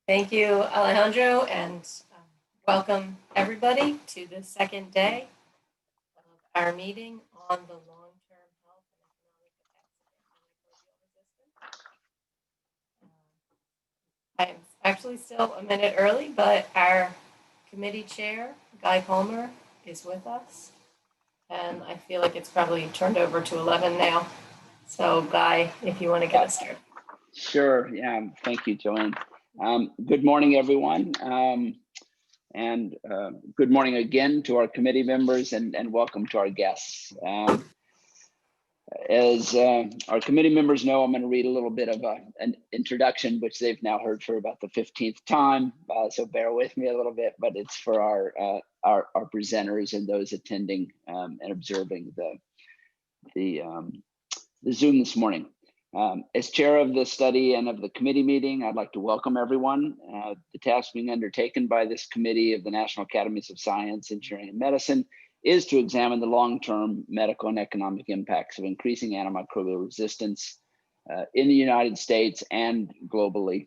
Thank you, Alejandro, and welcome everybody to the second day of our meeting on the long-term health and economic effects of antimicrobial resistance. I am actually still a minute early, but our committee chair, Guy Palmer, is with us, and I feel like it's probably turned over to 11 now. So, Guy, if you want to get us started. Sure. Yeah. Thank you, Joanne. Good morning, everyone. And good morning again to our committee members and welcome to our guests. As our committee members know, I'm going to read a little bit of an introduction, which they've now heard for about the 15th time. So bear with me a little bit, but it's for our presenters and those attending and observing the Zoom this morning. As chair of the study and of the committee meeting, I'd like to welcome everyone. The task being undertaken by this committee of the National Academies of Science, Engineering, and Medicine is to examine the long-term medical and economic impacts of increasing antimicrobial resistance in the United States and globally,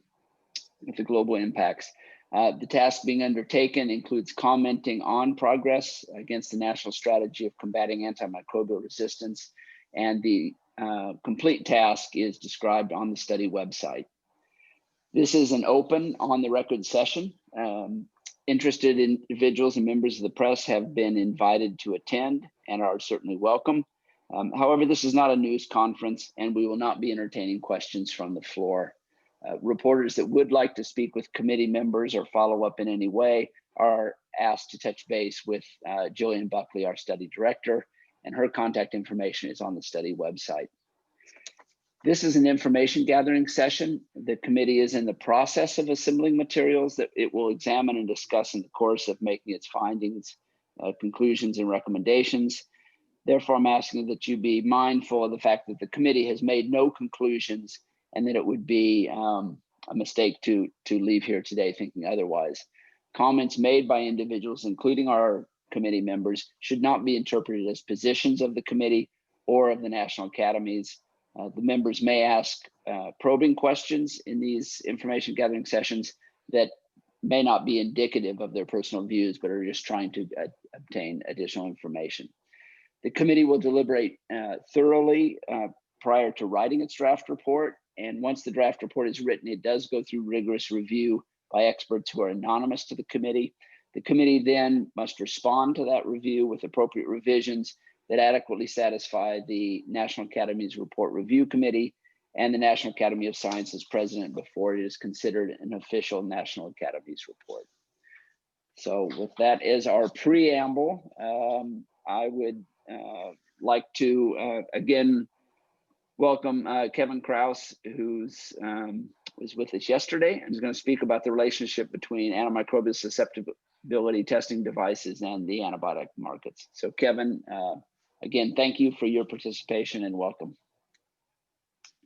with the global impacts. The task being undertaken includes commenting on progress against the national strategy of combating antimicrobial resistance, and the complete task is described on the study website. This is an open, on-the-record session. Interested individuals and members of the press have been invited to attend and are certainly welcome. However, this is not a news conference, and we will not be entertaining questions from the floor. Reporters that would like to speak with committee members or follow up in any way are asked to touch base with Jillian Buckley, our study director, and her contact information is on the study website. This is an information gathering session. The committee is in the process of assembling materials that it will examine and discuss in the course of making its findings, conclusions, and recommendations. Therefore, I'm asking that you be mindful of the fact that the committee has made no conclusions and that it would be a mistake to leave here today thinking otherwise. Comments made by individuals, including our committee members, should not be interpreted as positions of the committee or of the National Academies. The members may ask probing questions in these information gathering sessions that may not be indicative of their personal views, but are just trying to obtain additional information. The committee will deliberate thoroughly prior to writing its draft report. And once the draft report is written, it does go through rigorous review by experts who are anonymous to the committee. The committee then must respond to that review with appropriate revisions that adequately satisfy the National Academies Report Review Committee and the National Academy of Sciences president before it is considered an official National Academies report. So with that as our preamble, I would like to again welcome Kevin Krause, who's was with us yesterday and is going to speak about the relationship between antimicrobial susceptibility testing devices and the antibiotic markets. So Kevin, again, thank you for your participation and welcome.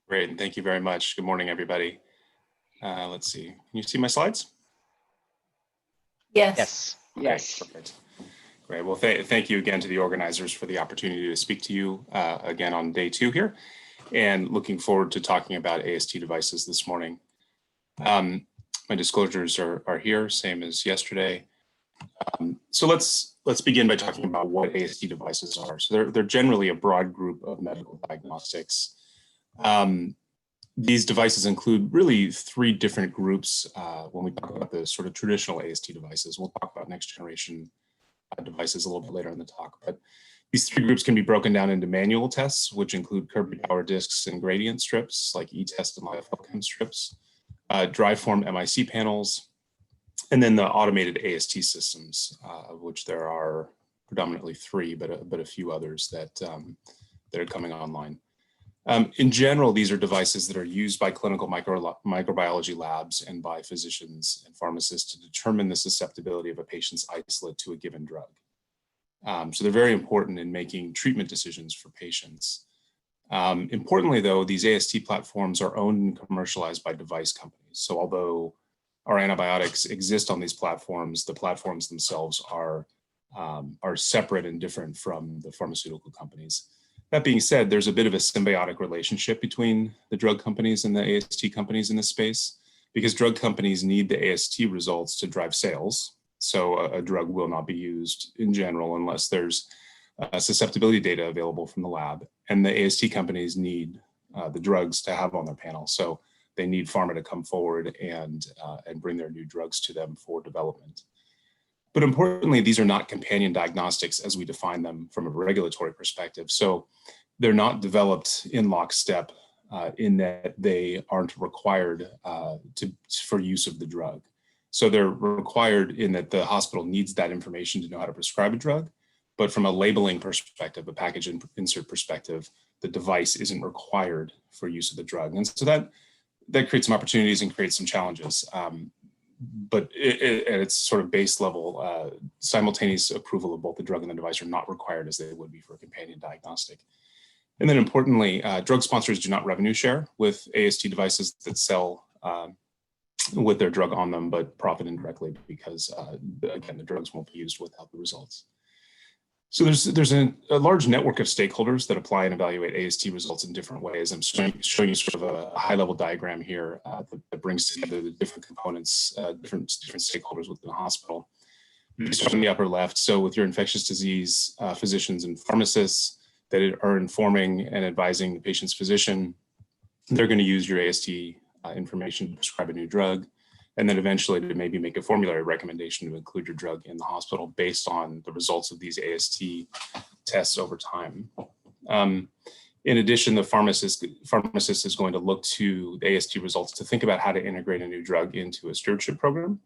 Great, and thank you very much. Good morning, everybody. Let's see, can you see my slides? Yes. Okay, yes. Perfect. Great, well, thank you again to the organizers for the opportunity to speak to you again on day 2 here, and looking forward to talking about AST devices this morning. My disclosures are here, same as yesterday. So let's begin by talking about what AST devices are. So they're generally a broad group of medical diagnostics. These devices include really 3 different groups. When we talk about the sort of traditional AST devices, we'll talk about next generation devices a little bit later in the talk. But these 3 groups can be broken down into manual tests, which include Kirby power discs and gradient strips like eTest and LiFLChem strips, dry form MIC panels, and then the automated AST systems, of which there are predominantly 3, but a few others that are coming online. In general, these are devices that are used by clinical microbiology labs and by physicians and pharmacists to determine the susceptibility of a patient's isolate to a given drug. So they're very important in making treatment decisions for patients. Importantly, though, these AST platforms are owned and commercialized by device companies. So although our antibiotics exist on these platforms, the platforms themselves are separate and different from the pharmaceutical companies. That being said, there's a bit of a symbiotic relationship between the drug companies and the AST companies in this space, because drug companies need the AST results to drive sales. So a drug will not be used in general unless there's susceptibility data available from the lab. And the AST companies need the drugs to have on their panel. So they need pharma to come forward and bring their new drugs to them for development. But importantly, these are not companion diagnostics as we define them from a regulatory perspective. So they're not developed in lockstep in that they aren't required for use of the drug. So they're required in that the hospital needs that information to know how to prescribe a drug. But from a labeling perspective, a package insert perspective, the device isn't required for use of the drug. And so that creates some opportunities and creates some challenges. But at its sort of base level, simultaneous approval of both the drug and the device are not required as they would be for a companion diagnostic. And then importantly, drug sponsors do not revenue share with AST devices that sell with their drug on them, but profit indirectly because, again, the drugs won't be used without the results. So there's a large network of stakeholders that apply and evaluate AST results in different ways. I'm showing you sort of a high-level diagram here that brings together the different components, different stakeholders within the hospital. So in the upper left, so with your infectious disease physicians and pharmacists that are informing and advising the patient's physician, they're going to use your AST information to prescribe a new drug, and then eventually to maybe make a formulary recommendation to include your drug in the hospital based on the results of these AST tests over time. In addition, the pharmacist is going to look to the AST results to think about how to integrate a new drug into a stewardship program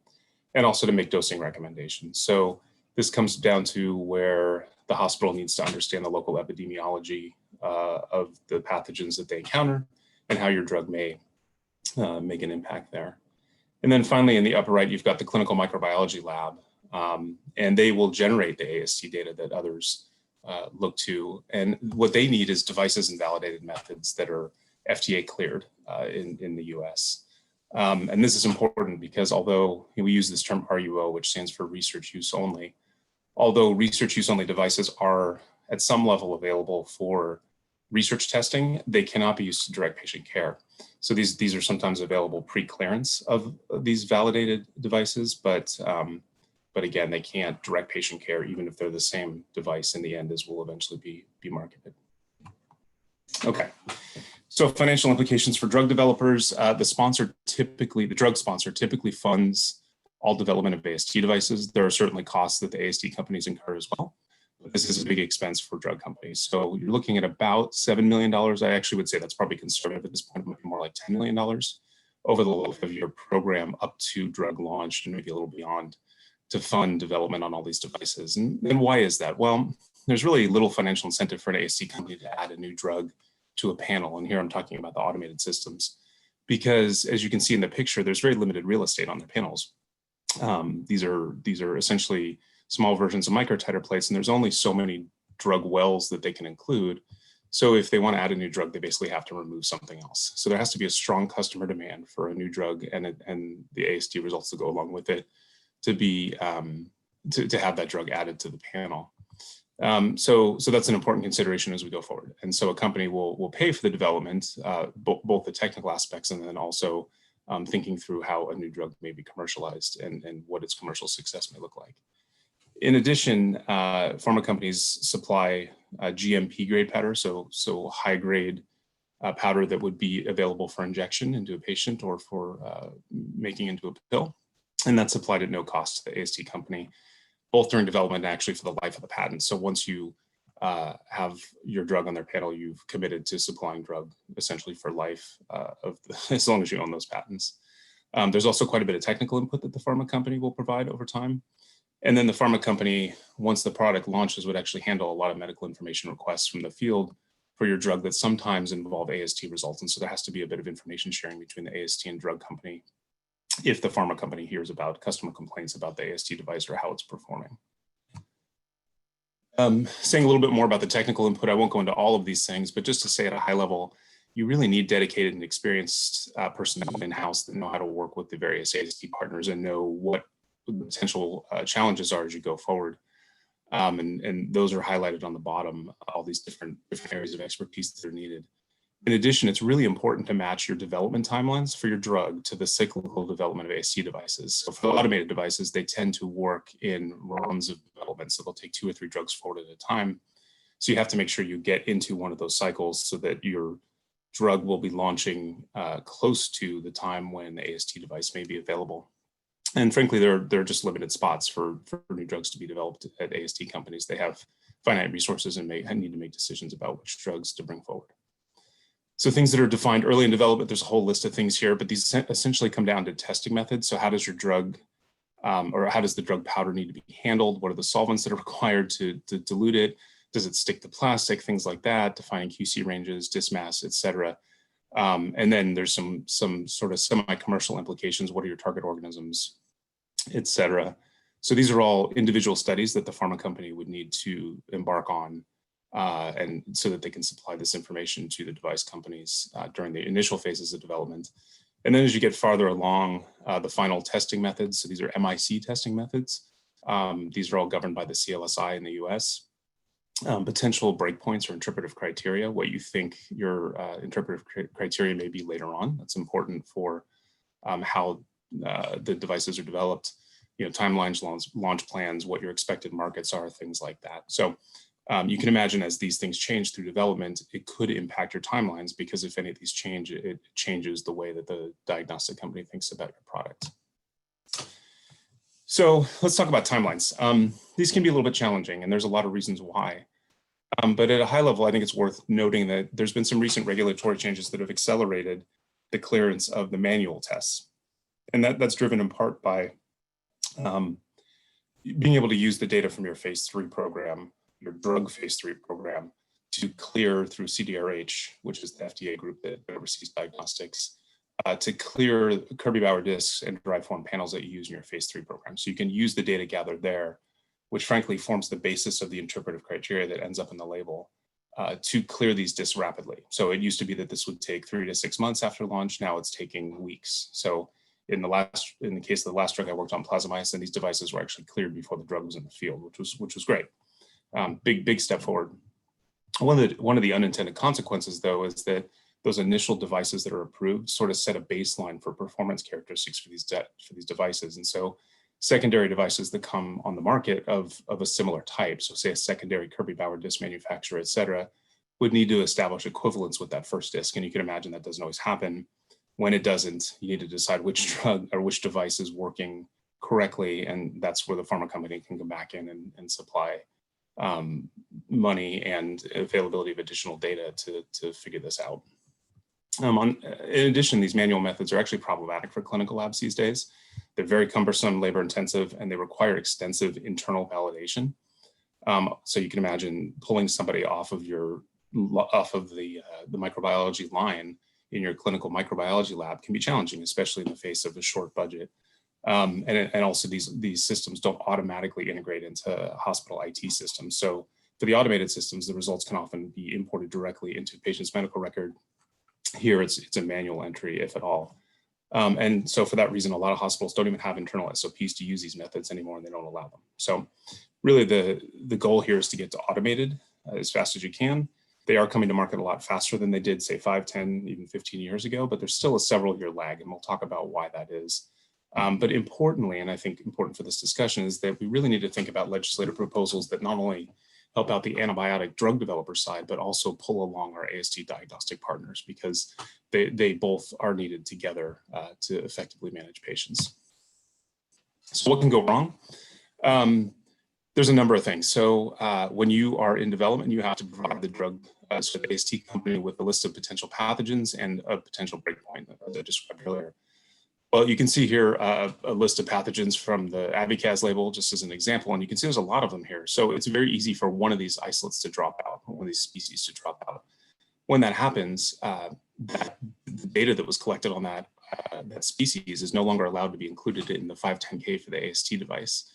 and also to make dosing recommendations. So this comes down to where the hospital needs to understand the local epidemiology of the pathogens that they encounter and how your drug may make an impact there. And then finally, in the upper right, you've got the clinical microbiology lab, and they will generate the AST data that others look to. And what they need is devices and validated methods that are FDA cleared in the US. And this is important because although we use this term RUO, which stands for research use only, although research use only devices are at some level available for research testing, they cannot be used to direct patient care. So these are sometimes available pre-clearance of these validated devices, but again, they can't direct patient care even if they're the same device in the end as will eventually be marketed. Okay, so financial implications for drug developers. The drug sponsor typically funds all development of AST devices. There are certainly costs that the AST companies incur as well. This is a big expense for drug companies. So you're looking at about $7 million. I actually would say that's probably conservative at this point, more like $10 million over the life of your program up to drug launch and maybe a little beyond to fund development on all these devices. And why is that? Well, there's really little financial incentive for an AST company to add a new drug to a panel. And here I'm talking about the automated systems, because as you can see in the picture, there's very limited real estate on their panels. These are essentially small versions of microtiter plates, and there's only so many drug wells that they can include. So if they want to add a new drug, they basically have to remove something else. So there has to be a strong customer demand for a new drug and the AST results that go along with it to be to have that drug added to the panel. So that's an important consideration as we go forward. And so a company will pay for the development, both the technical aspects and then also thinking through how a new drug may be commercialized and what its commercial success may look like. In addition, pharma companies supply GMP grade powder, so high grade powder that would be available for injection into a patient or for making into a pill. And that's supplied at no cost to the AST company, both during development and actually for the life of the patent. So once you have your drug on their panel, you've committed to supplying drug essentially for life as long as you own those patents. There's also quite a bit of technical input that the pharma company will provide over time. And then the pharma company, once the product launches, would actually handle a lot of medical information requests from the field for your drug that sometimes involve AST results. And so there has to be a bit of information sharing between the AST and drug company if the pharma company hears about customer complaints about the AST device or how it's performing. Saying a little bit more about the technical input, I won't go into all of these things, but just to say at a high level, you really need dedicated and experienced personnel in-house that know how to work with the various AST partners and know what the potential challenges are as you go forward. And those are highlighted on the bottom, all these different areas of expertise that are needed. In addition, it's really important to match your development timelines for your drug to the cyclical development of AST devices. So for automated devices, they tend to work in runs of development. So they'll take 2 or 3 drugs forward at a time. So you have to make sure you get into one of those cycles so that your drug will be launching close to the time when the AST device may be available. And frankly, there are just limited spots for new drugs to be developed at AST companies. They have finite resources and need to make decisions about which drugs to bring forward. So things that are defined early in development, there's a whole list of things here, but these essentially come down to testing methods. So how does your drug or how does the drug powder need to be handled? What are the solvents that are required to dilute it? Does it stick to plastic? Things like that, defining QC ranges, dismass, et cetera. And then there's some sort of semi-commercial implications. What are your target organisms, et cetera. So these are all individual studies that the pharma company would need to embark on and so that they can supply this information to the device companies during the initial phases of development. And then as you get farther along, the final testing methods, so these are MIC testing methods. These are all governed by the CLSI in the US. Potential breakpoints or interpretive criteria, what you think your interpretive criteria may be later on. That's important for how the devices are developed, timelines, launch plans, what your expected markets are, things like that. So you can imagine as these things change through development, it could impact your timelines because if any of these change, it changes the way that the diagnostic company thinks about your product. So let's talk about timelines. These can be a little bit challenging and there's a lot of reasons why. But at a high level, I think it's worth noting that there's been some recent regulatory changes that have accelerated the clearance of the manual tests. And that's driven in part by being able to use the data from your phase 3 program, your drug phase 3 program, to clear through CDRH, which is the FDA group that oversees diagnostics, to clear Kirby-Bauer discs and derived form panels that you use in your phase 3 program. So you can use the data gathered there, which frankly forms the basis of the interpretive criteria that ends up in the label to clear these discs rapidly. So it used to be that this would take 3 to 6 months after launch. Now it's taking weeks. So in the case of the last drug I worked on, plasmamycin, these devices were actually cleared before the drug was in the field, which was great. Big step forward. One of the unintended consequences, though, is that those initial devices that are approved sort of set a baseline for performance characteristics for these devices. And so secondary devices that come on the market of a similar type, so say a secondary Kirby-Bauer disc manufacturer, et cetera, would need to establish equivalence with that first disc. And you can imagine that doesn't always happen. When it doesn't, you need to decide which drug or which device is working correctly. And that's where the pharma company can come back in and supply money and availability of additional data to figure this out. In addition, these manual methods are actually problematic for clinical labs these days. They're very cumbersome, labor intensive, and they require extensive internal validation. So you can imagine pulling somebody off of the microbiology line in your clinical microbiology lab can be challenging, especially in the face of a short budget. And also these systems don't automatically integrate into hospital IT systems. So for the automated systems, the results can often be imported directly into a patient's medical record. Here, it's a manual entry, if at all. And so for that reason, a lot of hospitals don't even have internal SOPs to use these methods anymore, and they don't allow them. So really the goal here is to get to automated as fast as you can. They are coming to market a lot faster than they did, say, 5, 10, even 15 years ago, but there's still a several-year lag, and we'll talk about why that is. But importantly, and I think important for this discussion, is that we really need to think about legislative proposals that not only help out the antibiotic drug developer side, but also pull along our AST diagnostic partners, because they both are needed together to effectively manage patients. So what can go wrong? There's a number of things. So when you are in development, you have to provide the drug to the AST company with a list of potential pathogens and a potential breakpoint that I described earlier. Well, you can see here a list of pathogens from the Abicaz label, just as an example, and you can see there's a lot of them here. So it's very easy for one of these isolates to drop out, one of these species to drop out. When that happens, the data that was collected on that species is no longer allowed to be included in the 510K for the AST device.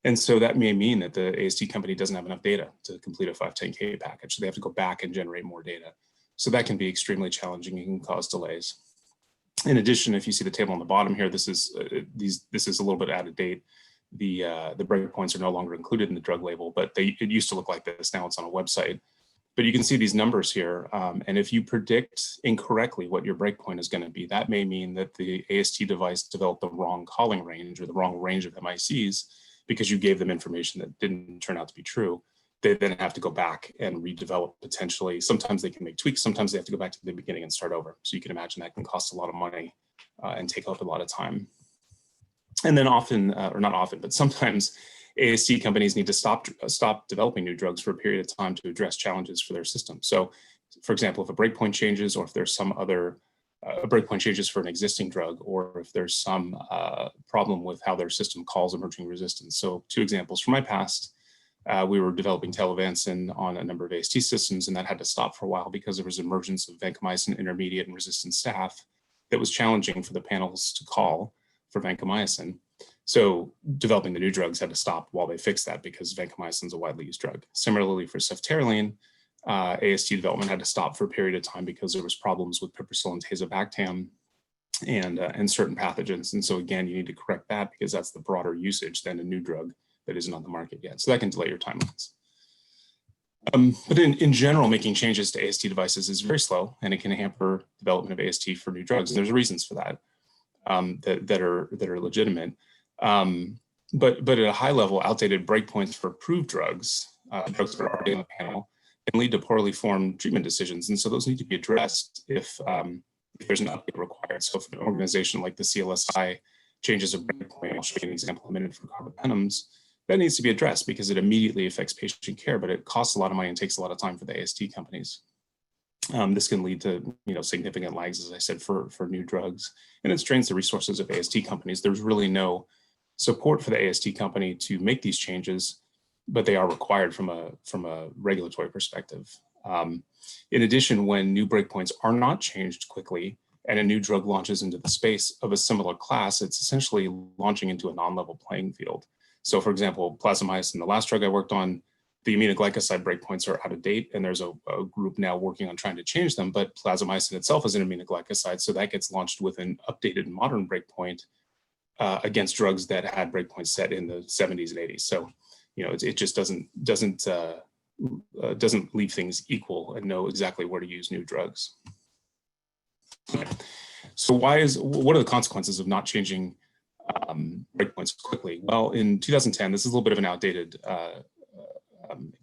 And so that may mean that the AST company doesn't have enough data to complete a 510K package. So they have to go back and generate more data. So that can be extremely challenging and can cause delays. In addition, if you see the table on the bottom here, this is a little bit out of date. The breakpoints are no longer included in the drug label, but it used to look like this. Now it's on a website. But you can see these numbers here. And if you predict incorrectly what your breakpoint is going to be, that may mean that the AST device developed the wrong calling range or the wrong range of MICs because you gave them information that didn't turn out to be true. They then have to go back and redevelop potentially. Sometimes they can make tweaks. Sometimes they have to go back to the beginning and start over. So you can imagine that can cost a lot of money and take up a lot of time. And then often, or not often, but sometimes AST companies need to stop developing new drugs for a period of time to address challenges for their system. So, for example, if a breakpoint changes, or if there's some other breakpoint changes for an existing drug, or if there's some problem with how their system calls emerging resistance. So, two examples from my past: we were developing telavancin on a number of AST systems, and that had to stop for a while because there was emergence of vancomycin intermediate and resistant staph that was challenging for the panels to call for vancomycin. So developing the new drugs had to stop while they fixed that because vancomycin is a widely used drug. Similarly, for ceftaroline, AST development had to stop for a period of time because there was problems with piperacillin tazobactam and certain pathogens. And so again, you need to correct that because that's the broader usage than a new drug that isn't on the market yet. So that can delay your timelines. But in general, making changes to AST devices is very slow, and it can hamper development of AST for new drugs. And there's reasons for that that are legitimate. But at a high level, outdated breakpoints for approved drugs, drugs that are already on the panel, can lead to poorly formed treatment decisions. And so those need to be addressed if there's an update required. So if an organization like the CLSI changes a breakpoint, I'll show you an example in a minute for carbapenems, that needs to be addressed because it immediately affects patient care, but it costs a lot of money and takes a lot of time for the AST companies. This can lead to significant lags, as I said, for new drugs, and it strains the resources of AST companies. There's really no support for the AST company to make these changes, but they are required from a regulatory perspective. In addition, when new breakpoints are not changed quickly and a new drug launches into the space of a similar class, it's essentially launching into a non-level playing field. So, for example, plasmamycin, the last drug I worked on, the aminoglycoside breakpoints are out of date, and there's a group now working on trying to change them, but plasmamycin itself is an aminoglycoside, so that gets launched with an updated modern breakpoint against drugs that had breakpoints set in the 70s and 80s. So, it just doesn't leave things equal and know exactly where to use new drugs. Okay. So what are the consequences of not changing breakpoints quickly? Well, in 2010, this is a little bit of an outdated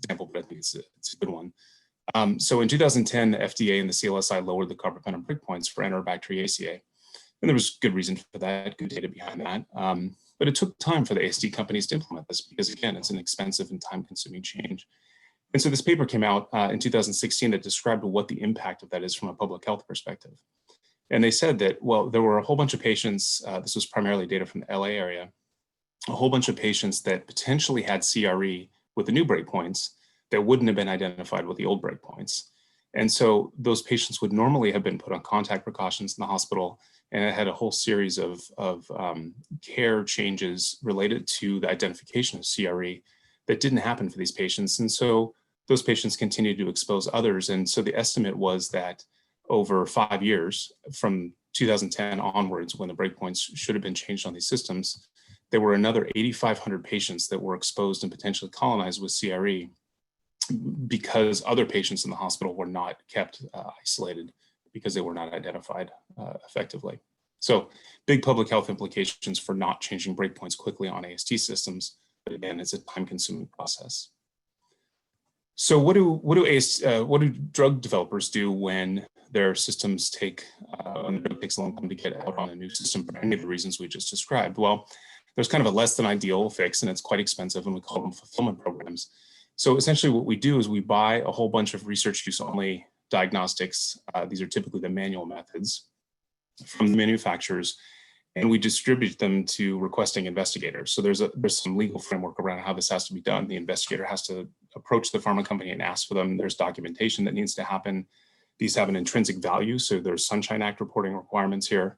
example, but I think it's a good one. So in 2010, the FDA and the CLSI lowered the carbapenem breakpoints for Enterobacteriaceae. And there was good reason for that, good data behind that. But it took time for the AST companies to implement this because, again, it's an expensive and time-consuming change. And so this paper came out in 2016 that described what the impact of that is from a public health perspective. And they said that, well, there were a whole bunch of patients, this was primarily data from the LA area, a whole bunch of patients that potentially had CRE with the new breakpoints that wouldn't have been identified with the old breakpoints. And so those patients would normally have been put on contact precautions in the hospital, and it had a whole series of care changes related to the identification of CRE that didn't happen for these patients. And so those patients continued to expose others. And so the estimate was that over 5 years, from 2010 onwards, when the breakpoints should have been changed on these systems, there were another 8,500 patients that were exposed and potentially colonized with CRE because other patients in the hospital were not kept isolated because they were not identified effectively. So big public health implications for not changing breakpoints quickly on AST systems, but again, it's a time-consuming process. So what do drug developers do when their systems when the drug takes a long time to get out on a new system for any of the reasons we just described? Well, there's kind of a less than ideal fix, and it's quite expensive, and we call them fulfillment programs. So essentially what we do is we buy a whole bunch of research use only diagnostics. These are typically the manual methods from the manufacturers, and we distribute them to requesting investigators. So there's some legal framework around how this has to be done. The investigator has to approach the pharma company and ask for them. There's documentation that needs to happen. These have an intrinsic value, so there's Sunshine Act reporting requirements here,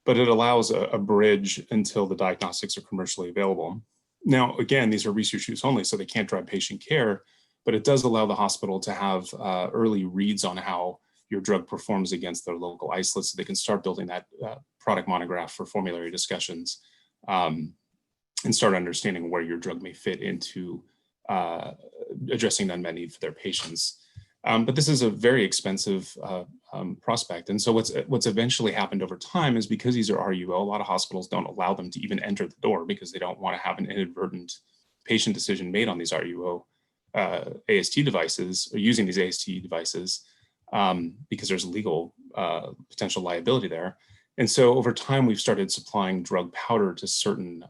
but it allows a bridge until the diagnostics are commercially available. Now, again, these are research use only, so they can't drive patient care, but it does allow the hospital to have early reads on how your drug performs against their local isolates, so they can start building that product monograph for formulary discussions and start understanding where your drug may fit into addressing the unmet need for their patients. But this is a very expensive prospect. And so what's eventually happened over time is because these are RUO, a lot of hospitals don't allow them to even enter the door because they don't want to have an inadvertent patient decision made on these RUO AST devices, or using these AST devices, because there's legal potential liability there. And so over time, we've started supplying drug powder to certain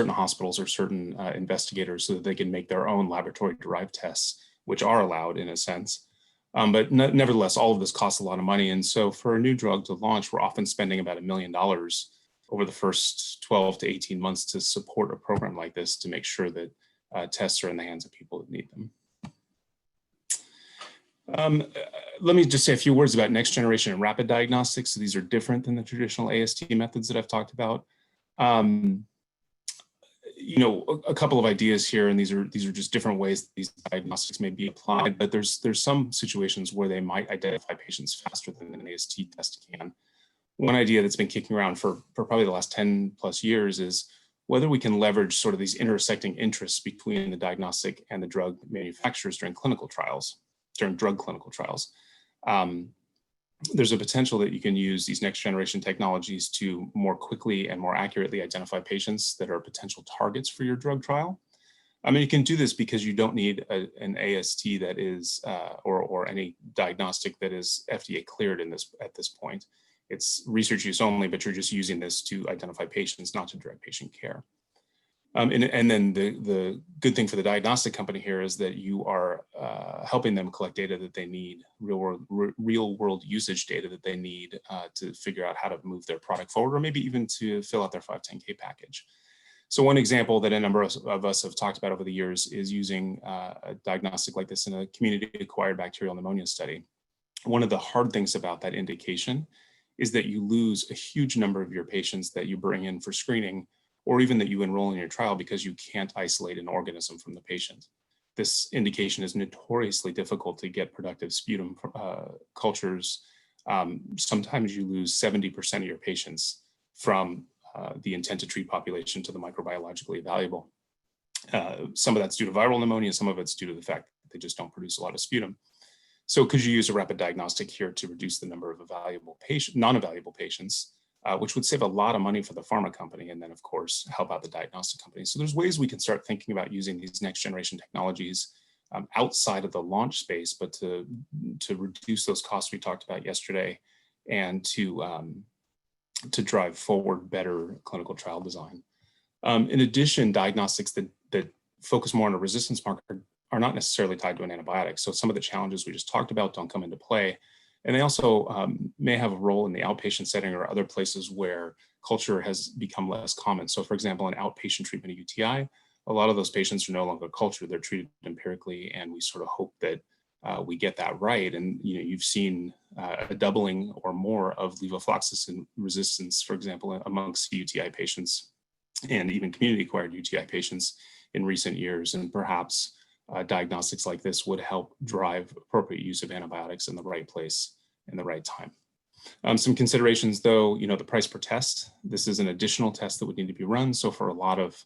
hospitals or certain investigators so that they can make their own laboratory-derived tests, which are allowed in a sense. But nevertheless, all of this costs a lot of money. And so for a new drug to launch, we're often spending about $1 million over the first 12 to 18 months to support a program like this to make sure that tests are in the hands of people that need them. Let me just say a few words about next generation and rapid diagnostics. So these are different than the traditional AST methods that I've talked about. You know, a couple of ideas here, and these are just different ways that these diagnostics may be applied, but there's some situations where they might identify patients faster than an AST test can. One idea that's been kicking around for probably the last 10 plus years is whether we can leverage sort of these intersecting interests between the diagnostic and the drug manufacturers during clinical trials, during drug clinical trials. There's a potential that you can use these next generation technologies to more quickly and more accurately identify patients that are potential targets for your drug trial. I mean, you can do this because you don't need an AST that is, or any diagnostic that is FDA cleared at this point. It's research use only, but you're just using this to identify patients, not to direct patient care. And then the good thing for the diagnostic company here is that you are helping them collect data that they need, real world usage data that they need to figure out how to move their product forward, or maybe even to fill out their 510K package. So one example that a number of us have talked about over the years is using a diagnostic like this in a community-acquired bacterial pneumonia study. One of the hard things about that indication is that you lose a huge number of your patients that you bring in for screening, or even that you enroll in your trial because you can't isolate an organism from the patient. This indication is notoriously difficult to get productive sputum cultures. Sometimes you lose 70% of your patients from the intent to treat population to the microbiologically valuable. Some of that's due to viral pneumonia, some of it's due to the fact that they just don't produce a lot of sputum. So could you use a rapid diagnostic here to reduce the number of non-evaluable patients, which would save a lot of money for the pharma company, and then of course help out the diagnostic company. So there's ways we can start thinking about using these next generation technologies outside of the launch space, but to reduce those costs we talked about yesterday, and to drive forward better clinical trial design. In addition, diagnostics that focus more on a resistance marker are not necessarily tied to an antibiotic. So some of the challenges we just talked about don't come into play. And they also may have a role in the outpatient setting or other places where culture has become less common. So for example, in outpatient treatment of UTI, a lot of those patients are no longer cultured, they're treated empirically, and we sort of hope that we get that right. And you've seen a doubling or more of levofloxacin resistance, for example, amongst UTI patients and even community-acquired UTI patients in recent years. And perhaps diagnostics like this would help drive appropriate use of antibiotics in the right place in the right time. Some considerations though, the price per test. This is an additional test that would need to be run. So for a lot of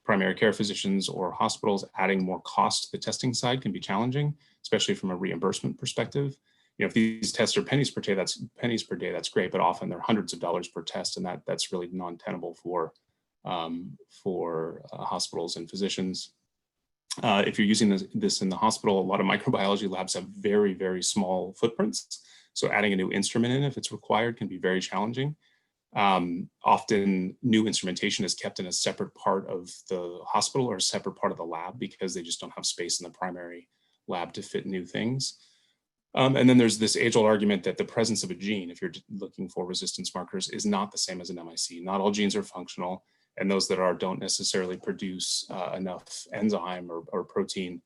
primary care physicians or hospitals, adding more cost to the testing side can be challenging, especially from a reimbursement perspective. If these tests are pennies per day, that's great, but often they're hundreds of dollars per test, and that's really non-tenable for hospitals and physicians. If you're using this in the hospital, a lot of microbiology labs have very, very small footprints. So adding a new instrument in, if it's required, can be very challenging. Often new instrumentation is kept in a separate part of the hospital or a separate part of the lab because they just don't have space in the primary lab to fit new things. And then there's this age-old argument that the presence of a gene, if you're looking for resistance markers, is not the same as an MIC. Not all genes are functional, and those that are don't necessarily produce enough enzyme or protein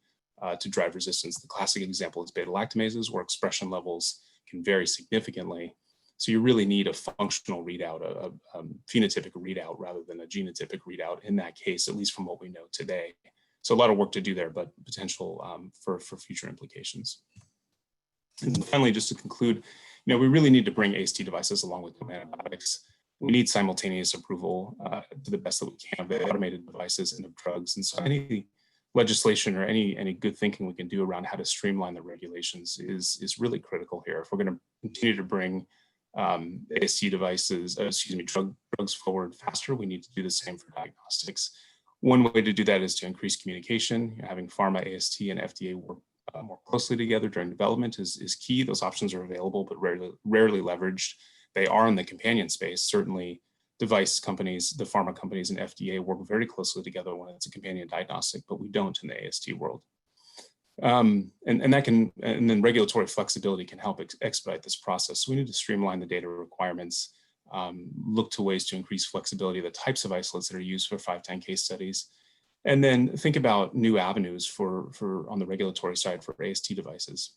to drive resistance. The classic example is beta-lactamases, where expression levels can vary significantly. So you really need a functional readout, a phenotypic readout, rather than a genotypic readout in that case, at least from what we know today. So a lot of work to do there, but potential for future implications. And finally, just to conclude, we really need to bring AST devices along with antibiotics. We need simultaneous approval to the best that we can of automated devices and of drugs. And so any legislation or any good thinking we can do around how to streamline the regulations is really critical here. If we're going to continue to bring AST devices, drugs forward faster, we need to do the same for diagnostics. One way to do that is to increase communication. Having pharma, AST, and FDA work more closely together during development is key. Those options are available, but rarely leveraged. They are in the companion space. Certainly, device companies, the pharma companies, and FDA work very closely together when it's a companion diagnostic, but we don't in the AST world. And then regulatory flexibility can help expedite this process. So we need to streamline the data requirements, look to ways to increase flexibility of the types of isolates that are used for 510K studies, and then think about new avenues for on the regulatory side for AST devices.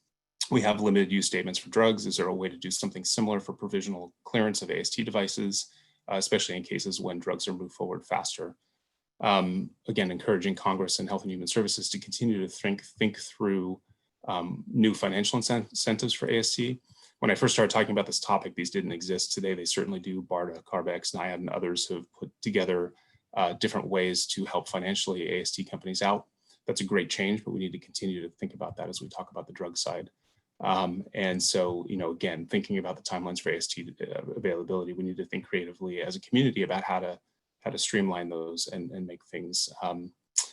We have limited use statements for drugs. Is there a way to do something similar for provisional clearance of AST devices, especially in cases when drugs are moved forward faster? Again, encouraging Congress and Health and Human Services to continue to think through new financial incentives for AST. When I first started talking about this topic, these didn't exist. Today, they certainly do. BARDA, CARB-X, NIAID, and others have put together different ways to help financially AST companies out. That's a great change, but we need to continue to think about that as we talk about the drug side. And so, again, thinking about the timelines for AST availability, we need to think creatively as a community about how to streamline those and make things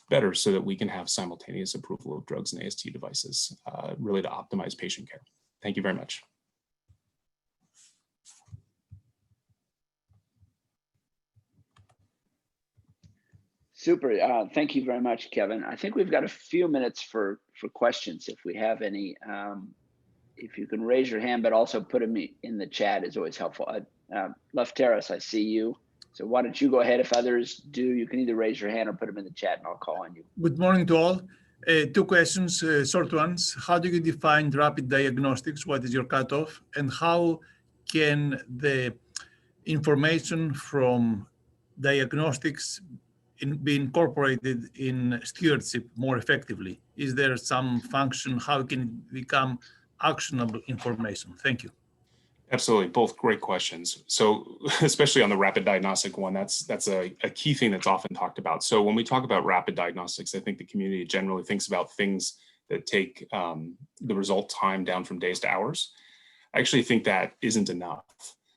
better so that we can have simultaneous approval of drugs and AST devices, really to optimize patient care. Thank you very much. Super. Thank you very much, Kevin. I think we've got a few minutes for questions if we have any. If you can raise your hand, but also put them in the chat is always helpful. Lefteris, I see you. So why don't you go ahead? If others do, you can either raise your hand or put them in the chat and I'll call on you. Good morning to all. Two questions, short ones. How do you define rapid diagnostics? What is your cutoff? And how can the information from diagnostics be incorporated in stewardship more effectively? Is there some function? How can it become actionable information? Thank you. Absolutely, both great questions. So especially on the rapid diagnostic one, that's a key thing that's often talked about. So when we talk about rapid diagnostics, I think the community generally thinks about things that take the result time down from days to hours. I actually think that isn't enough.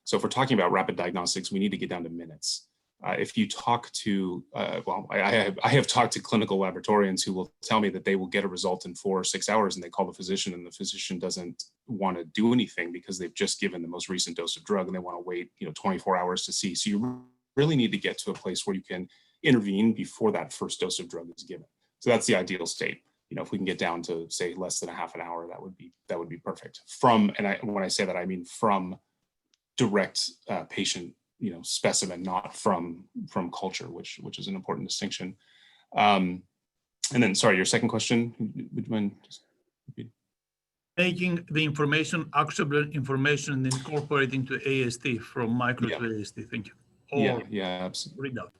So if we're talking about rapid diagnostics, we need to get down to minutes. If you talk to, I have talked to clinical laboratorians who will tell me that they will get a result in 4 or 6 hours and they call the physician and the physician doesn't want to do anything because they've just given the most recent dose of drug and they want to wait 24 hours to see. So you really need to get to a place where you can intervene before that first dose of drug is given. So that's the ideal state. If we can get down to say less than a half an hour, that would be perfect. When I say that, I mean from direct patient specimen, not from culture, which is an important distinction. And then, sorry, your second question, would you mind just repeat? Making the information actionable information and incorporating to AST from micro to AST. Thank you. Yeah, absolutely. Readout.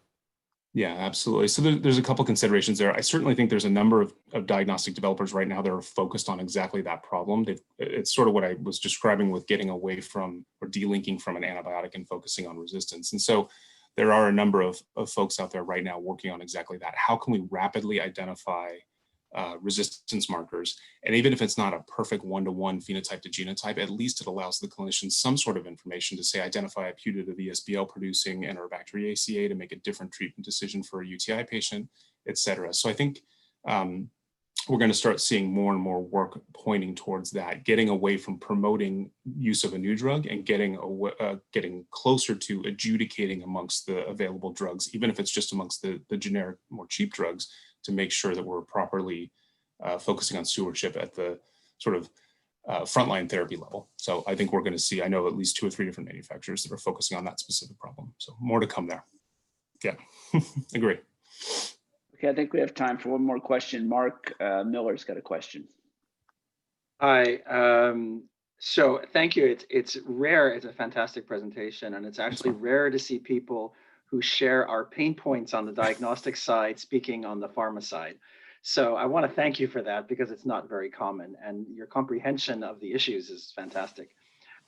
Yeah, absolutely. So there's a couple considerations there. I certainly think there's a number of diagnostic developers right now that are focused on exactly that problem. It's sort of what I was describing with getting away from or delinking from an antibiotic and focusing on resistance. And so there are a number of folks out there right now working on exactly that. How can we rapidly identify resistance markers? And even if it's not a perfect one-to-one phenotype to genotype, at least it allows the clinician some sort of information to say, identify a putative ESBL producing Enterobacter ACA to make a different treatment decision for a UTI patient, et cetera. So I think we're going to start seeing more and more work pointing towards that, getting away from promoting use of a new drug and getting closer to adjudicating amongst the available drugs, even if it's just amongst the generic, more cheap drugs, to make sure that we're properly focusing on stewardship at the sort of frontline therapy level. So I think we're going to see, I know at least 2 or 3 different manufacturers that are focusing on that specific problem. So more to come there. Yeah, agree. Okay, I think we have time for one more question. Mark Miller's got a question. Hi, so thank you. It's rare, it's a fantastic presentation, and it's actually rare to see people who share our pain points on the diagnostic side speaking on the pharma side. So I want to thank you for that because it's not very common, and your comprehension of the issues is fantastic.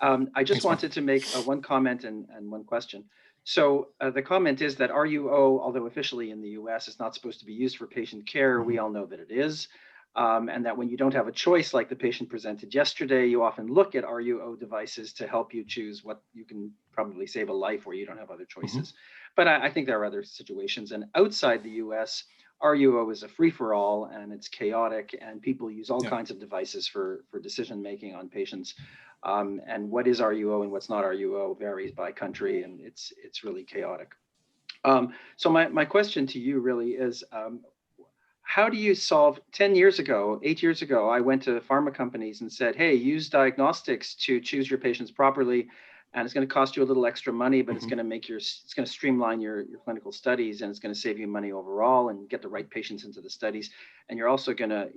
I just wanted to make one comment and one question. So the comment is that RUO, although officially in the US, is not supposed to be used for patient care. We all know that it is. And that when you don't have a choice, like the patient presented yesterday, you often look at RUO devices to help you choose what you can probably save a life where you don't have other choices. But I think there are other situations. And outside the US, RUO is a free-for-all and it's chaotic, and people use all kinds of devices for decision making on patients. And what is RUO and what's not RUO varies by country, and it's really chaotic. So my question to you really is, how do you solve, 10 years ago, 8 years ago, I went to pharma companies and said, hey, use diagnostics to choose your patients properly. And it's going to cost you a little extra money, but it's going to make it's going to streamline your clinical studies, and it's going to save you money overall and get the right patients into the studies. And you're also going to,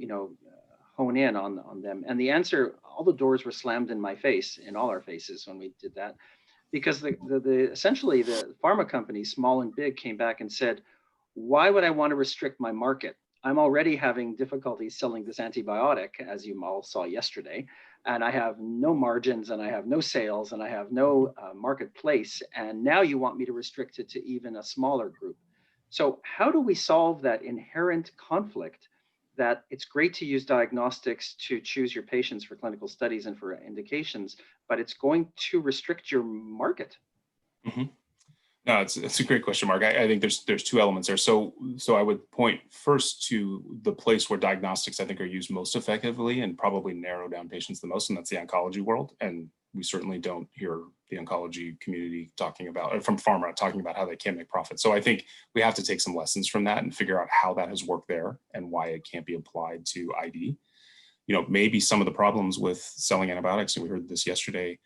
hone in on them. And the answer, all the doors were slammed in my face, in all our faces when we did that, because essentially the pharma companies, small and big, came back and said, why would I want to restrict my market? I'm already having difficulty selling this antibiotic, as you all saw yesterday, and I have no margins, and I have no sales, and I have no marketplace. And now you want me to restrict it to even a smaller group. So how do we solve that inherent conflict that it's great to use diagnostics to choose your patients for clinical studies and for indications, but it's going to restrict your market? No, it's a great question, Mark. I think there's two elements there. So I would point first to the place where diagnostics, I think, are used most effectively and probably narrow down patients the most, and that's the oncology world. And we certainly don't hear the oncology community talking about, or from pharma talking about how they can't make profit. So I think we have to take some lessons from that and figure out how that has worked there and why it can't be applied to ID. Maybe some of the problems with selling antibiotics, and we heard this yesterday,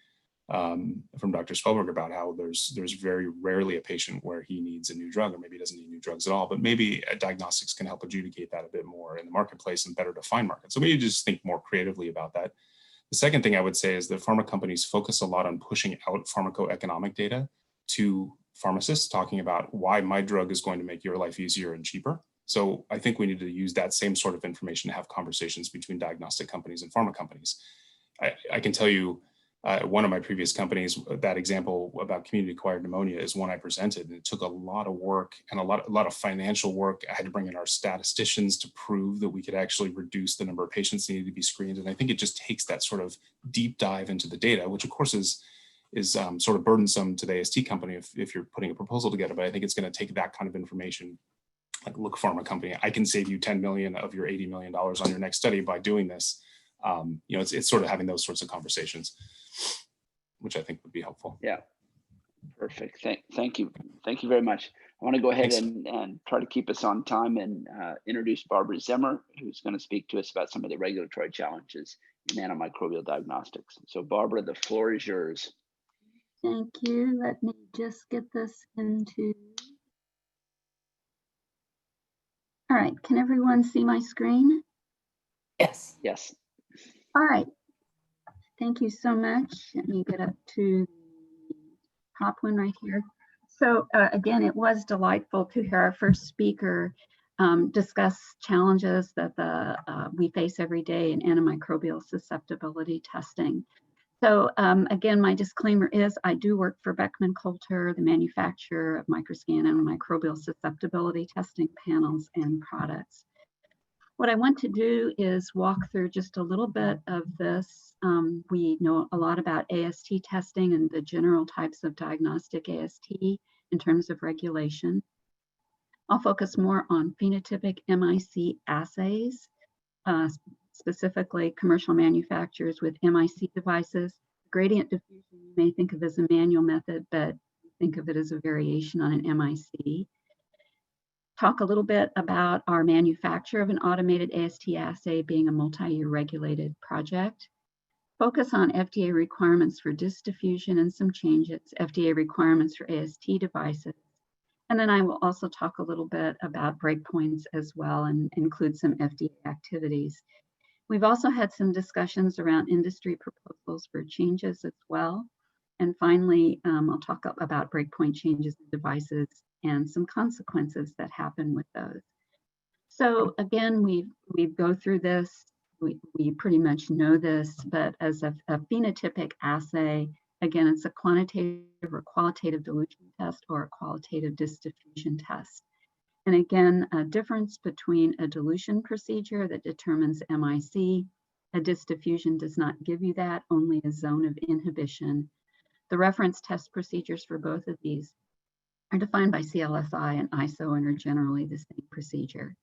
from Dr. Spellberg about how there's very rarely a patient where he needs a new drug, or maybe he doesn't need new drugs at all, but maybe diagnostics can help adjudicate that a bit more in the marketplace and better define markets. So maybe just think more creatively about that. The second thing I would say is that pharma companies focus a lot on pushing out pharmacoeconomic data to pharmacists, talking about why my drug is going to make your life easier and cheaper. So I think we need to use that same sort of information to have conversations between diagnostic companies and pharma companies. I can tell you, one of my previous companies, that example about community-acquired pneumonia is one I presented, and it took a lot of work and a lot of financial work. I had to bring in our statisticians to prove that we could actually reduce the number of patients that needed to be screened. And I think it just takes that sort of deep dive into the data, which of course is sort of burdensome to the AST company if you're putting a proposal together. But I think it's going to take that kind of information. Like, look, pharma company, I can save you 10 million of your $80 million on your next study by doing this. It's sort of having those sorts of conversations, which I think would be helpful. Yeah, perfect. Thank you. Thank you very much. I want to go ahead and try to keep us on time and introduce Barbara Zimmer, who's going to speak to us about some of the regulatory challenges in antimicrobial diagnostics. So Barbara, the floor is yours. Thank you. Let me just get this into. All right, can everyone see my screen? Yes. Yes. All right. Thank you so much. Let me get up to the top one right here. So again, it was delightful to hear our first speaker discuss challenges that we face every day in antimicrobial susceptibility testing. So again, my disclaimer is I do work for Beckman Coulter, the manufacturer of microscan antimicrobial susceptibility testing panels and products. What I want to do is walk through just a little bit of this. We know a lot about AST testing and the general types of diagnostic AST in terms of regulation. I'll focus more on phenotypic MIC assays, specifically commercial manufacturers with MIC devices. Gradient diffusion you may think of as a manual method, but think of it as a variation on an MIC. Talk a little bit about our manufacture of an automated AST assay being a multi-year regulated project. Focus on FDA requirements for disk diffusion and some changes, FDA requirements for AST devices. And then I will also talk a little bit about breakpoints as well and include some FDA activities. We've also had some discussions around industry proposals for changes as well. And finally, I'll talk about breakpoint changes in devices and some consequences that happen with those. So again, we go through this, we pretty much know this, but as a phenotypic assay, Again, it's a quantitative or qualitative dilution test or a qualitative diffusion test. And again, a difference between a dilution procedure that determines MIC, a diffusion does not give you that, only a zone of inhibition. The reference test procedures for both of these are defined by CLSI and ISO and are generally the same procedure.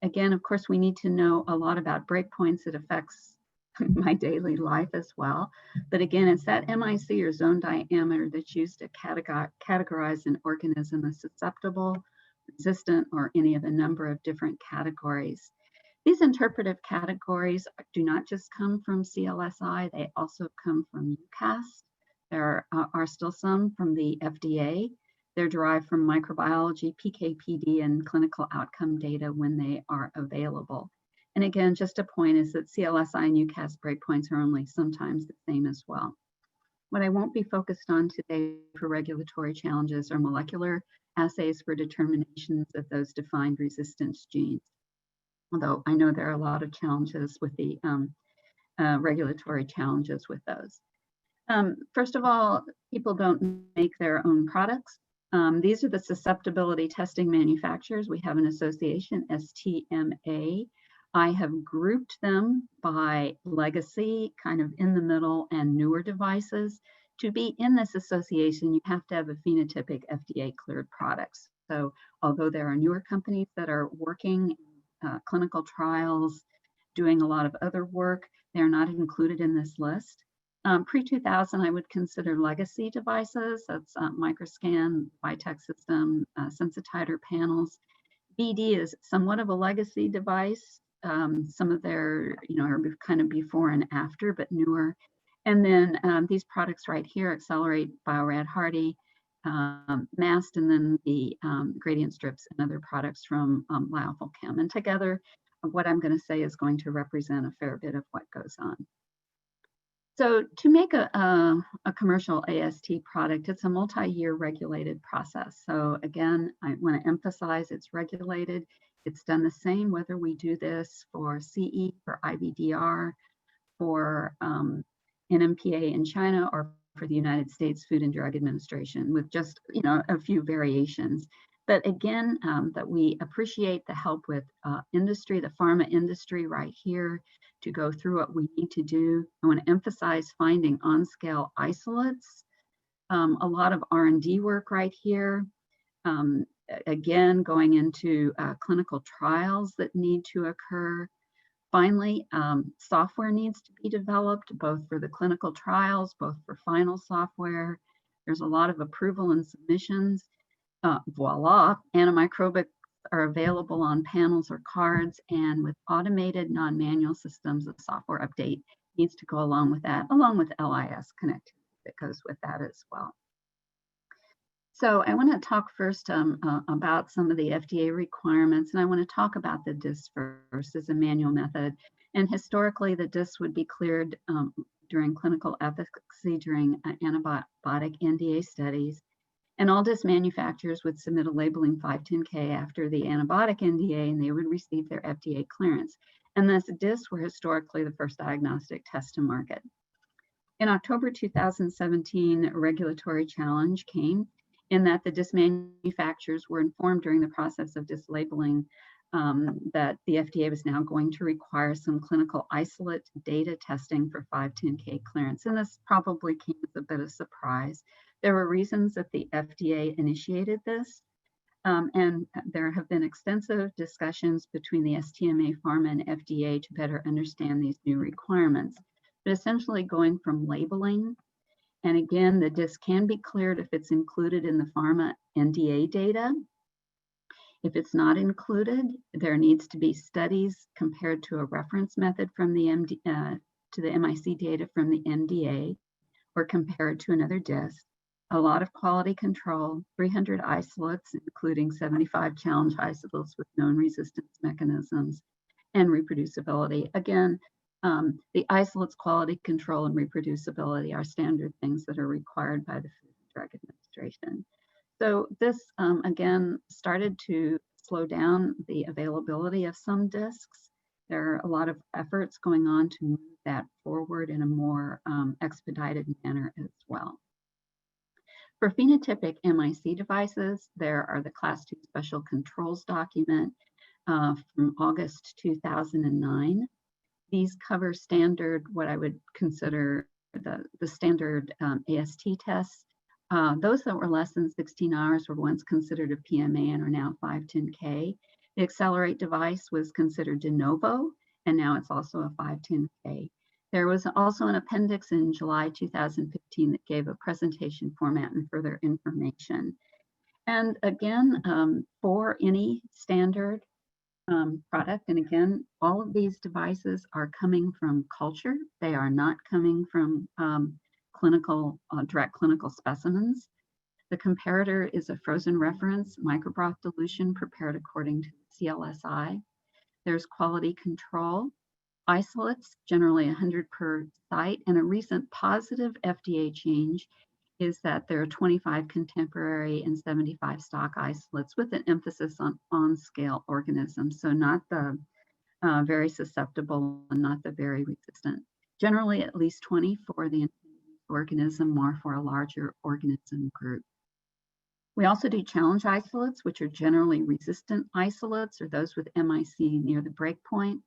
Again, of course, we need to know a lot about breakpoints. It affects my daily life as well. But again, it's that MIC or zone diameter that's used to categorize an organism as susceptible, resistant, or any of a number of different categories. These interpretive categories do not just come from CLSI, they also come from UCAS. There are still some from the FDA. They're derived from microbiology, PK/PD, and clinical outcome data when they are available. And again, just a point is that CLSI and UCAS breakpoints are only sometimes the same as well. What I won't be focused on today for regulatory challenges are molecular assays for determinations of those defined resistance genes. Although I know there are a lot of challenges with the regulatory challenges with those. First of all, people don't make their own products. These are the susceptibility testing manufacturers. We have an association, STMA. I have grouped them by legacy, kind of in the middle, and newer devices. To be in this association, you have to have a phenotypic FDA cleared products. So although there are newer companies that are working clinical trials, doing a lot of other work, they're not included in this list. Pre-2000, I would consider legacy devices. That's Microscan, Vitek system, sensititer panels. BD is somewhat of a legacy device. Some of their, are kind of before and after, but newer. And then these products right here, Accelerate, Biorad Hardy, Mast, and then the gradient strips and other products from Lyophil-Chem. And together, what I'm going to say is going to represent a fair bit of what goes on. So to make a commercial AST product, it's a multi-year regulated process. So again, I want to emphasize it's regulated. It's done the same whether we do this for CE, for IVDR, for NMPA in China, or for the United States Food and Drug Administration, with just a few variations. But again, that we appreciate the help with industry, the pharma industry right here, to go through what we need to do. I want to emphasize finding on-scale isolates, a lot of R&D work right here. Again, going into clinical trials that need to occur. Finally, software needs to be developed, both for the clinical trials, both for final software. There's a lot of approval and submissions. Voila, antimicrobials are available on panels or cards, and with automated non-manual systems, the software update needs to go along with that, along with LIS connectivity that goes with that as well. So I want to talk first about some of the FDA requirements, and I want to talk about the DIS first as a manual method. And historically, the DIS would be cleared during clinical efficacy during antibiotic NDA studies. And all DIS manufacturers would submit a labeling 510(k) after the antibiotic NDA, and they would receive their FDA clearance. And thus, DIS were historically the first diagnostic test to market. In October 2017, a regulatory challenge came in that the DIS manufacturers were informed during the process of DIS labeling that the FDA was now going to require some clinical isolate data testing for 510(k) clearance. And this probably came as a bit of surprise. There were reasons that the FDA initiated this, and there have been extensive discussions between the STMA Pharma and FDA to better understand these new requirements. But essentially going from labeling, and again, the DIS can be cleared if it's included in the pharma NDA data. If it's not included, there needs to be studies compared to a reference method from the to the MIC data from the NDA, or compared to another DIS. A lot of quality control, 300 isolates, including 75 challenge isolates with known resistance mechanisms, and reproducibility. Again, the isolates, quality control, and reproducibility are standard things that are required by the Food and Drug Administration. So this, again, started to slow down the availability of some discs. There are a lot of efforts going on to move that forward in a more expedited manner as well. For phenotypic MIC devices, there are the Class 2 Special Controls document from August 2009. These cover standard, what I would consider the standard AST tests. Those that were less than 16 hours were once considered a PMA and are now 510K. The Accelerate device was considered de novo, and now it's also a 510K. There was also an appendix in July 2015 that gave a presentation format and further information. And again, for any standard product, and again, all of these devices are coming from culture. They are not coming from direct clinical specimens. The comparator is a frozen reference microbroth dilution prepared according to CLSI. There's quality control. Isolates, generally 100 per site, and a recent positive FDA change is that there are 25 contemporary and 75 stock isolates with an emphasis on scale organisms, so not the very susceptible and not the very resistant. Generally at least 20 for the organism or for a larger organism group. We also do challenge isolates, which are generally resistant isolates or those with MIC near the breakpoint.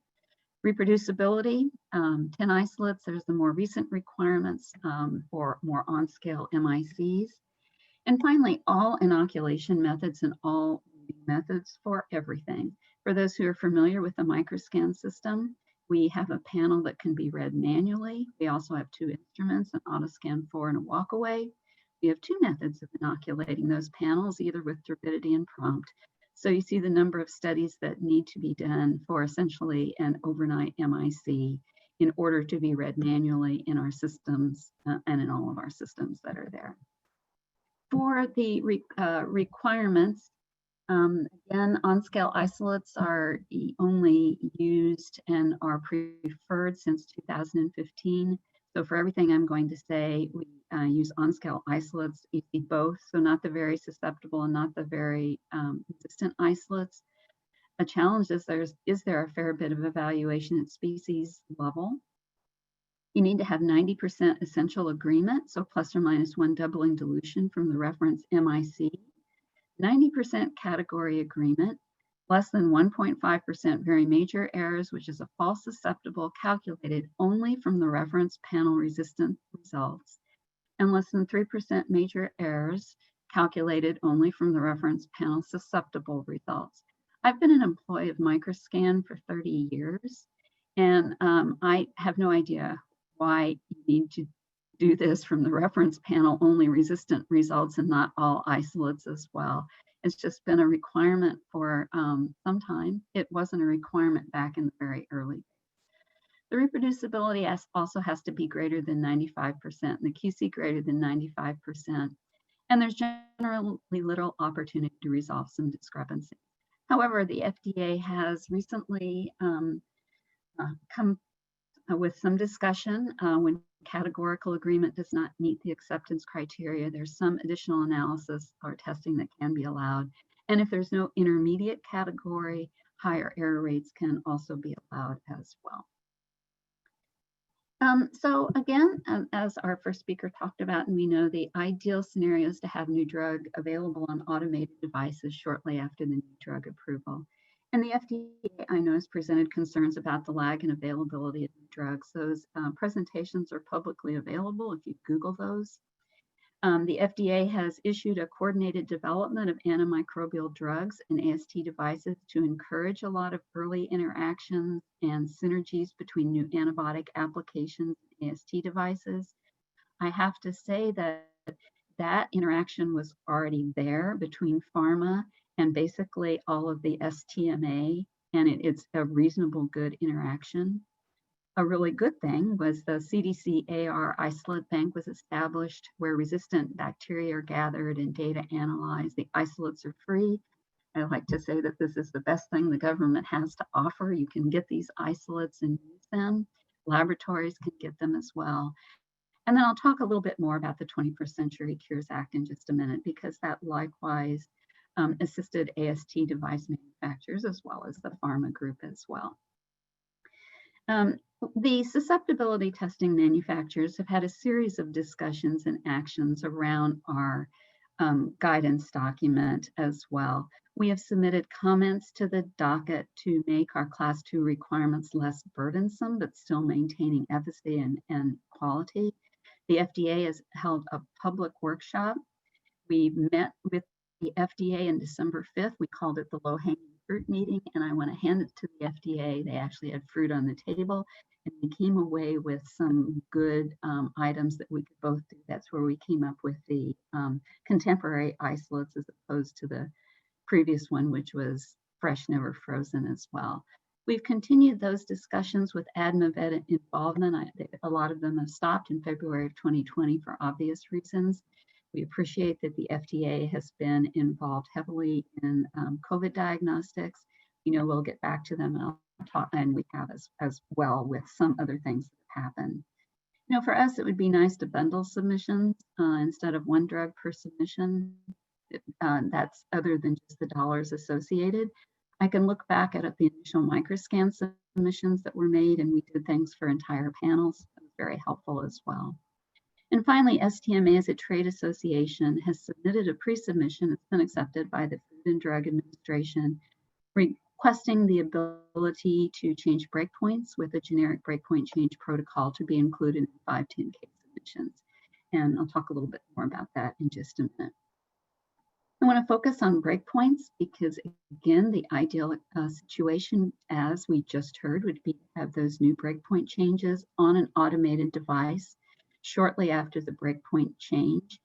Reproducibility, 10 isolates, there's the more recent requirements for more on-scale MICs. And finally, all inoculation methods and all methods for everything. For those who are familiar with the microscan system, we have a panel that can be read manually. We also have 2 instruments, an autoscan 4 and a walkaway. We have 2 methods of inoculating those panels, either with turbidity and prompt. So you see the number of studies that need to be done for essentially an overnight MIC in order to be read manually in our systems and in all of our systems that are there. For the requirements, again, on-scale isolates are only used and are preferred since 2015. So for everything I'm going to say, we use on-scale isolates, you see both, so not the very susceptible and not the very resistant isolates. A challenge is there a fair bit of evaluation at species level? You need to have 90% essential agreement, so plus or minus 1 doubling dilution from the reference MIC, 90% category agreement, less than 1.5% very major errors, which is a false susceptible calculated only from the reference panel resistant results, and less than 3% major errors calculated only from the reference panel susceptible results. I've been an employee of Microscan for 30 years, and I have no idea why you need to do this from the reference panel only resistant results and not all isolates as well. It's just been a requirement for some time. It wasn't a requirement back in the very early. The reproducibility also has to be greater than 95%, and the QC greater than 95%. And there's generally little opportunity to resolve some discrepancy. However, the FDA has recently come with some discussion when categorical agreement does not meet the acceptance criteria. There's some additional analysis or testing that can be allowed. And if there's no intermediate category, higher error rates can also be allowed as well. So again, as our first speaker talked about, and we know the ideal scenario is to have new drug available on automated devices shortly after the new drug approval. And the FDA, I know, has presented concerns about the lag in availability of drugs. Those presentations are publicly available if you Google those. The FDA has issued a coordinated development of antimicrobial drugs and AST devices to encourage a lot of early interactions and synergies between new antibiotic applications and AST devices. I have to say that that interaction was already there between pharma and basically all of the STMA, and it's a reasonable good interaction. A really good thing was the CDC AR isolate bank was established where resistant bacteria are gathered and data analyzed. The isolates are free. I like to say that this is the best thing the government has to offer. You can get these isolates and use them. Laboratories can get them as well. And then I'll talk a little bit more about the 21st Century Cures Act in just a minute, because that likewise assisted AST device manufacturers as well as the pharma group as well. The susceptibility testing manufacturers have had a series of discussions and actions around our guidance document as well. We have submitted comments to the docket to make our Class 2 requirements less burdensome, but still maintaining efficacy and quality. The FDA has held a public workshop. We met with the FDA on December 5th. We called it the low-hanging fruit meeting, and I want to hand it to the FDA. They actually had fruit on the table, and we came away with some good items that we could both do. That's where we came up with the contemporary isolates as opposed to the previous one, which was fresh, never frozen as well. We've continued those discussions with AdmaVet involvement. A lot of them have stopped in February of 2020 for obvious reasons. We appreciate that the FDA has been involved heavily in COVID diagnostics. You know, we'll get back to them, and I'll talk, and we have as well with some other things that happen. You know, for us, it would be nice to bundle submissions instead of one drug per submission. That's other than just the dollars associated. I can look back at the initial microscan submissions that were made, and we did things for entire panels. That was very helpful as well. And finally, STMA as a trade association has submitted a pre-submission that's been accepted by the Food and Drug Administration, requesting the ability to change breakpoints with a generic breakpoint change protocol to be included in 510(k) submissions. And I'll talk a little bit more about that in just a minute. I want to focus on breakpoints because, again, the ideal situation, as we just heard, would be to have those new breakpoint changes on an automated device shortly after the breakpoint change.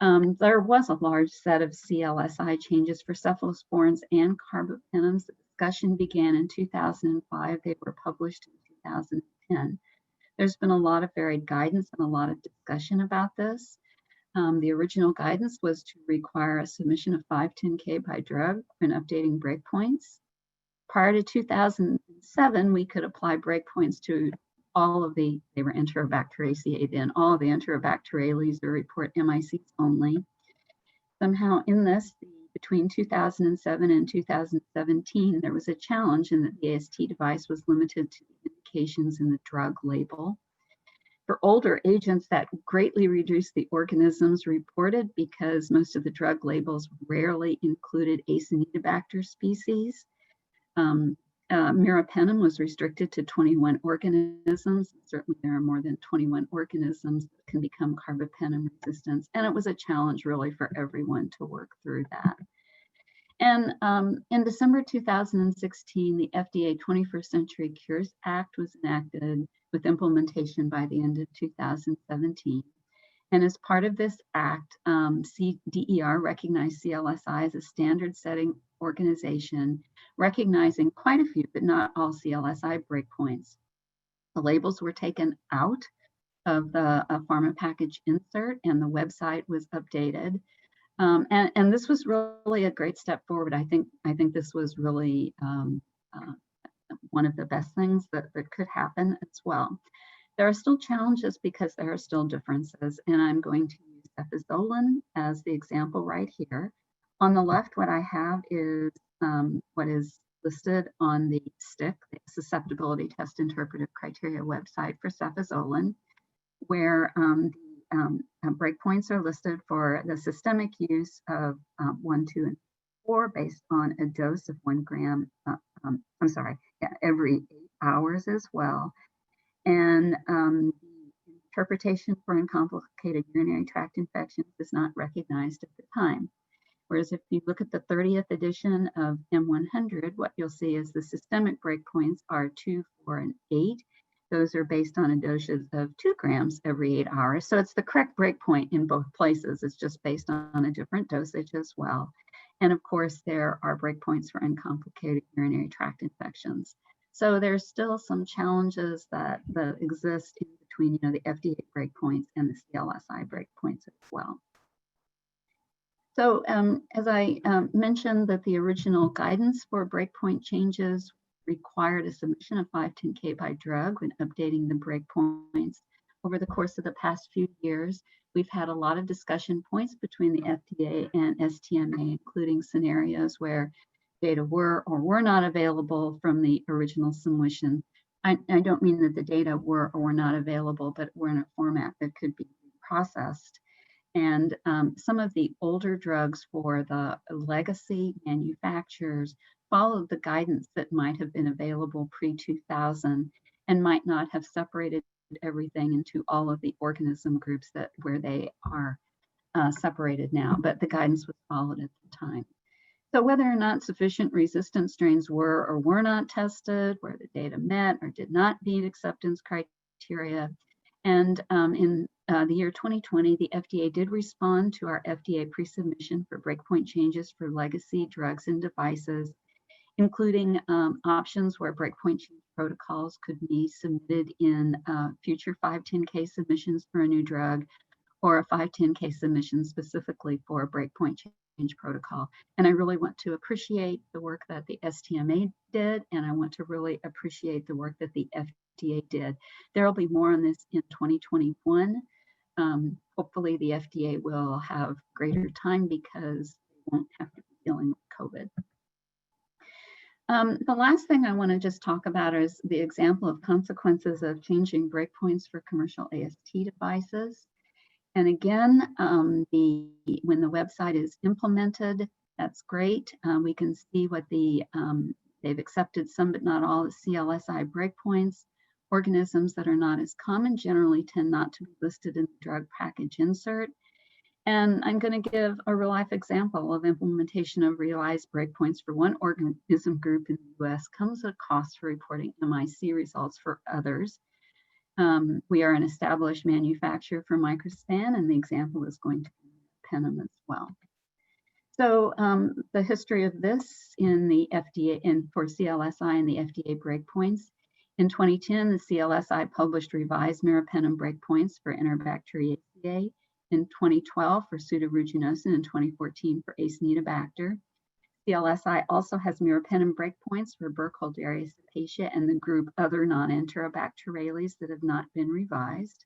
There was a large set of CLSI changes for cephalosporins and carbapenems. The discussion began in 2005. They were published in 2010. There's been a lot of varied guidance and a lot of discussion about this. The original guidance was to require a submission of 510(k) by drug when updating breakpoints. Prior to 2007, we could apply breakpoints to all of they were Enterobacteriaceae then, all of the Enterobacteriales or report MICs only. Somehow in this, between 2007 and 2017, there was a challenge in that the AST device was limited to the indications in the drug label. For older agents, that greatly reduced the organisms reported because most of the drug labels rarely included Acinetobacter species. Meropenem was restricted to 21 organisms. Certainly there are more than 21 organisms that can become carbapenem resistant, and it was a challenge really for everyone to work through that. And in December 2016, the FDA 21st Century Cures Act was enacted with implementation by the end of 2017. And as part of this act, DER recognized CLSI as a standard setting organization, recognizing quite a few, but not all CLSI breakpoints. The labels were taken out of the pharma package insert, and the website was updated. And this was really a great step forward. I think this was really one of the best things that could happen as well. There are still challenges because there are still differences, and I'm going to use cephazolin as the example right here. On the left, what I have is what is listed on the STIC, the Susceptibility Test Interpretive Criteria website for cephazolin, where breakpoints are listed for the systemic use of 1, 2, and 4 based on a dose of 1 gram, every 8 hours as well. And the interpretation for uncomplicated urinary tract infections is not recognized at the time. Whereas if you look at the 30th edition of M100, what you'll see is the systemic breakpoints are 2, 4, and 8. Those are based on a dose of 2 grams every 8 hours. So it's the correct breakpoint in both places. It's just based on a different dosage as well. And of course, there are breakpoints for uncomplicated urinary tract infections. So there's still some challenges that exist in between, the FDA breakpoints and the CLSI breakpoints as well. So as I mentioned, that the original guidance for breakpoint changes required a submission of 510(k) by drug when updating the breakpoints. Over the course of the past few years, we've had a lot of discussion points between the FDA and STMA, including scenarios where data were or were not available from the original submission, I don't mean that the data were or were not available, but were in a format that could be processed. And some of the older drugs for the legacy manufacturers followed the guidance that might have been available pre-2000 and might not have separated everything into all of the organism groups that where they are separated now, but the guidance was followed at the time. So whether or not sufficient resistant strains were or were not tested, where the data met or did not meet acceptance criteria, and in the year 2020, the FDA did respond to our FDA pre-submission for breakpoint changes for legacy drugs and devices, including options where breakpoint change protocols could be submitted in future 510K submissions for a new drug, or a 510K submission specifically for a breakpoint change protocol. And I really want to appreciate the work that the STMA did, and I want to really appreciate the work that the FDA did. There will be more on this in 2021. Hopefully the FDA will have greater time because they won't have to be dealing with COVID. The last thing I want to just talk about is the example of consequences of changing breakpoints for commercial AST devices. And again, when the website is implemented, that's great. We can see what they've accepted some but not all CLSI breakpoints. Organisms that are not as common generally tend not to be listed in the drug package insert. And I'm going to give a real life example of implementation of realized breakpoints for one organism group in the US comes at a cost for reporting MIC results for others. We are an established manufacturer for microspan, and the example is going to be Penem as well. So the history of this in the FDA and for CLSI and the FDA breakpoints. In 2010, the CLSI published revised meropenem breakpoints for Enterobacteriaceae. In 2012 for Pseudoruginosin, and 2014 for Acinetobacter. CLSI also has meropenem breakpoints for Burkholderia cepacia and the group other non-enterobacteriales that have not been revised.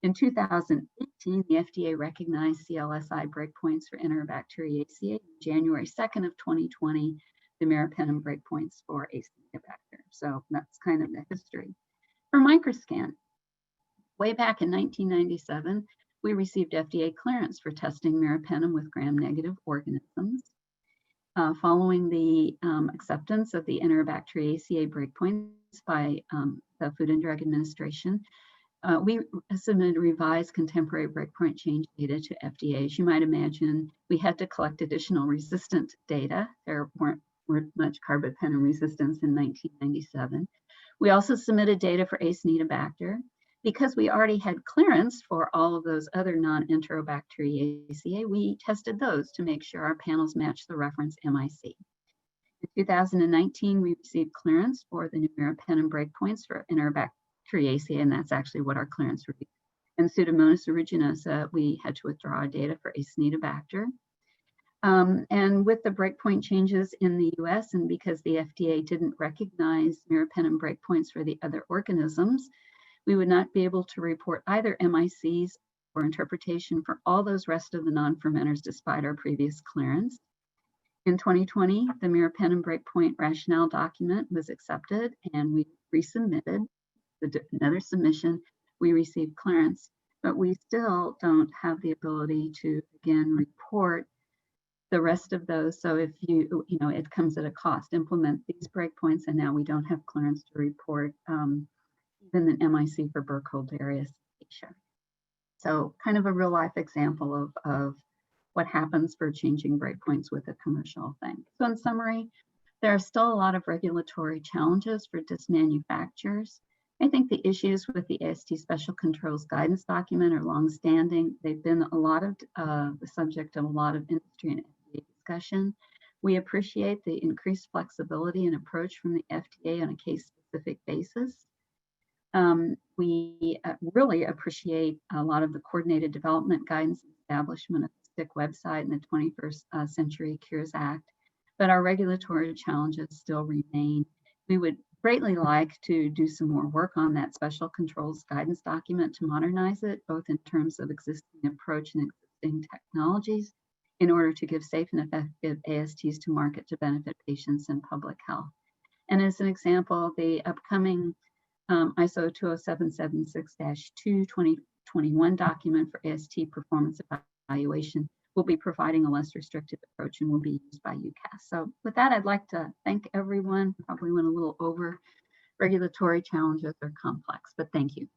In 2018, the FDA recognized CLSI breakpoints for Enterobacteriaceae. January 2nd of 2020, the meropenem breakpoints for Acinetobacter. So that's kind of the history. For Microscan, way back in 1997, we received FDA clearance for testing meropenem with gram-negative organisms. Following the acceptance of the Enterobacteriaceae breakpoints by the Food and Drug Administration, we submitted revised contemporary breakpoint change data to FDA. As you might imagine, we had to collect additional resistant data. There weren't much carbapenem resistance in 1997. We also submitted data for Acinetobacter. Because we already had clearance for all of those other non-Enterobacteriaceae, we tested those to make sure our panels matched the reference MIC. In 2019, we received clearance for the new meropenem breakpoints for Enterobacteriaceae, and that's actually what our clearance reviewed. And Pseudomonas aeruginosa, we had to withdraw our data for Acinetobacter. And with the breakpoint changes in the US, and because the FDA didn't recognize meropenem breakpoints for the other organisms, we would not be able to report either MICs or interpretation for all those rest of the non-fermenters despite our previous clearance. In 2020, the meropenem breakpoint rationale document was accepted and we resubmitted another submission. We received clearance, but we still don't have the ability to, again, report the rest of those. So if it comes at a cost, implement these breakpoints, and now we don't have clearance to report even the MIC for Burkholderia cepacia. So kind of a real life example of what happens for changing breakpoints with a commercial thing. So in summary, there are still a lot of regulatory challenges for disc manufacturers. I think the issues with the AST Special Controls Guidance document are longstanding. They've been a lot of the subject of a lot of industry and FDA discussion. We appreciate the increased flexibility and approach from the FDA on a case-specific basis. We really appreciate a lot of the coordinated development guidance and establishment of the STIC website and the 21st Century Cures Act, but our regulatory challenges still remain. We would greatly like to do some more work on that special controls guidance document to modernize it, both in terms of existing approach and existing technologies, in order to give safe and effective ASTs to market to benefit patients and public health. And as an example, the upcoming ISO 20776-2 2021 document for AST performance evaluation will be providing a less restrictive approach and will be used by UCAS. So with that, I'd like to thank everyone. Probably went a little over. Regulatory challenges are complex, but thank you.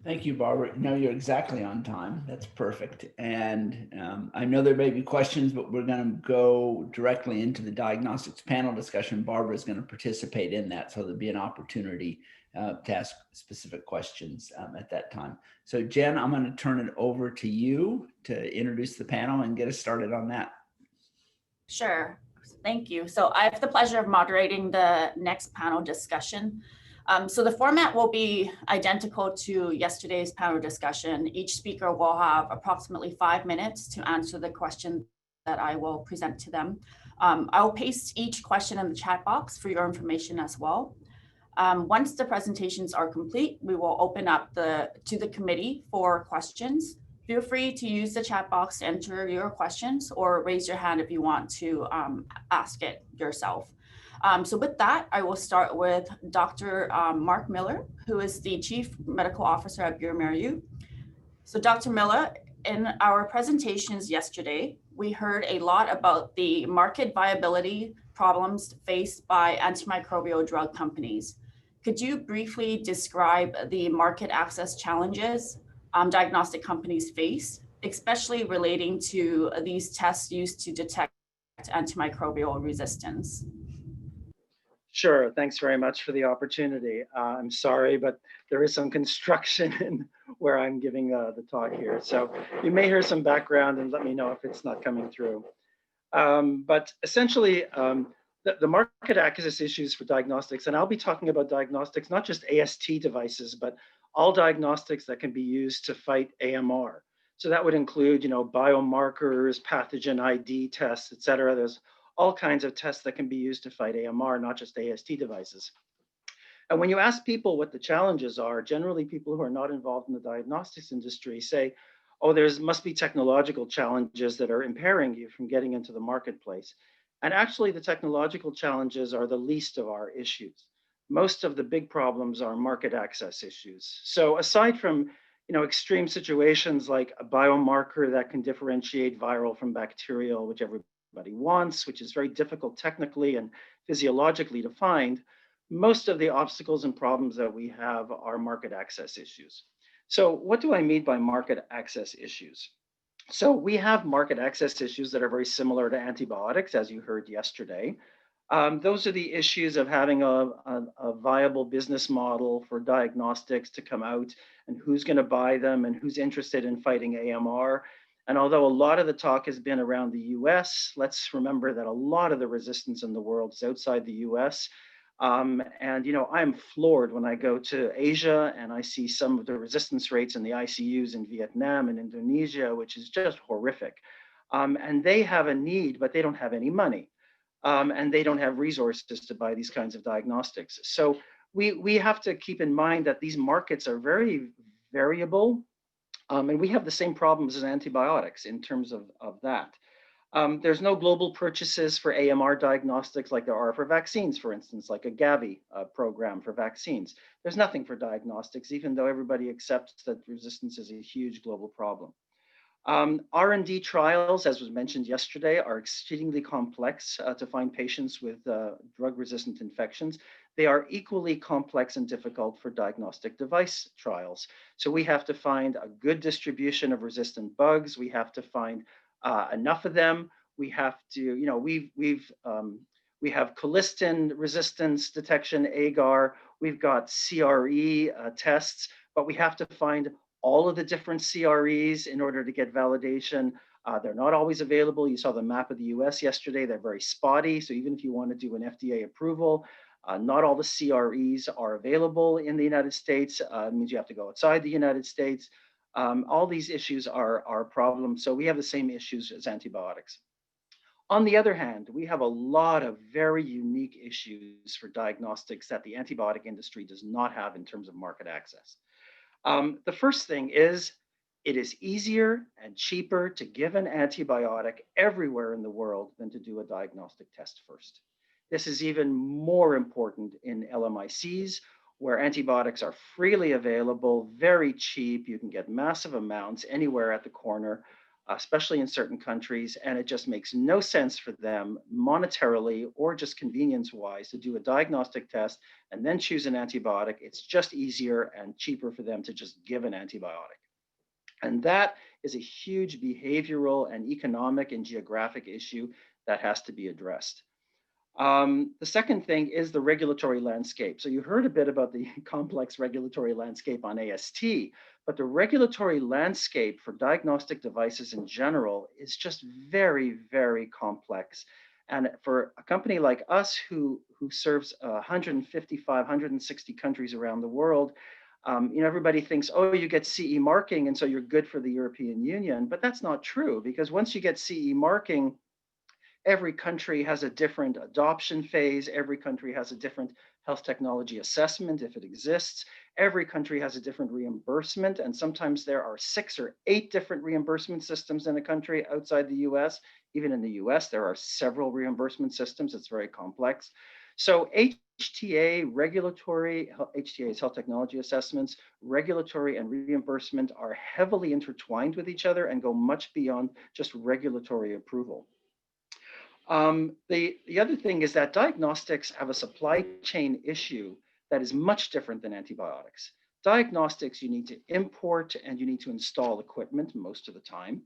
Thank you, Barbara. No, you're exactly on time. That's perfect. And I know there may be questions, but we're going to go directly into the diagnostics panel discussion. Barbara is going to participate in that, so there'll be an opportunity to ask specific questions at that time. So Jen, I'm going to turn it over to you to introduce the panel and get us started on that. Sure. Thank you. So I have the pleasure of moderating the next panel discussion. So the format will be identical to yesterday's panel discussion. Each speaker will have approximately 5 minutes to answer the question that I will present to them. I will paste each question in the chat box for your information as well. Once the presentations are complete, we will open up to the committee for questions. Feel free to use the chat box to enter your questions or raise your hand if you want to ask it yourself. So with that, I will start with Dr. Mark Miller, who is the Chief Medical Officer at bioMérieux. So Dr. Miller, in our presentations yesterday, we heard a lot about the market viability problems faced by antimicrobial drug companies. Could you briefly describe the market access challenges diagnostic companies face, especially relating to these tests used to detect antimicrobial resistance? Sure. Thanks very much for the opportunity. I'm sorry, but there is some construction in where I'm giving the talk here. So you may hear some background and let me know if it's not coming through. But essentially, the market access issues for diagnostics, and I'll be talking about diagnostics, not just AST devices, but all diagnostics that can be used to fight AMR. So that would include, biomarkers, pathogen ID tests, et cetera. There's all kinds of tests that can be used to fight AMR, not just AST devices. And when you ask people what the challenges are, generally people who are not involved in the diagnostics industry say, oh, must be technological challenges that are impairing you from getting into the marketplace. And actually the technological challenges are the least of our issues. Most of the big problems are market access issues. So aside from extreme situations like a biomarker that can differentiate viral from bacterial, which everybody wants, which is very difficult technically and physiologically to find, most of the obstacles and problems that we have are market access issues. So what do I mean by market access issues? So we have market access issues that are very similar to antibiotics, as you heard yesterday. Those are the issues of having a viable business model for diagnostics to come out and who's going to buy them and who's interested in fighting AMR. And although a lot of the talk has been around the US, let's remember that a lot of the resistance in the world is outside the US. And I'm floored when I go to Asia and I see some of the resistance rates in the ICUs in Vietnam and Indonesia, which is just horrific. And they have a need, but they don't have any money. And they don't have resources to buy these kinds of diagnostics. So we have to keep in mind that these markets are very variable. And we have the same problems as antibiotics in terms of that. There's no global purchases for AMR diagnostics like there are for vaccines, for instance, like a Gavi program for vaccines. There's nothing for diagnostics, even though everybody accepts that resistance is a huge global problem. R&D trials, as was mentioned yesterday, are exceedingly complex to find patients with drug-resistant infections. They are equally complex and difficult for diagnostic device trials. So we have to find a good distribution of resistant bugs. We have to find enough of them. We have to, we have colistin resistance detection, agar. We've got CRE tests, but we have to find all of the different CREs in order to get validation. They're not always available. You saw the map of the US yesterday. They're very spotty. So even if you want to do an FDA approval, not all the CREs are available in the United States. It means you have to go outside the United States. All these issues are problems. So we have the same issues as antibiotics. On the other hand, we have a lot of very unique issues for diagnostics that the antibiotic industry does not have in terms of market access. The first thing is It is easier and cheaper to give an antibiotic everywhere in the world than to do a diagnostic test first. This is even more important in LMICs, where antibiotics are freely available, very cheap. You can get massive amounts anywhere at the corner, especially in certain countries, and it just makes no sense for them monetarily or just convenience-wise to do a diagnostic test and then choose an antibiotic. It's just easier and cheaper for them to just give an antibiotic. And that is a huge behavioral and economic and geographic issue that has to be addressed. The second thing is the regulatory landscape. So you heard a bit about the complex regulatory landscape on AST, but the regulatory landscape for diagnostic devices in general is just very, very complex. And for a company like us who serves 155, 160 countries around the world, everybody thinks, oh, you get CE marking, and so you're good for the European Union. But that's not true, because once you get CE marking, every country has a different adoption phase. Every country has a different health technology assessment, if it exists. Every country has a different reimbursement. And sometimes there are 6 or 8 different reimbursement systems in a country outside the US. Even in the US, there are several reimbursement systems. It's very complex. So HTA, HTA's health technology assessments, regulatory and reimbursement are heavily intertwined with each other and go much beyond just regulatory approval. The other thing is that diagnostics have a supply chain issue that is much different than antibiotics. Diagnostics, you need to import and you need to install equipment most of the time.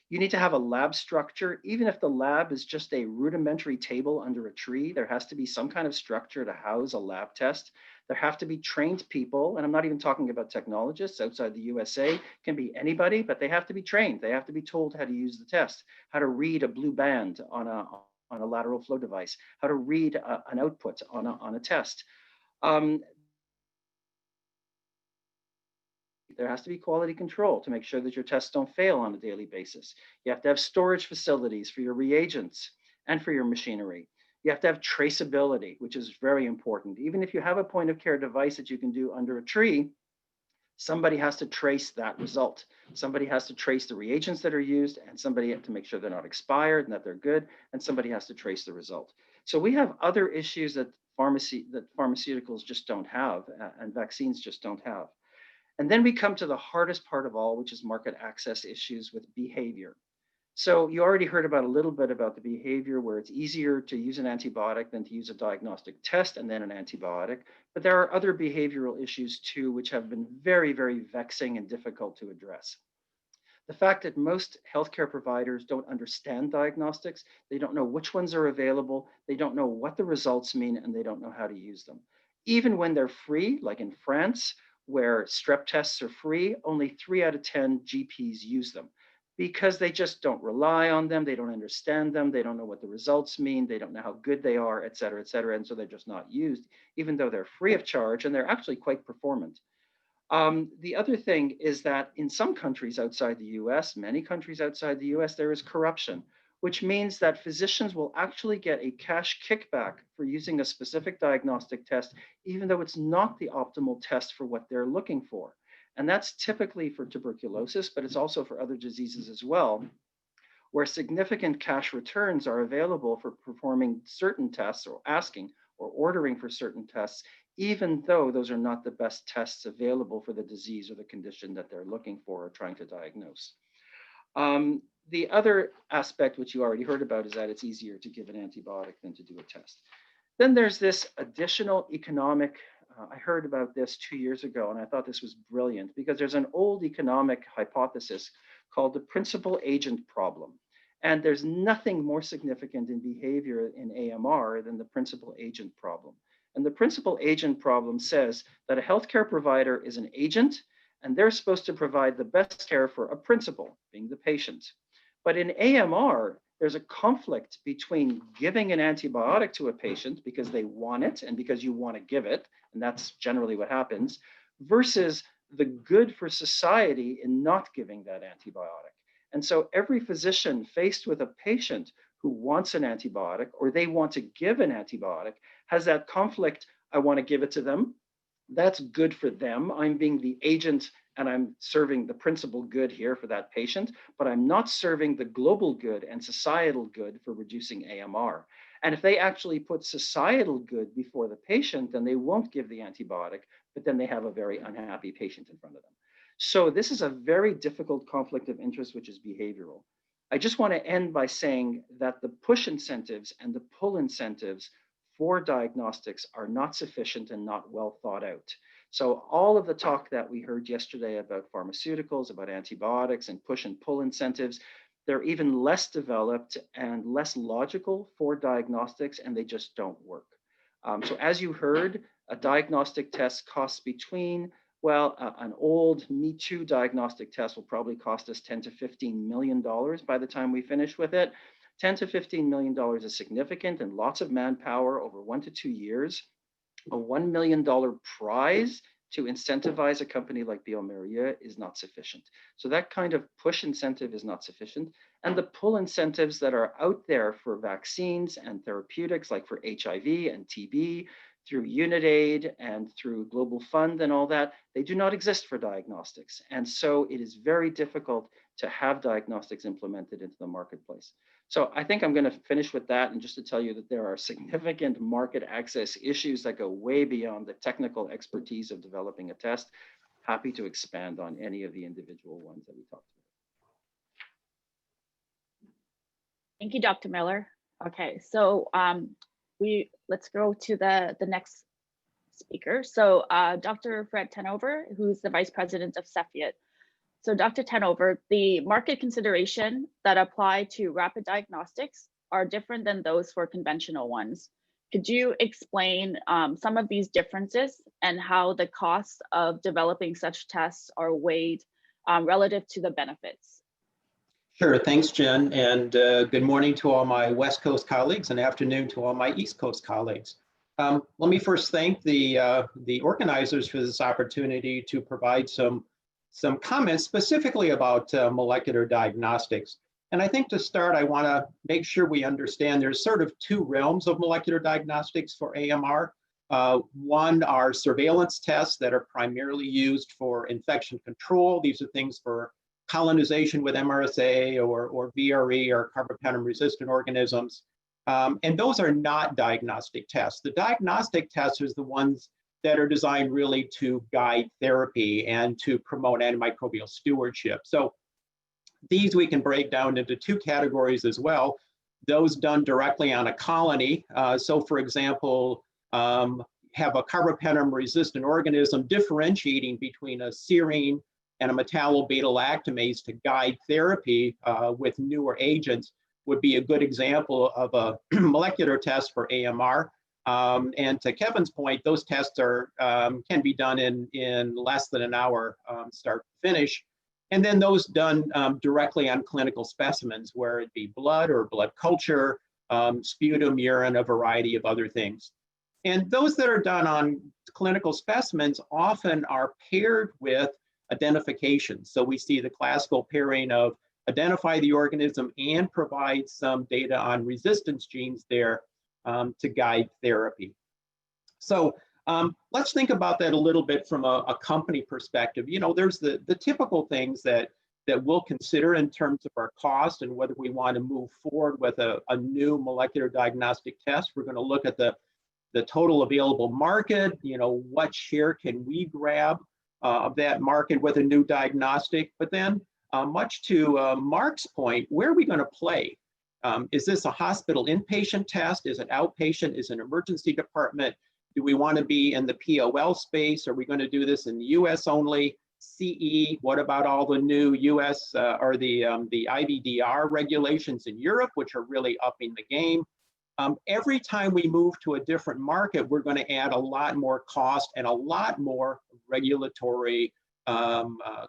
You need to have a lab structure. Even if the lab is just a rudimentary table under a tree, there has to be some kind of structure to house a lab test. There have to be trained people, and I'm not even talking about technologists outside the USA, can be anybody, but they have to be trained. They have to be told how to use the test, how to read a blue band on a lateral flow device, how to read an output on a test. There has to be quality control to make sure that your tests don't fail on a daily basis. You have to have storage facilities for your reagents and for your machinery. You have to have traceability, which is very important. Even if you have a point of care device that you can do under a tree, somebody has to trace that result. Somebody has to trace the reagents that are used, and somebody has to make sure they're not expired and that they're good, and somebody has to trace the result. So we have other issues that pharmaceuticals just don't have, and vaccines just don't have. And then we come to the hardest part of all, which is market access issues with behavior. So you already heard about a little bit about the behavior where it's easier to use an antibiotic than to use a diagnostic test and then an antibiotic. But there are other behavioral issues too, which have been very, very vexing and difficult to address. The fact that most healthcare providers don't understand diagnostics, they don't know which ones are available, they don't know what the results mean, and they don't know how to use them. Even when they're free, like in France, where strep tests are free, only 3 out of 10 GPs use them because they just don't rely on them, they don't understand them, they don't know what the results mean, they don't know how good they are, et cetera, and so they're just not used, even though they're free of charge, and they're actually quite performant. The other thing is that in some countries outside the US, many countries outside the US, there is corruption, which means that physicians will actually get a cash kickback for using a specific diagnostic test, even though it's not the optimal test for what they're looking for. And that's typically for tuberculosis, but it's also for other diseases as well, where significant cash returns are available for performing certain tests or asking or ordering for certain tests, even though those are not the best tests available for the disease or the condition that they're looking for or trying to diagnose. The other aspect, which you already heard about, is that it's easier to give an antibiotic than to do a test. Then there's this additional economic, I heard about this 2 years ago, and I thought this was brilliant because there's an old economic hypothesis called the principal agent problem. And there's nothing more significant in behavior in AMR than the principal agent problem. And the principal agent problem says that a healthcare provider is an agent, and they're supposed to provide the best care for a principal, being the patient. But in AMR, there's a conflict between giving an antibiotic to a patient because they want it and because you want to give it, and that's generally what happens, versus the good for society in not giving that antibiotic. And so every physician faced with a patient who wants an antibiotic or they want to give an antibiotic has that conflict. I want to give it to them. That's good for them. I'm being the agent and I'm serving the principal good here for that patient, but I'm not serving the global good and societal good for reducing AMR. And if they actually put societal good before the patient, then they won't give the antibiotic, but then they have a very unhappy patient in front of them. So this is a very difficult conflict of interest, which is behavioral. I just want to end by saying that the push incentives and the pull incentives for diagnostics are not sufficient and not well thought out. So all of the talk that we heard yesterday about pharmaceuticals, about antibiotics and push and pull incentives, they're even less developed and less logical for diagnostics, and they just don't work. So as you heard, a diagnostic test costs between, well, an old Me Too diagnostic test will probably cost us $10 to $15 million by the time we finish with it. $10 to $15 million is significant and lots of manpower over 1 to 2 years. A $1 million prize to incentivize a company like bioMérieux is not sufficient. So that kind of push incentive is not sufficient. And the pull incentives that are out there for vaccines and therapeutics, like for HIV and TB, through UnitAid and through Global Fund and all that, they do not exist for diagnostics. And so it is very difficult to have diagnostics implemented into the marketplace. So I think I'm going to finish with that, and just to tell you that there are significant market access issues that go way beyond the technical expertise of developing a test. Happy to expand on any of the individual ones that we talked about. Thank you, Dr. Miller. Okay, so let's go to the next speaker. So Dr. Fred Tenover, who's the Vice President of Cepheid. So Dr. Tenover, the market consideration that apply to rapid diagnostics are different than those for conventional ones. Could you explain some of these differences and how the costs of developing such tests are weighed relative to the benefits? Sure, thanks, Jen, and good morning to all my West Coast colleagues and afternoon to all my East Coast colleagues. Let me first thank the organizers for this opportunity to provide some comments specifically about molecular diagnostics. And I think to start, I want to make sure we understand there's sort of two realms of molecular diagnostics for AMR. One are surveillance tests that are primarily used for infection control. These are things for colonization with MRSA or VRE or carbapenem-resistant organisms. And those are not diagnostic tests. The diagnostic tests are the ones that are designed really to guide therapy and to promote antimicrobial stewardship. So these we can break down into two categories as well. Those done directly on a colony. So for example, have a carbapenem-resistant organism differentiating between a serine and a metallo-beta-lactamase to guide therapy with newer agents would be a good example of a molecular test for AMR. And to Kevin's point, those tests are can be done in less than an hour, start to finish. And then those done directly on clinical specimens, where it be blood or blood culture, sputum, urine, a variety of other things. And those that are done on clinical specimens often are paired with identification. So we see the classical pairing of identify the organism and provide some data on resistance genes there to guide therapy. So let's think about that a little bit from a company perspective. You know, there's the typical things that we'll consider in terms of our cost and whether we want to move forward with a new molecular diagnostic test. We're going to look at the total available market. You know, what share can we grab of that market with a new diagnostic? But then much to Mark's point, where are we going to play? Is this a hospital inpatient test? Is it outpatient? Is it an emergency department? Do we want to be in the POL space? Are we going to do this in the US only? CE, what about all the new US or the IVDR regulations in Europe, which are really upping the game? Every time we move to a different market, we're going to add a lot more cost and a lot more regulatory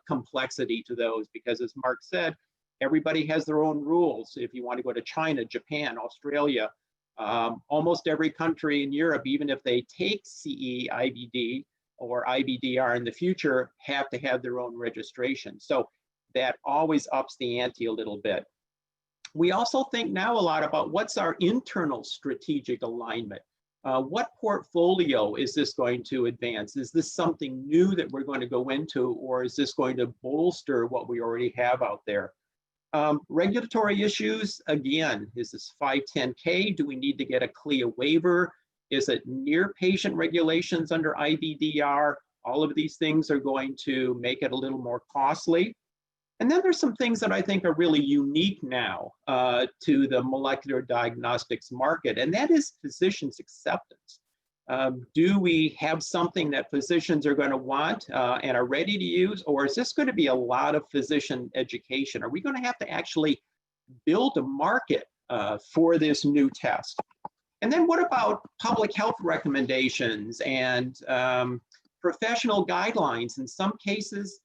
complexity to those, because as Mark said, everybody has their own rules. If you want to go to China, Japan, Australia, almost every country in Europe, even if they take CE, IVD, or IVDR in the future, have to have their own registration. So that always ups the ante a little bit. We also think now a lot about what's our internal strategic alignment. What portfolio is this going to advance? Is this something new that we're going to go into, or is this going to bolster what we already have out there? Regulatory issues, again, is this 510K? Do we need to get a CLIA waiver? Is it near patient regulations under IVDR? All of these things are going to make it a little more costly. And then there's some things that I think are really unique now to the molecular diagnostics market, and that is physicians' acceptance. Do we have something that physicians are going to want and are ready to use, or is this going to be a lot of physician education? Are we going to have to actually build a market for this new test? And then what about public health recommendations and professional guidelines? In some cases,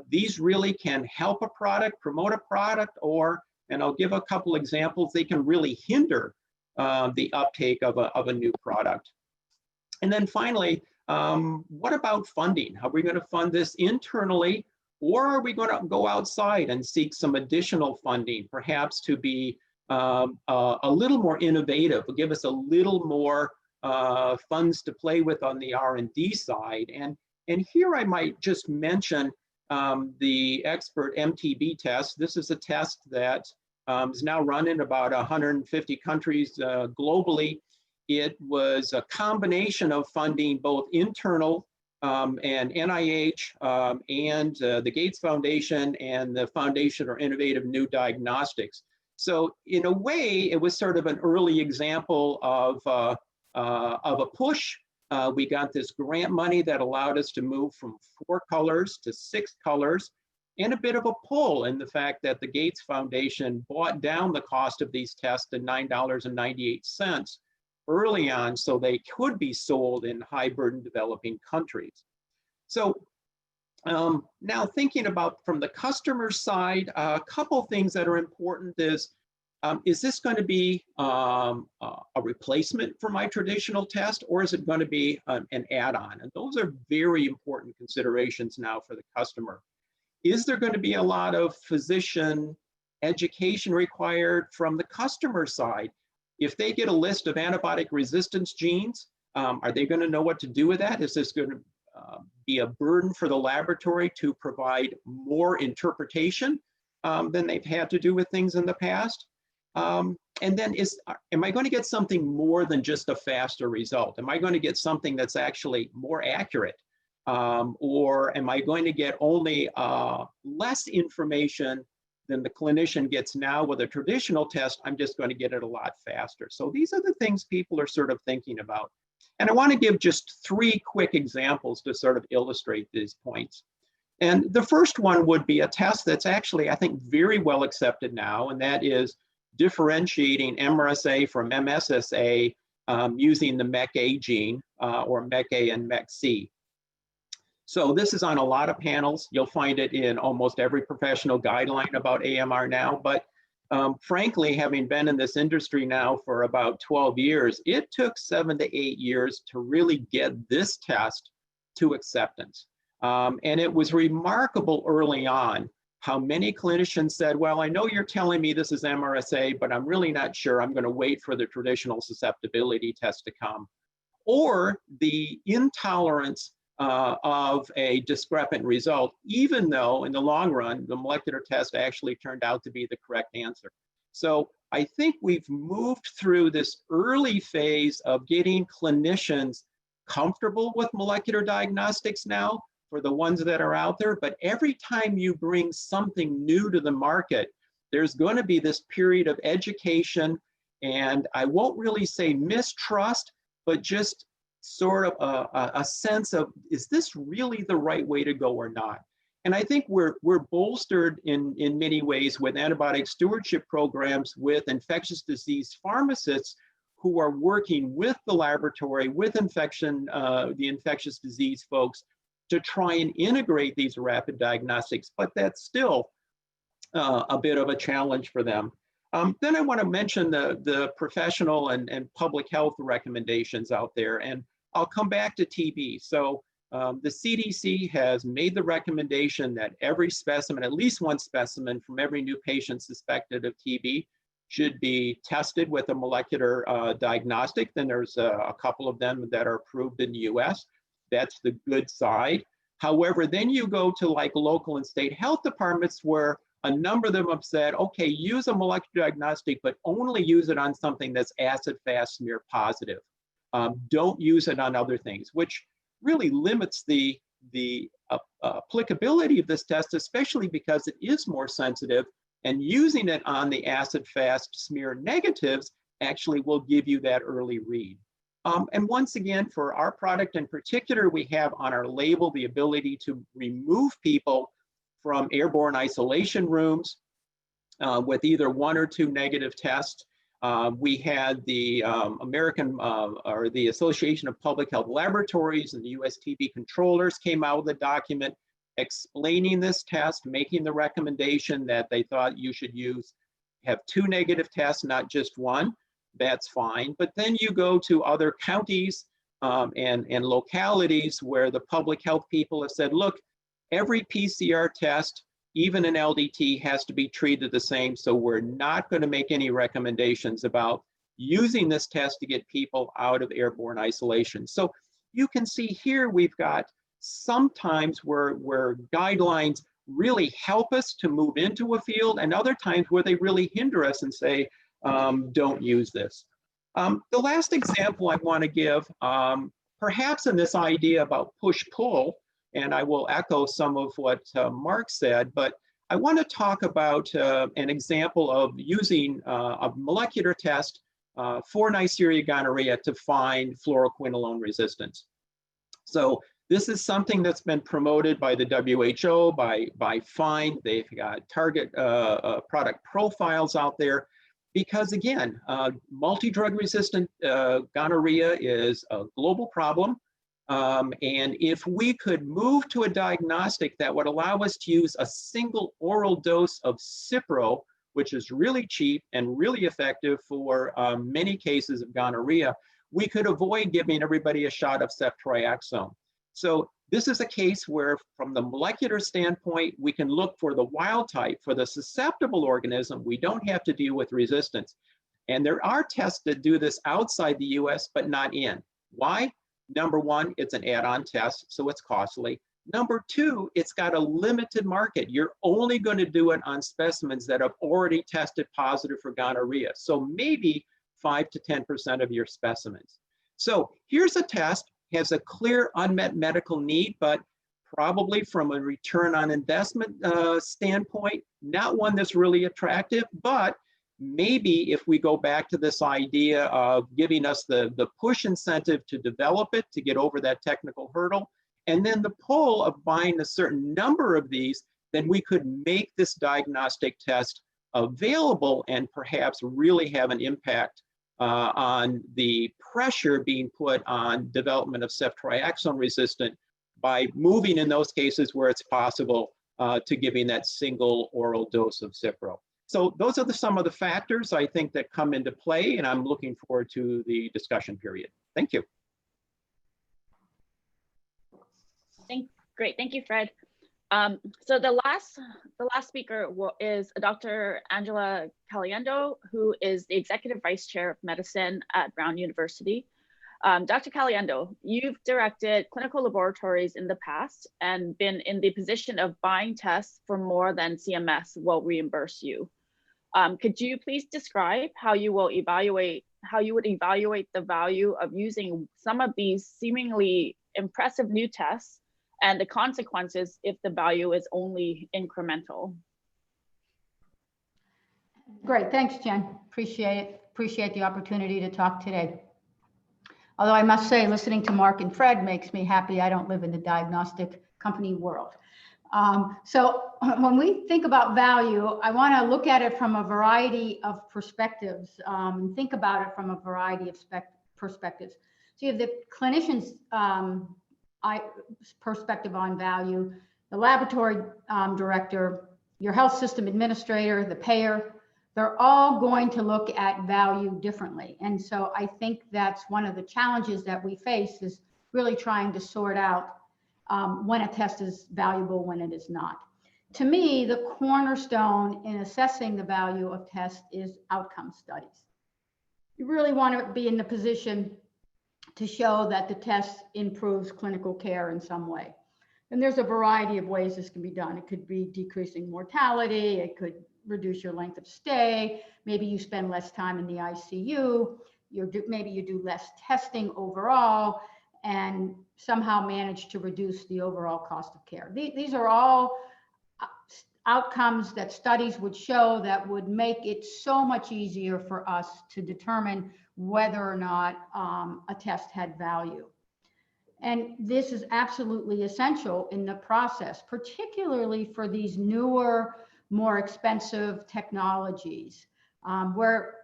these really can help a product, promote a product, or, and I'll give a couple examples, they can really hinder the uptake of a new product. And then finally, what about funding? Are we going to fund this internally, or are we going to go outside and seek some additional funding, perhaps to be a little more innovative, give us a little more funds to play with on the R&D side? And here I might just mention the expert MTB test. This is a test that is now run in about 150 countries globally. It was a combination of funding, both internal and NIH and the Gates Foundation and the Foundation for Innovative New Diagnostics. So in a way, it was sort of an early example of a push. We got this grant money that allowed us to move from 4 colors to 6 colors, and a bit of a pull in the fact that the Gates Foundation bought down the cost of these tests to $9.98 early on, so they could be sold in high burden developing countries. So now thinking about from the customer side, a couple things that are important is this going to be a replacement for my traditional test, or is it going to be an add-on? And those are very important considerations now for the customer. Is there going to be a lot of physician education required from the customer side? If they get a list of antibiotic resistance genes, are they going to know what to do with that? Is this going to be a burden for the laboratory to provide more interpretation than they've had to do with things in the past? And then am I going to get something more than just a faster result? Am I going to get something that's actually more accurate? Or am I going to get only less information than the clinician gets now with a traditional test? I'm just going to get it a lot faster. So these are the things people are sort of thinking about. And I want to give just 3 quick examples to sort of illustrate these points. And the first one would be a test that's actually, I think, very well accepted now, and that is differentiating MRSA from MSSA using the MEC-A gene or MEC-A and MEC-C. So this is on a lot of panels. You'll find it in almost every professional guideline about AMR now. But frankly, having been in this industry now for about 12 years, it took 7 to 8 years to really get this test to acceptance. And it was remarkable early on how many clinicians said, well, I know you're telling me this is MRSA, but I'm really not sure. I'm going to wait for the traditional susceptibility test to come. Or the intolerance of a discrepant result, even though in the long run, the molecular test actually turned out to be the correct answer. So I think we've moved through this early phase of getting clinicians comfortable with molecular diagnostics now for the ones that are out there. But every time you bring something new to the market, there's going to be this period of education, and I won't really say mistrust, but just sort of a sense of, is this really the right way to go or not? And I think we're bolstered in many ways with antibiotic stewardship programs with infectious disease pharmacists who are working with the laboratory, with the infectious disease folks to try and integrate these rapid diagnostics, but that's still a bit of a challenge for them. Then I want to mention the professional and public health recommendations out there, and I'll come back to TB. So the CDC has made the recommendation that every specimen, at least one specimen from every new patient suspected of TB, should be tested with a molecular diagnostic. Then there's a couple of them that are approved in the US. That's the good side. However, then you go to like local and state health departments where a number of them have said, okay, use a molecular diagnostic, but only use it on something that's acid-fast smear positive. Don't use it on other things, which really limits the applicability of this test, especially because it is more sensitive, and using it on the acid-fast smear negatives actually will give you that early read. And once again, for our product in particular, we have on our label the ability to remove people from airborne isolation rooms with either 1 or 2 negative tests. We had the or the Association of Public Health Laboratories and the US TB controllers came out with a document explaining this test, making the recommendation that they thought you should have 2 negative tests, not just 1. That's fine. But then you go to other counties and localities where the public health people have said, look, every PCR test, even an LDT, has to be treated the same. So we're not going to make any recommendations about using this test to get people out of airborne isolation. So you can see here we've got sometimes where guidelines really help us to move into a field, and other times where they really hinder us and say, don't use this. The last example I want to give, perhaps in this idea about push-pull, and I will echo some of what Mark said, but I want to talk about an example of using a molecular test for Neisseria gonorrhea to find fluoroquinolone resistance. So this is something that's been promoted by the WHO, by FIND. They've got target product profiles out there. Because again, multi-drug resistant gonorrhea is a global problem. And if we could move to a diagnostic that would allow us to use a single oral dose of Cipro, which is really cheap and really effective for many cases of gonorrhea, we could avoid giving everybody a shot of ceftriaxone. So this is a case where, from the molecular standpoint, we can look for the wild type. For the susceptible organism, we don't have to deal with resistance. And there are tests that do this outside the US, but not in. Why? Number one, it's an add-on test, so it's costly. Number two, it's got a limited market. You're only going to do it on specimens that have already tested positive for gonorrhea. So maybe 5 to 10% of your specimens. So here's a test, has a clear unmet medical need, but probably from a return on investment standpoint, not one that's really attractive, but maybe if we go back to this idea of giving us the push incentive to develop it, to get over that technical hurdle, and then the pull of buying a certain number of these, then we could make this diagnostic test available and perhaps really have an impact on the pressure being put on development of ceftriaxone resistant by moving in those cases where it's possible to giving that single oral dose of Cipro. So those are some of the factors I think that come into play, and I'm looking forward to the discussion period. Thank you. Great, thank you, Fred. So the last speaker is Dr. Angela Caliendo, who is the Executive Vice Chair of Medicine at Brown University. Dr. Caliendo, you've directed clinical laboratories in the past and been in the position of buying tests for more than CMS will reimburse you. Could you please describe how you would evaluate the value of using some of these seemingly impressive new tests and the consequences if the value is only incremental? Great, thanks, Jen. Appreciate the opportunity to talk today. Although I must say, listening to Mark and Fred makes me happy I don't live in the diagnostic company world. So when we think about value, I want to look at it from a variety of perspectives and think about it from a variety of perspectives. So you have the clinician's perspective on value, the laboratory director, your health system administrator, the payer. They're all going to look at value differently. And so I think that's one of the challenges that we face, is really trying to sort out when a test is valuable, when it is not. to me, the cornerstone in assessing the value of tests is outcome studies. You really want to be in the position to show that the test improves clinical care in some way. And there's a variety of ways this can be done. It could be decreasing mortality. It could reduce your length of stay. Maybe you spend less time in the ICU. Maybe you do less testing overall and somehow manage to reduce the overall cost of care. These are all outcomes that studies would show that would make it so much easier for us to determine whether or not a test had value. And this is absolutely essential in the process, particularly for these newer, more expensive technologies, where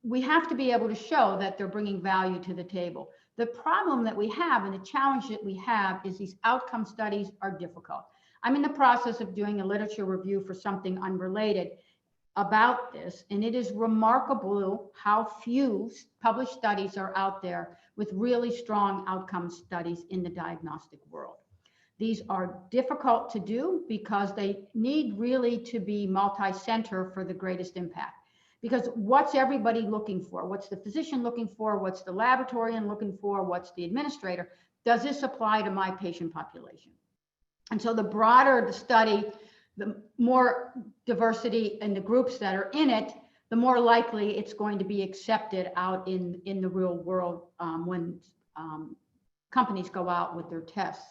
we have to be able to show that they're bringing value to the table. The problem that we have and the challenge that we have is these outcome studies are difficult. I'm in the process of doing a literature review for something unrelated about this, and it is remarkable how few published studies are out there with really strong outcome studies in the diagnostic world. These are difficult to do because they need really to be multi-center for the greatest impact. Because what's everybody looking for? What's the physician looking for? What's the laboratorian looking for? What's the administrator? Does this apply to my patient population? And so the broader the study, the more diversity in the groups that are in it, the more likely it's going to be accepted out in the real world when companies go out with their tests.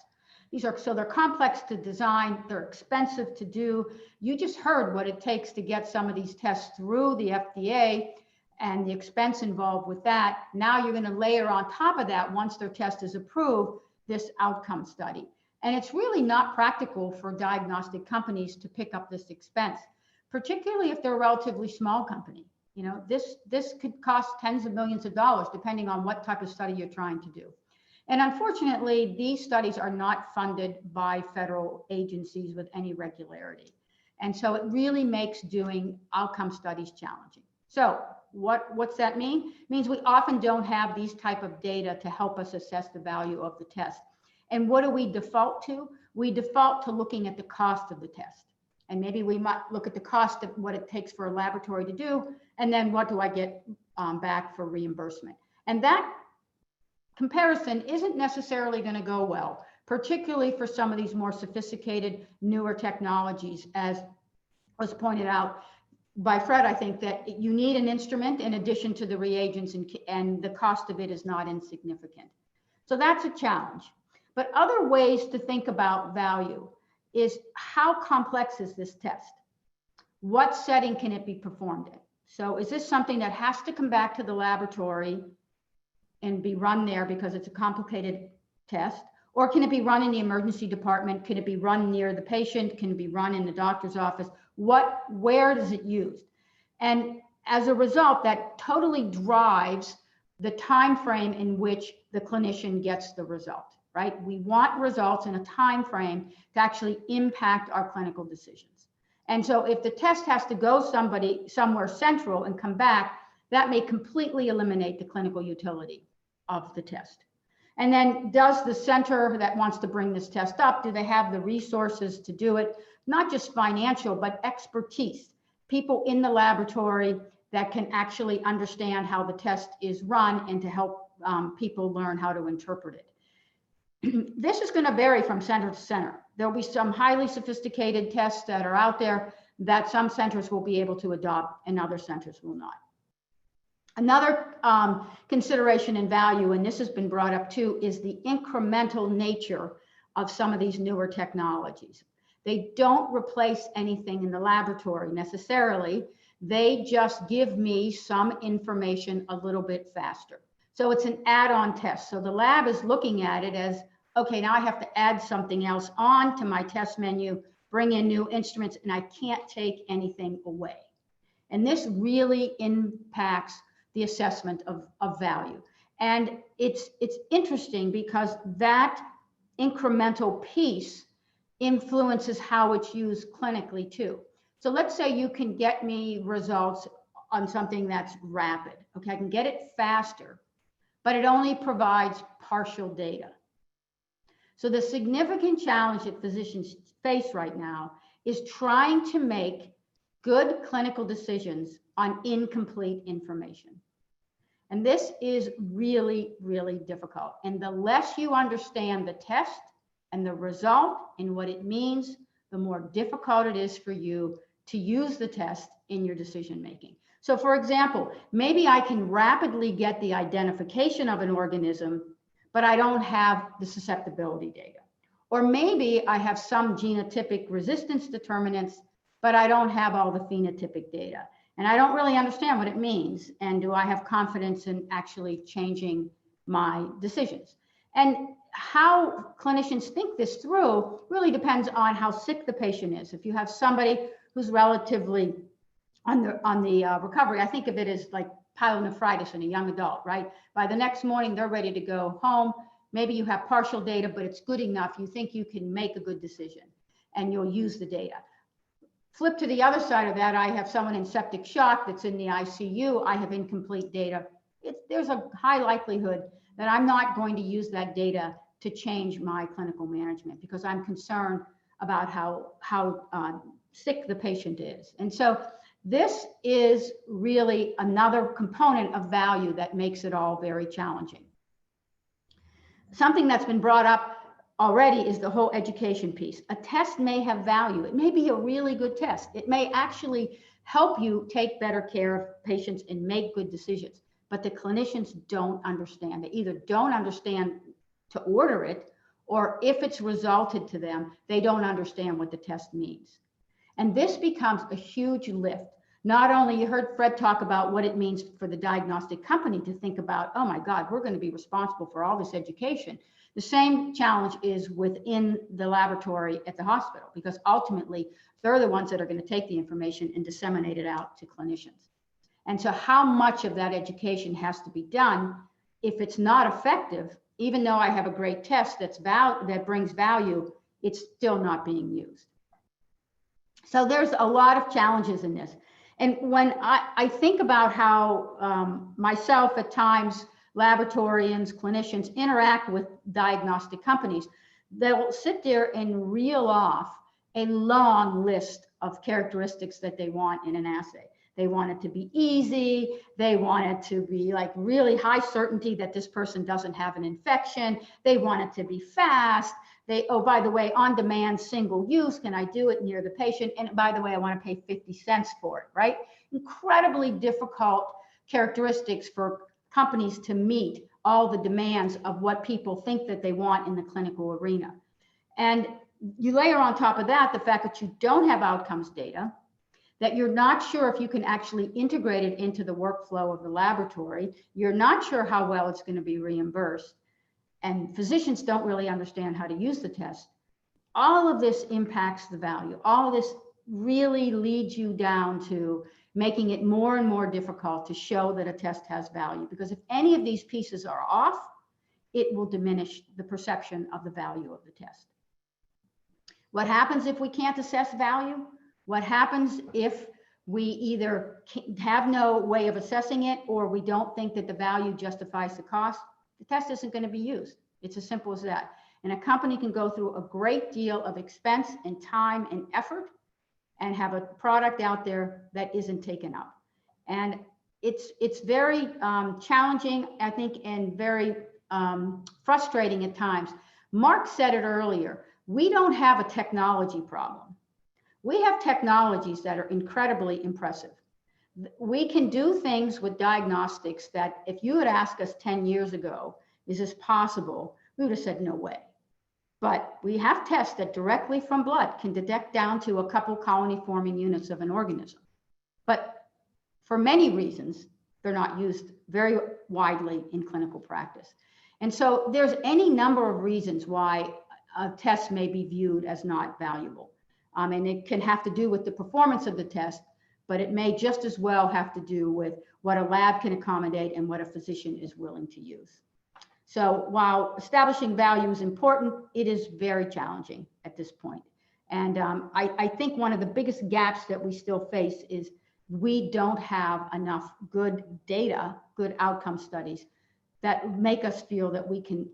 So they're complex to design, they're expensive to do. You just heard what it takes to get some of these tests through the FDA and the expense involved with that. Now you're going to layer on top of that, once their test is approved, this outcome study. And it's really not practical for diagnostic companies to pick up this expense, particularly if they're a relatively small company. You know, this could cost tens of millions of dollars, depending on what type of study you're trying to do. And unfortunately, these studies are not funded by federal agencies with any regularity. And so it really makes doing outcome studies challenging. So what's that mean? It means we often don't have these type of data to help us assess the value of the test. And what do we default to? We default to looking at the cost of the test. And maybe we might look at the cost of what it takes for a laboratory to do, and then what do I get back for reimbursement? And that comparison isn't necessarily going to go well, particularly for some of these more sophisticated, newer technologies, as was pointed out by Fred. I think that you need an instrument in addition to the reagents, and the cost of it is not insignificant. So that's a challenge. But other ways to think about value is, how complex is this test? What setting can it be performed in? So is this something that has to come back to the laboratory and be run there because it's a complicated test? Or can it be run in the emergency department? Can it be run near the patient? Can it be run in the doctor's office? Where is it used? And as a result, that totally drives the time frame in which the clinician gets the result, right? We want results in a time frame to actually impact our clinical decisions. And so if the test has to go somewhere central and come back, that may completely eliminate the clinical utility of the test. And then, does the center that wants to bring this test up, do they have the resources to do it? Not just financial, but expertise. People in the laboratory that can actually understand how the test is run and to help people learn how to interpret it. This is going to vary from center to center. There'll be some highly sophisticated tests that are out there that some centers will be able to adopt and other centers will not. Another consideration and value, and this has been brought up too, is the incremental nature of some of these newer technologies. They don't replace anything in the laboratory necessarily. They just give me some information a little bit faster. So it's an add-on test. So the lab is looking at it as, okay, now I have to add something else on to my test menu, bring in new instruments, and I can't take anything away. And this really impacts the assessment of value. And it's interesting because that incremental piece influences how it's used clinically too. So let's say you can get me results on something that's rapid. Okay, I can get it faster, but it only provides partial data. So the significant challenge that physicians face right now is trying to make good clinical decisions on incomplete information. And this is really, really difficult. And the less you understand the test and the result and what it means, the more difficult it is for you to use the test in your decision making. So for example, maybe I can rapidly get the identification of an organism, but I don't have the susceptibility data. Or maybe I have some genotypic resistance determinants, but I don't have all the phenotypic data. And I don't really understand what it means. And do I have confidence in actually changing my decisions? And how clinicians think this through really depends on how sick the patient is. If you have somebody who's relatively on the recovery, I think of it as like pyelonephritis in a young adult, right? By the next morning, they're ready to go home. Maybe you have partial data, but it's good enough. You think you can make a good decision and you'll use the data. Flip to the other side of that, I have someone in septic shock that's in the ICU. I have incomplete data. There's a high likelihood that I'm not going to use that data to change my clinical management because I'm concerned about how sick the patient is. And so this is really another component of value that makes it all very challenging. Something that's been brought up already is the whole education piece. A test may have value. It may be a really good test. It may actually help you take better care of patients and make good decisions, but the clinicians don't understand. They either don't understand to order it, or if it's resulted to them, they don't understand what the test means. And this becomes a huge lift. Not only, you heard Fred talk about what it means for the diagnostic company to think about, oh my God, we're going to be responsible for all this education. The same challenge is within the laboratory at the hospital, because ultimately they're the ones that are going to take the information and disseminate it out to clinicians. And so how much of that education has to be done? If it's not effective, even though I have a great test that brings value, it's still not being used. So there's a lot of challenges in this. And when I think about how myself at times, laboratorians, clinicians interact with diagnostic companies, they'll sit there and reel off a long list of characteristics that they want in an assay. They want it to be easy. They want it to be like really high certainty that this person doesn't have an infection. They want it to be fast. Oh, by the way, on demand, single use, can I do it near the patient? And by the way, I want to pay 50 cents for it, right? Incredibly difficult characteristics for companies to meet all the demands of what people think that they want in the clinical arena. And you layer on top of that the fact that you don't have outcomes data, that you're not sure if you can actually integrate it into the workflow of the laboratory. You're not sure how well it's going to be reimbursed. And physicians don't really understand how to use the test. All of this impacts the value. All of this really leads you down to making it more and more difficult to show that a test has value. Because if any of these pieces are off, it will diminish the perception of the value of the test. What happens if we can't assess value? What happens if we either have no way of assessing it, or we don't think that the value justifies the cost? The test isn't going to be used. It's as simple as that. And a company can go through a great deal of expense and time and effort and have a product out there that isn't taken up. And it's very challenging, I think, and very frustrating at times. Mark said it earlier. We don't have a technology problem. We have technologies that are incredibly impressive. We can do things with diagnostics that if you had asked us 10 years ago, is this possible? We would have said no way. But we have tests that directly from blood can detect down to a couple colony forming units of an organism. But for many reasons, they're not used very widely in clinical practice. And so there's any number of reasons why a test may be viewed as not valuable. And it can have to do with the performance of the test, but it may just as well have to do with what a lab can accommodate and what a physician is willing to use. So while establishing value is important, it is very challenging at this point. And I think one of the biggest gaps that we still face is we don't have enough good data, good outcome studies that make us feel that we can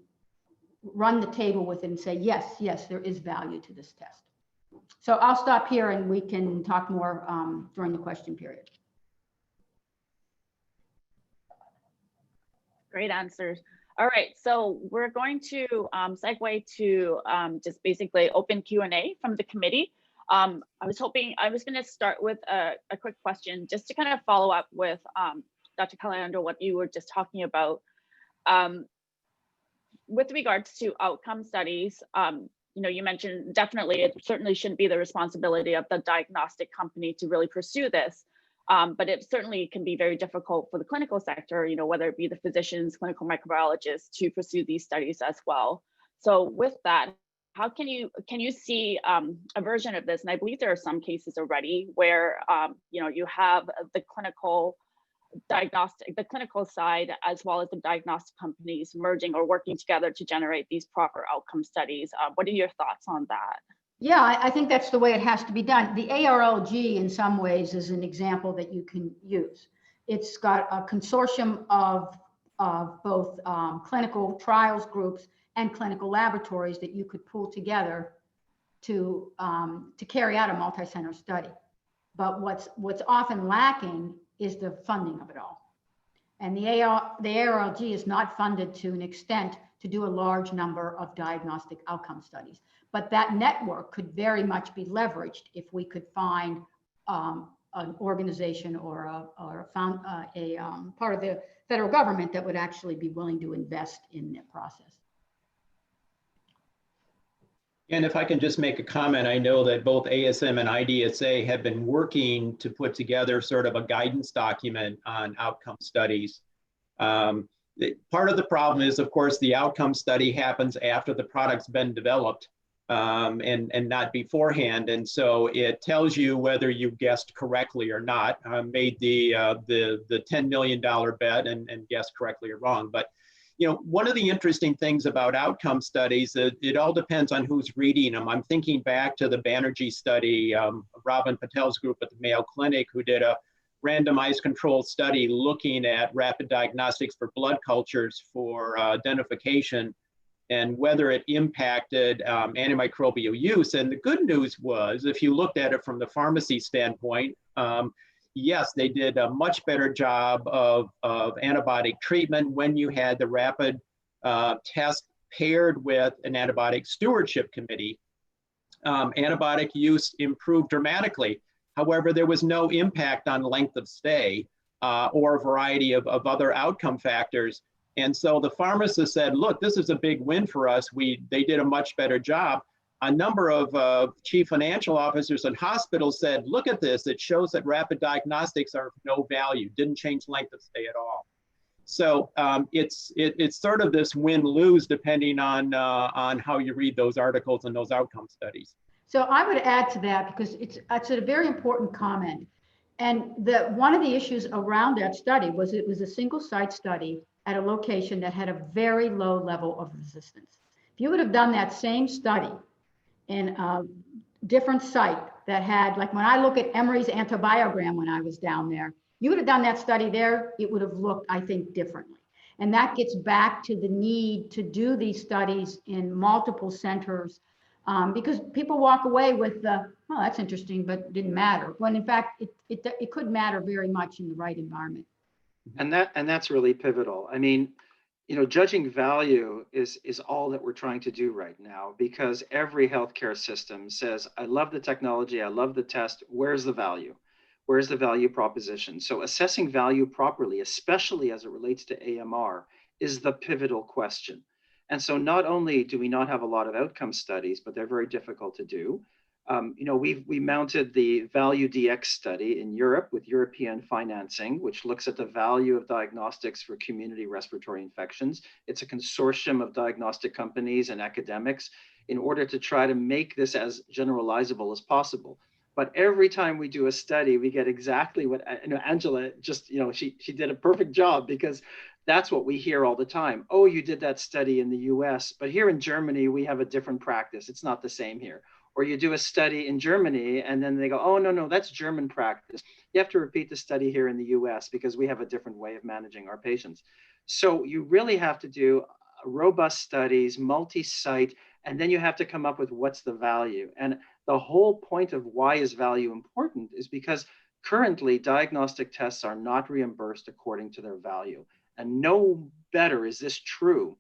run the table with it and say, yes, yes, there is value to this test. So I'll stop here and we can talk more during the question period. Great answers. All right, so we're going to segue to just basically open Q&A from the committee. I was going to start with a quick question just to kind of follow up with Dr. Calandro, what you were just talking about. With regards to outcome studies, you know, you mentioned definitely it certainly shouldn't be the responsibility of the diagnostic company to really pursue this. But it certainly can be very difficult for the clinical sector, you know, whether it be the physicians, clinical microbiologists to pursue these studies as well. So with that, how can you see a version of this? And I believe there are some cases already where, you know, you have the clinical side as well as the diagnostic companies merging or working together to generate these proper outcome studies. What are your thoughts on that? Yeah, I think that's the way it has to be done. The ARLG in some ways is an example that you can use. It's got a consortium of both clinical trials groups and clinical laboratories that you could pull together to carry out a multi-center study. But what's often lacking is the funding of it all. And the ARLG is not funded to an extent to do a large number of diagnostic outcome studies. But that network could very much be leveraged if we could find an organization or a part of the federal government that would actually be willing to invest in the process. And if I can just make a comment, I know that both ASM and IDSA have been working to put together sort of a guidance document on outcome studies. Part of the problem is, of course, the outcome study happens after the product's been developed and not beforehand. And so it tells you whether you guessed correctly or not, made the $10 million bet and guessed correctly or wrong. But you know, one of the interesting things about outcome studies, it all depends on who's reading them. I'm thinking back to the Banerjee study, Robin Patel's group at the Mayo Clinic, who did a randomized controlled study looking at rapid diagnostics for blood cultures for identification and whether it impacted antimicrobial use. And the good news was, if you looked at it from the pharmacy standpoint, yes, they did a much better job of antibiotic treatment when you had the rapid test paired with an antibiotic stewardship committee. Antibiotic use improved dramatically. However, there was no impact on length of stay or a variety of other outcome factors. And so the pharmacist said, look, this is a big win for us. They did a much better job. A number of chief financial officers and hospitals said, look at this, it shows that rapid diagnostics are of no value, didn't change length of stay at all. So it's sort of this win-lose depending on how you read those articles and those outcome studies. So I would add to that because it's a very important comment. And one of the issues around that study was it was a single site study at a location that had a very low level of resistance. If you would have done that same study in a different site that had, like when I look at Emory's antibiogram when I was down there, you would have done that study there, it would have looked, I think, differently. And that gets back to the need to do these studies in multiple centers because people walk away with the, oh, that's interesting, but didn't matter. When in fact, it could matter very much in the right environment. And that's really pivotal. I mean, you know, judging value is all that we're trying to do right now, because every healthcare system says, I love the technology, I love the test, where's the value? Where's the value proposition? So assessing value properly, especially as it relates to AMR, is the pivotal question. And so not only do we not have a lot of outcome studies, but they're very difficult to do. You know, we mounted the Value DX study in Europe with European financing, which looks at the value of diagnostics for community respiratory infections. It's a consortium of diagnostic companies and academics in order to try to make this as generalizable as possible. But every time we do a study, we get exactly what, you know, Angela just, you know, she did a perfect job, because that's what we hear all the time. Oh, you did that study in the US, but here in Germany, we have a different practice. It's not the same here. Or you do a study in Germany and then they go, oh, no, that's German practice. You have to repeat the study here in the US because we have a different way of managing our patients. So you really have to do robust studies, multi-site, And then you have to come up with what's the value. And the whole point of why is value important is because currently diagnostic tests are not reimbursed according to their value. And no better is this true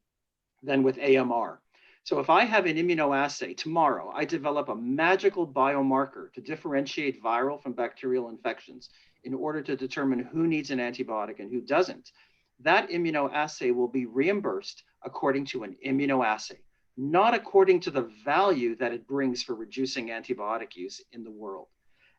than with AMR. So if I have an immunoassay tomorrow, I develop a magical biomarker to differentiate viral from bacterial infections in order to determine who needs an antibiotic and who doesn't. That immunoassay will be reimbursed according to an immunoassay, not according to the value that it brings for reducing antibiotic use in the world.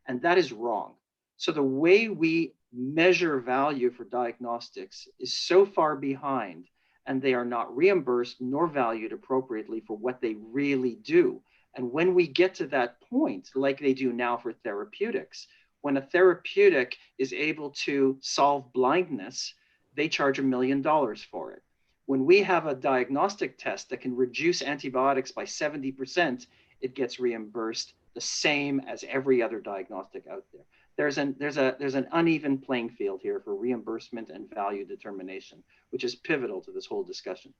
And that is wrong. So the way we measure value for diagnostics is so far behind, and they are not reimbursed nor valued appropriately for what they really do. And when we get to that point, like they do now for therapeutics, when a therapeutic is able to solve blindness, they charge $1 million for it. When we have a diagnostic test that can reduce antibiotics by 70%, it gets reimbursed the same as every other diagnostic out there. There's an uneven playing field here for reimbursement and value determination, which is pivotal to this whole discussion.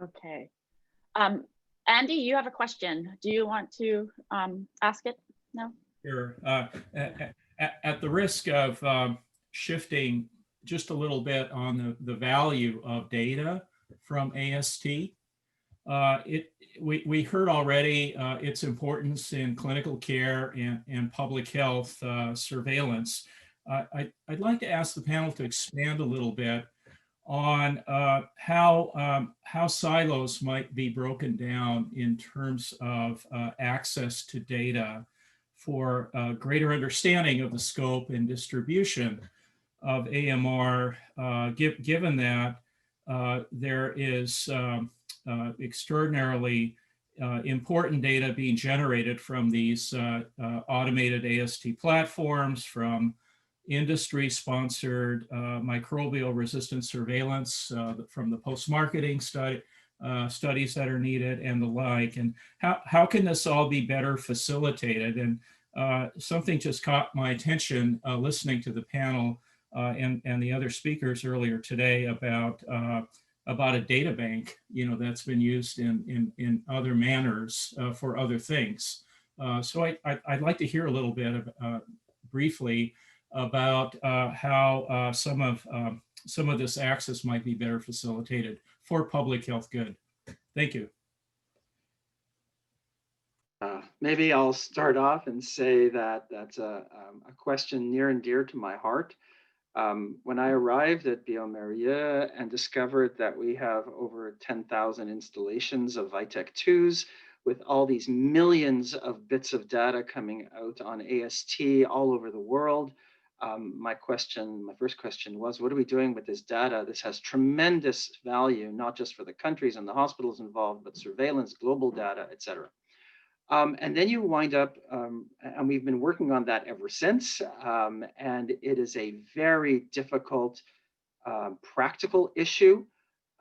Okay. Andy, you have a question. Do you want to ask it? No? Sure. At the risk of shifting just a little bit on the value of data from AST, we heard already its importance in clinical care and public health surveillance. I'd like to ask the panel to expand a little bit on how silos might be broken down in terms of access to data for greater understanding of the scope and distribution of AMR, given that there is extraordinarily important data being generated from these automated AST platforms, from industry-sponsored microbial resistance surveillance, from the post-marketing studies that are needed and the like. And how can this all be better facilitated? And something just caught my attention listening to the panel and the other speakers earlier today about a data bank, that's been used in other manners for other things. So I'd like to hear a little bit briefly about how some of this access might be better facilitated for public health good. Thank you. Maybe I'll start off and say that that's a question near and dear to my heart. When I arrived at bioMérieux and discovered that we have over 10,000 installations of Vitek 2s with all these millions of bits of data coming out on AST all over the world, my first question was, what are we doing with this data? This has tremendous value, not just for the countries and the hospitals involved, but surveillance, global data, et cetera. And then you wind up, and we've been working on that ever since, and it is a very difficult practical issue.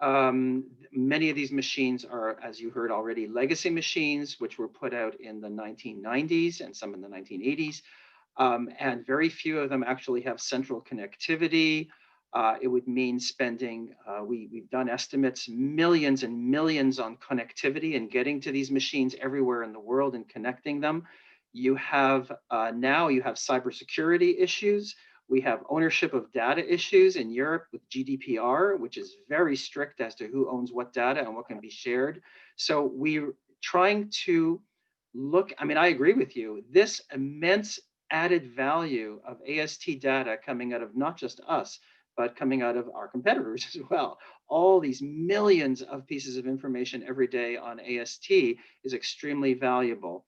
Many of these machines are, as you heard already, legacy machines, which were put out in the 1990s and some in the 1980s. And very few of them actually have central connectivity. It would mean spending, we've done estimates, millions and millions on connectivity and getting to these machines everywhere in the world and connecting them. You have, now you have cybersecurity issues. We have ownership of data issues in Europe with GDPR, which is very strict as to who owns what data and what can be shared. So we're trying to look, I agree with you, this immense added value of AST data coming out of not just us, but coming out of our competitors as well. All these millions of pieces of information every day on AST is extremely valuable.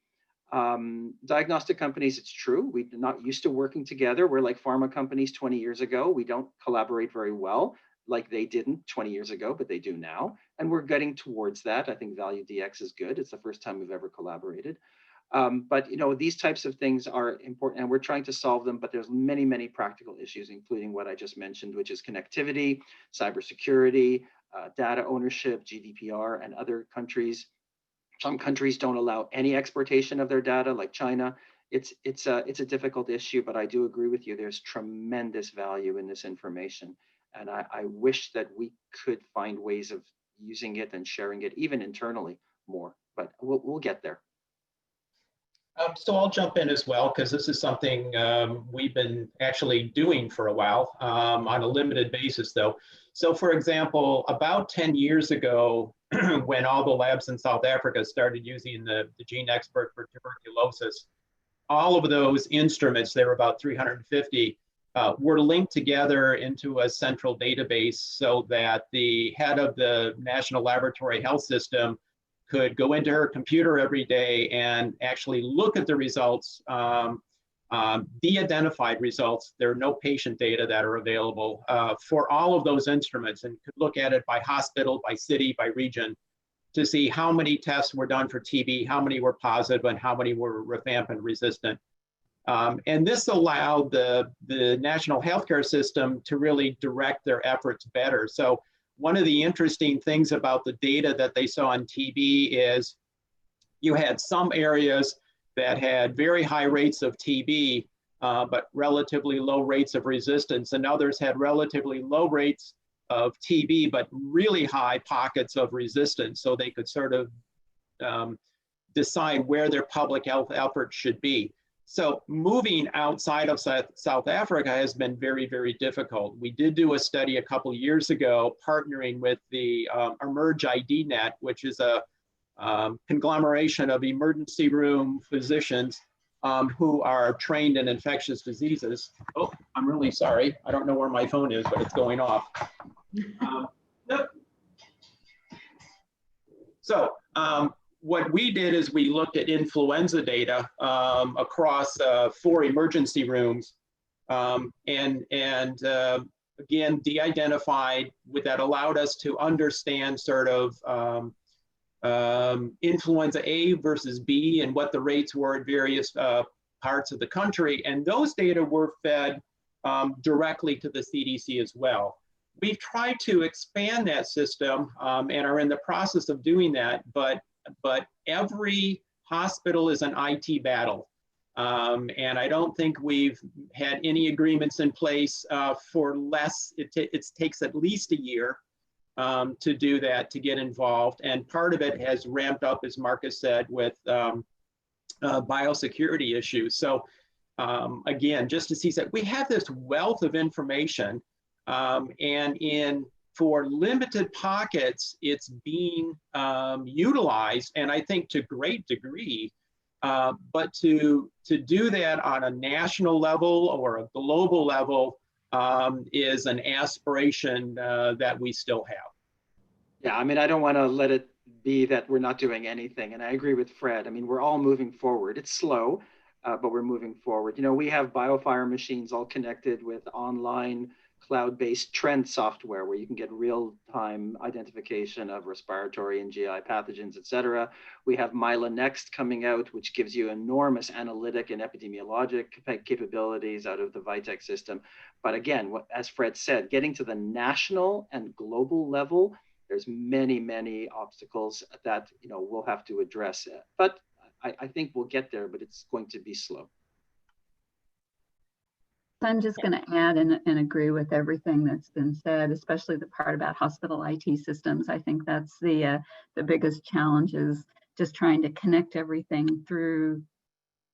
Diagnostic companies, it's true, we're not used to working together. We're like pharma companies 20 years ago. We don't collaborate very well like they didn't 20 years ago, but they do now. And we're getting towards that. I think Value DX is good. It's the first time we've ever collaborated. But these types of things are important and we're trying to solve them, but there's many, many practical issues, including what I just mentioned, which is connectivity, cybersecurity, data ownership, GDPR, and other countries. Some countries don't allow any exportation of their data, like China. It's a difficult issue, but I do agree with you. There's tremendous value in this information. And I wish that we could find ways of using it and sharing it even internally more, but we'll get there. So I'll jump in as well, because this is something we've been actually doing for a while on a limited basis, though. So for example, about 10 years ago, when all the labs in South Africa started using the Gene Expert for tuberculosis, all of those instruments, there were about 350, were linked together into a central database so that the head of the National Laboratory Health System could go into her computer every day and actually look at the results, de-identified results. There are no patient data that are available for all of those instruments, and could look at it by hospital, by city, by region, to see how many tests were done for TB, how many were positive, and how many were rifampin resistant. And this allowed the national healthcare system to really direct their efforts better. So one of the interesting things about the data that they saw on TB is you had some areas that had very high rates of TB, but relatively low rates of resistance, and others had relatively low rates of TB, but really high pockets of resistance, so they could sort of decide where their public health efforts should be. So moving outside of South Africa has been very, very difficult. We did do a study a couple of years ago partnering with the Emerge ID Net, which is a conglomeration of emergency room physicians who are trained in infectious diseases. Oh, I'm really sorry. I don't know where my phone is, but it's going off. So what we did is we looked at influenza data across 4 emergency rooms, and again, de-identified. That allowed us to understand sort of influenza A versus B and what the rates were at various parts of the country. And those data were fed directly to the CDC as well. We've tried to expand that system and are in the process of doing that, but every hospital is an IT battle. And I don't think we've had any agreements in place for less. It takes at least a year to do that, to get involved. And part of it has ramped up, as Marcus said, with biosecurity issues. So again, just to see that we have this wealth of information, and for limited pockets, it's being utilized, and I think to great degree. But to do that on a national level or a global level is an aspiration that we still have. Yeah, I mean, I don't want to let it be that we're not doing anything. And I agree with Fred. I mean, we're all moving forward. It's slow, but we're moving forward. You know, we have BioFire machines all connected with online cloud-based trend software where you can get real-time identification of respiratory and GI pathogens, et cetera. We have Myla Next coming out, which gives you enormous analytic and epidemiologic capabilities out of the Vitek system. But again, as Fred said, getting to the national and global level, there's many, many obstacles that we'll have to address. But I think we'll get there, but it's going to be slow. I'm just going to add and agree with everything that's been said, especially the part about hospital IT systems. I think that's the biggest challenge, is just trying to connect everything through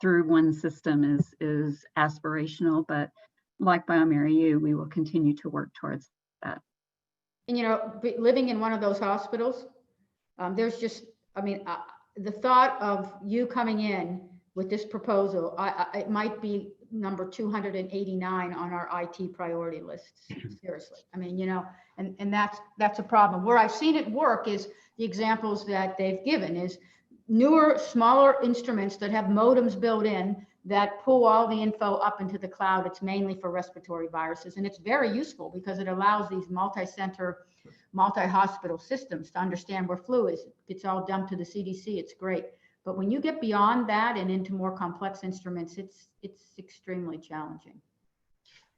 one system is aspirational, but like bioMérieux, we will continue to work towards that. And living in one of those hospitals, there's just, I mean, the thought of you coming in with this proposal, it might be number 289 on our IT priority list. Seriously. I mean, and that's a problem. Where I've seen it work is the examples that they've given is newer, smaller instruments that have modems built in that pull all the info up into the cloud. It's mainly for respiratory viruses. And it's very useful because it allows these multi-center, multi-hospital systems to understand where flu is. It's all dumped to the CDC. It's great. But when you get beyond that and into more complex instruments, it's extremely challenging.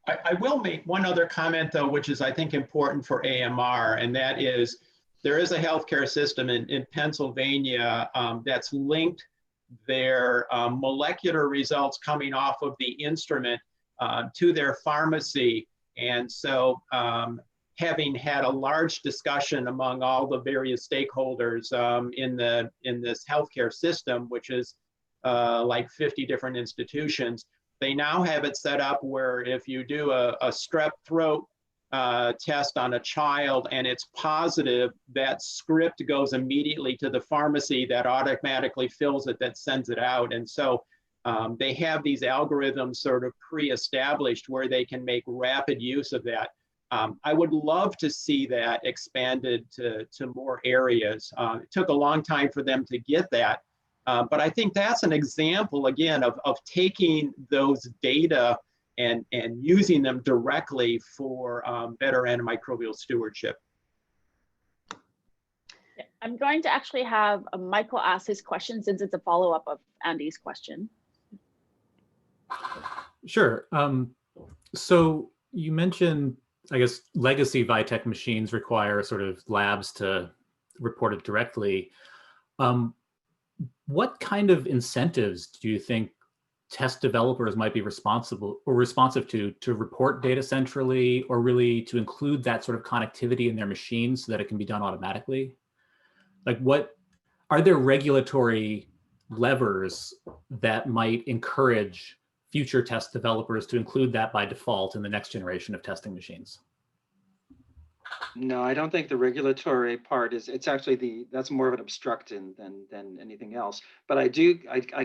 I will make one other comment, though, which is, I think, important for AMR, and that is there is a healthcare system in Pennsylvania that's linked their molecular results coming off of the instrument to their pharmacy. And so having had a large discussion among all the various stakeholders in this healthcare system, which is like 50 different institutions, they now have it set up where if you do a strep throat test on a child and it's positive, that script goes immediately to the pharmacy that automatically fills it, that sends it out. And so they have these algorithms sort of pre-established where they can make rapid use of that. I would love to see that expanded to more areas. It took a long time for them to get that, but I think that's an example, again, of taking those data and using them directly for better antimicrobial stewardship. I'm going to actually have Michael ask his question since it's a follow-up of Andy's question. Sure. So you mentioned, I guess, legacy Vitek machines require sort of labs to report it directly. What kind of incentives do you think test developers might be responsive to report data centrally, or really to include that sort of connectivity in their machines so that it can be done automatically? Like, what are there regulatory levers that might encourage future test developers to include that by default in the next generation of testing machines? No, I don't think the regulatory part is, it's actually that's more of an obstruction than anything else. But I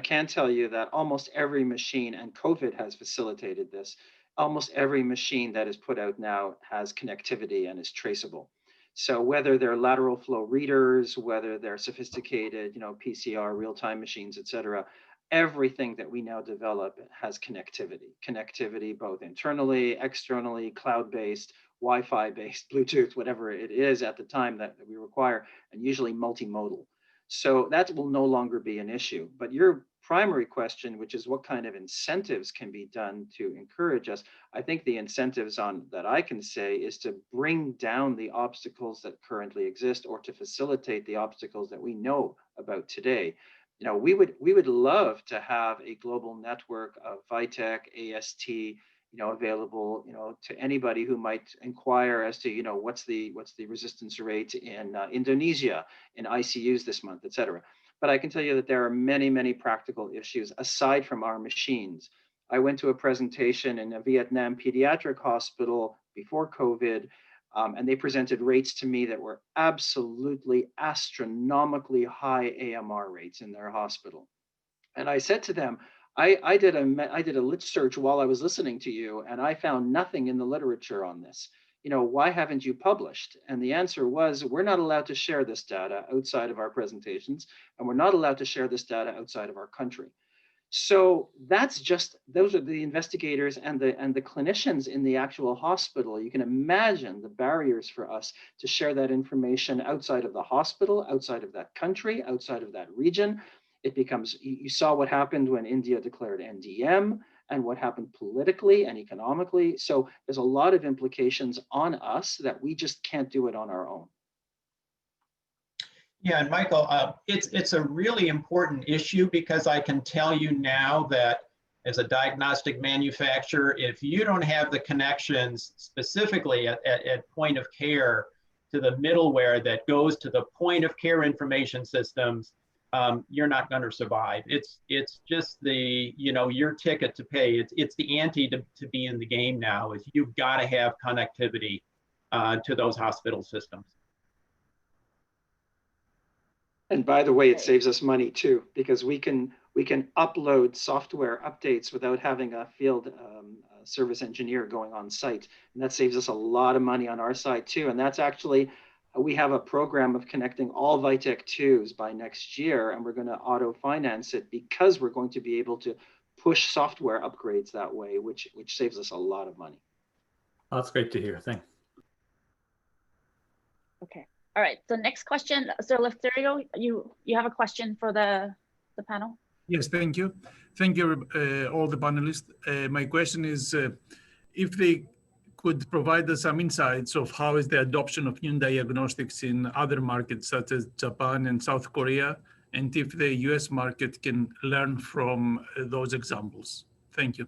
can tell you that almost every machine, and COVID has facilitated this, almost every machine that is put out now has connectivity and is traceable. So whether they're lateral flow readers, whether they're sophisticated, PCR, real-time machines, et cetera, everything that we now develop has connectivity both internally, externally, cloud-based, Wi-Fi based, Bluetooth, whatever it is at the time that we require, and usually multimodal. So that will no longer be an issue. But your primary question, which is what kind of incentives can be done to encourage us, I think the incentives that I can say is to bring down the obstacles that currently exist, or to facilitate the obstacles that we know about today. We would love to have a global network of Vitek, AST, available, to anybody who might inquire as to, what's the resistance rate in Indonesia, in ICUs this month, et cetera. But I can tell you that there are many, many practical issues aside from our machines. I went to a presentation in a Vietnam pediatric hospital before COVID, and they presented rates to me that were absolutely astronomically high AMR rates in their hospital. And I said to them, I did a lit search while I was listening to you, and I found nothing in the literature on this. Why haven't you published? And the answer was, we're not allowed to share this data outside of our presentations, and we're not allowed to share this data outside of our country. So those are the investigators and the clinicians in the actual hospital. You can imagine the barriers for us to share that information outside of the hospital, outside of that country, outside of that region. It becomes, you saw what happened when India declared NDM and what happened politically and economically. So there's a lot of implications on us that we just can't do it on our own. Yeah, and Michael, it's a really important issue, because I can tell you now that as a diagnostic manufacturer, if you don't have the connections specifically at point of care to the middleware that goes to the point of care information systems, you're not going to survive. It's just your ticket to pay. It's the ante to be in the game now, is you've got to have connectivity to those hospital systems. And by the way, it saves us money too, because we can upload software updates without having a field service engineer going on site. And that saves us a lot of money on our side too. And that's actually, we have a program of connecting all Vitek 2s by next year, and we're going to auto-finance it because we're going to be able to push software upgrades that way, which saves us a lot of money. Oh, that's great to hear. Thanks. Okay. All right. So next question, Sir Lefterio, you have a question for the panel? Yes, thank you. Thank you, all the panelists. My question is, if they could provide us some insights of how is the adoption of new diagnostics in other markets such as Japan and South Korea, and if the US market can learn from those examples. Thank you.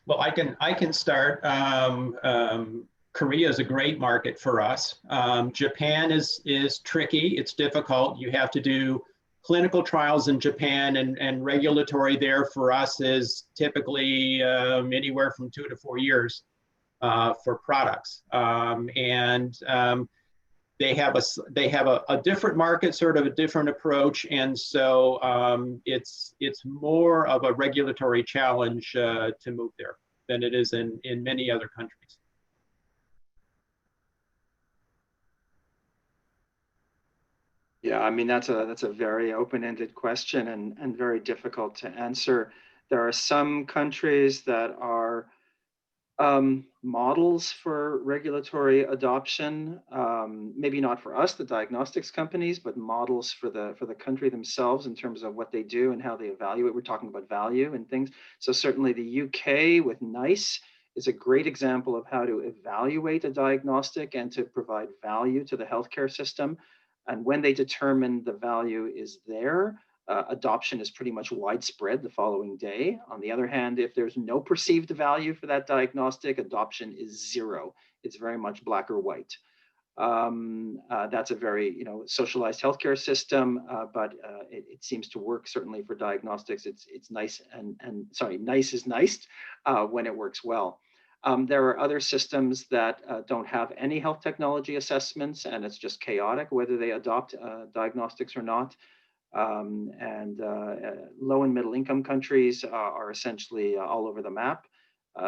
Well, I can start. Korea is a great market for us. Japan is tricky. It's difficult. You have to do clinical trials in Japan, and regulatory there for us is typically anywhere from 2 to 4 years for products. They have a different market, sort of a different approach, and so it's more of a regulatory challenge to move there than it is in many other countries. Yeah, I mean, that's a very open-ended question and very difficult to answer. There are some countries that are models for regulatory adoption, maybe not for us, the diagnostics companies, but models for the country themselves in terms of what they do and how they evaluate. We're talking about value and things. So certainly the UK with NICE is a great example of how to evaluate a diagnostic and to provide value to the healthcare system. And when they determine the value is there, adoption is pretty much widespread the following day. On the other hand, if there's no perceived value for that diagnostic, adoption is zero. It's very much black or white. That's a very socialized healthcare system, but it seems to work certainly for diagnostics. It's nice and sorry, nice is nice when it works well. There are other systems that don't have any health technology assessments, and it's just chaotic whether they adopt diagnostics or not. Low and middle income countries are essentially all over the map.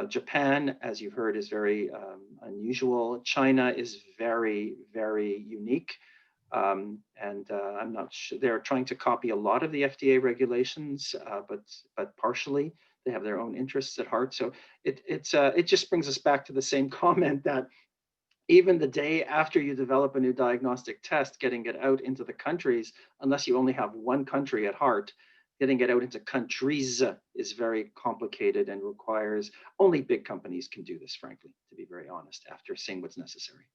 Japan, as you've heard, is very unusual. China is very, very unique. I'm not sure, they're trying to copy a lot of the FDA regulations, but partially. They have their own interests at heart. So it just brings us back to the same comment that even the day after you develop a new diagnostic test, getting it out into the countries, unless you only have one country at heart, getting it out into countries is very complicated and requires, only big companies can do this, frankly, to be very honest, after seeing what's necessary.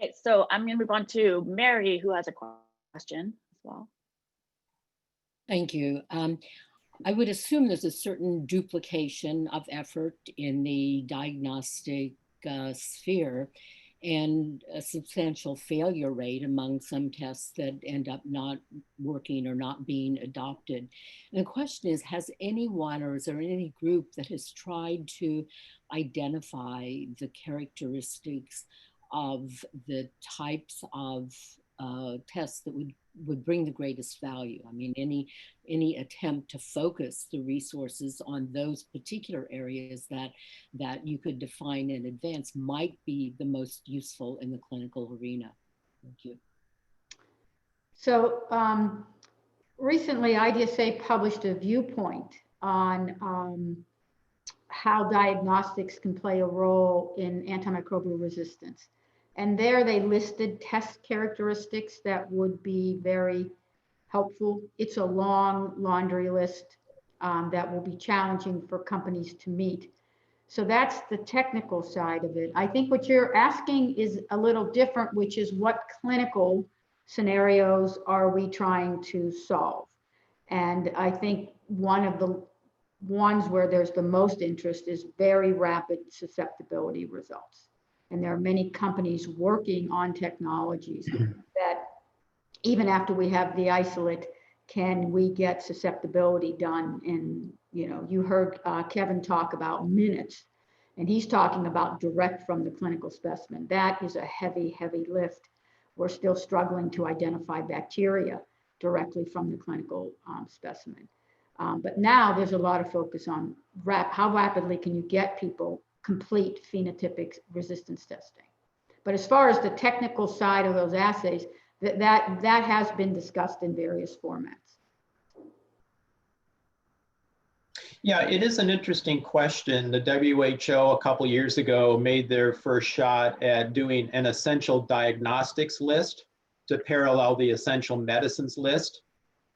Okay, so I'm going to move on to Mary, who has a question as well. Thank you. I would assume there's a certain duplication of effort in the diagnostic sphere and a substantial failure rate among some tests that end up not working or not being adopted. And the question is, has anyone or is there any group that has tried to identify the characteristics of the types of tests that would bring the greatest value? I mean, any attempt to focus the resources on those particular areas that you could define in advance might be the most useful in the clinical arena. Thank you. So recently, IDSA published a viewpoint on how diagnostics can play a role in antimicrobial resistance. And there they listed test characteristics that would be very helpful. It's a long laundry list that will be challenging for companies to meet. So that's the technical side of it. I think what you're asking is a little different, which is what clinical scenarios are we trying to solve? And I think one of the ones where there's the most interest is very rapid susceptibility results. And there are many companies working on technologies that even after we have the isolate, can we get susceptibility done in, you heard Kevin talk about minutes, and he's talking about direct from the clinical specimen. That is a heavy, heavy lift. We're still struggling to identify bacteria directly from the clinical specimen. But now there's a lot of focus on how rapidly can you get people complete phenotypic resistance testing. But as far as the technical side of those assays, that has been discussed in various formats. Yeah, it is an interesting question. The WHO a couple years ago made their first shot at doing an essential diagnostics list to parallel the essential medicines list.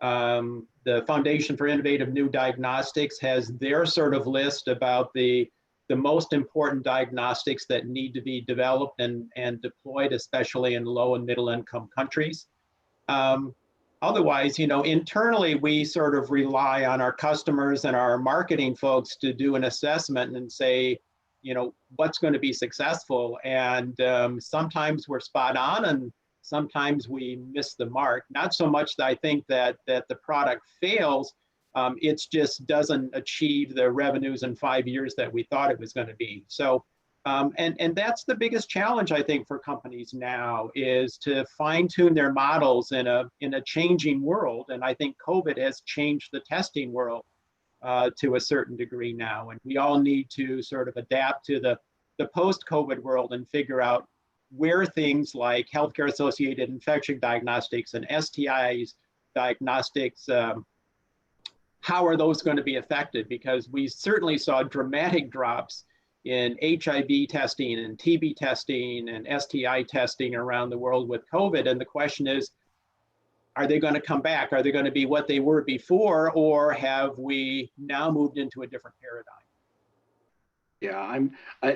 The Foundation for Innovative New Diagnostics has their sort of list about the most important diagnostics that need to be developed and deployed, especially in low and middle income countries. Otherwise, internally, we sort of rely on our customers and our marketing folks to do an assessment and say, what's going to be successful. And sometimes we're spot on and sometimes we miss the mark. Not so much that I think that the product fails, it just doesn't achieve the revenues in 5 years that we thought it was going to be. So, and that's the biggest challenge, I think, for companies now, is to fine tune their models in a changing world. And I think COVID has changed the testing world to a certain degree now. And we all need to sort of adapt to the post-COVID world and figure out where things like healthcare associated infection diagnostics and STIs diagnostics, how are those going to be affected? Because we certainly saw dramatic drops in HIV testing and TB testing and STI testing around the world with COVID. And the question is, are they going to come back? Are they going to be what they were before, or have we now moved into a different paradigm? Yeah,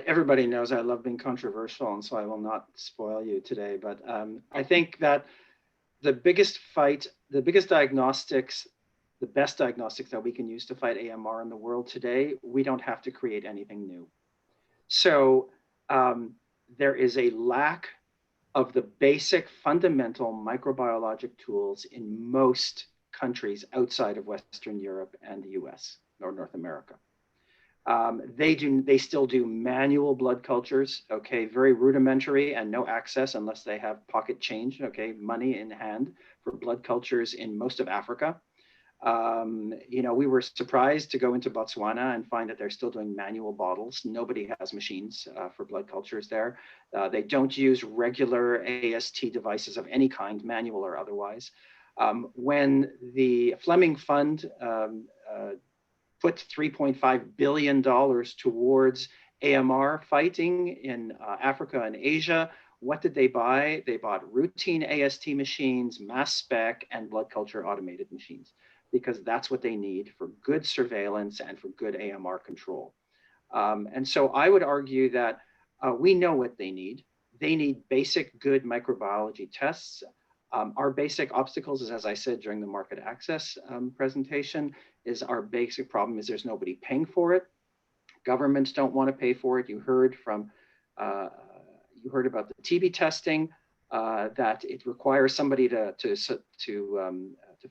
everybody knows I love being controversial, and so I will not spoil you today. But I think that the biggest diagnostics, the best diagnostics that we can use to fight AMR in the world today, we don't have to create anything new. So there is a lack of the basic fundamental microbiologic tools in most countries outside of Western Europe and the US or North America. They still do manual blood cultures, okay, very rudimentary and no access unless they have pocket change, okay, money in hand for blood cultures in most of Africa. We were surprised to go into Botswana and find that they're still doing manual bottles. Nobody has machines for blood cultures there. They don't use regular AST devices of any kind, manual or otherwise. When the Fleming Fund put $3.5 billion towards AMR fighting in Africa and Asia, what did they buy? They bought routine AST machines, mass spec, and blood culture automated machines, because that's what they need for good surveillance and for good AMR control. And so I would argue that we know what they need. They need basic good microbiology tests. Our basic obstacles is, as I said during the market access presentation, is our basic problem is there's nobody paying for it. Governments don't want to pay for it. You heard about the TB testing, that it requires somebody to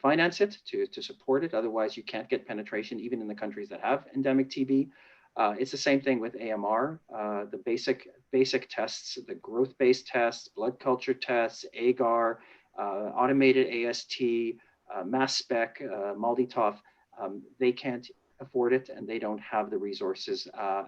finance it, to support it. Otherwise, you can't get penetration even in the countries that have endemic TB. It's the same thing with AMR. The basic tests, the growth-based tests, blood culture tests, agar, automated AST, mass spec, MALDI-TOF, they can't afford it and they don't have the resources.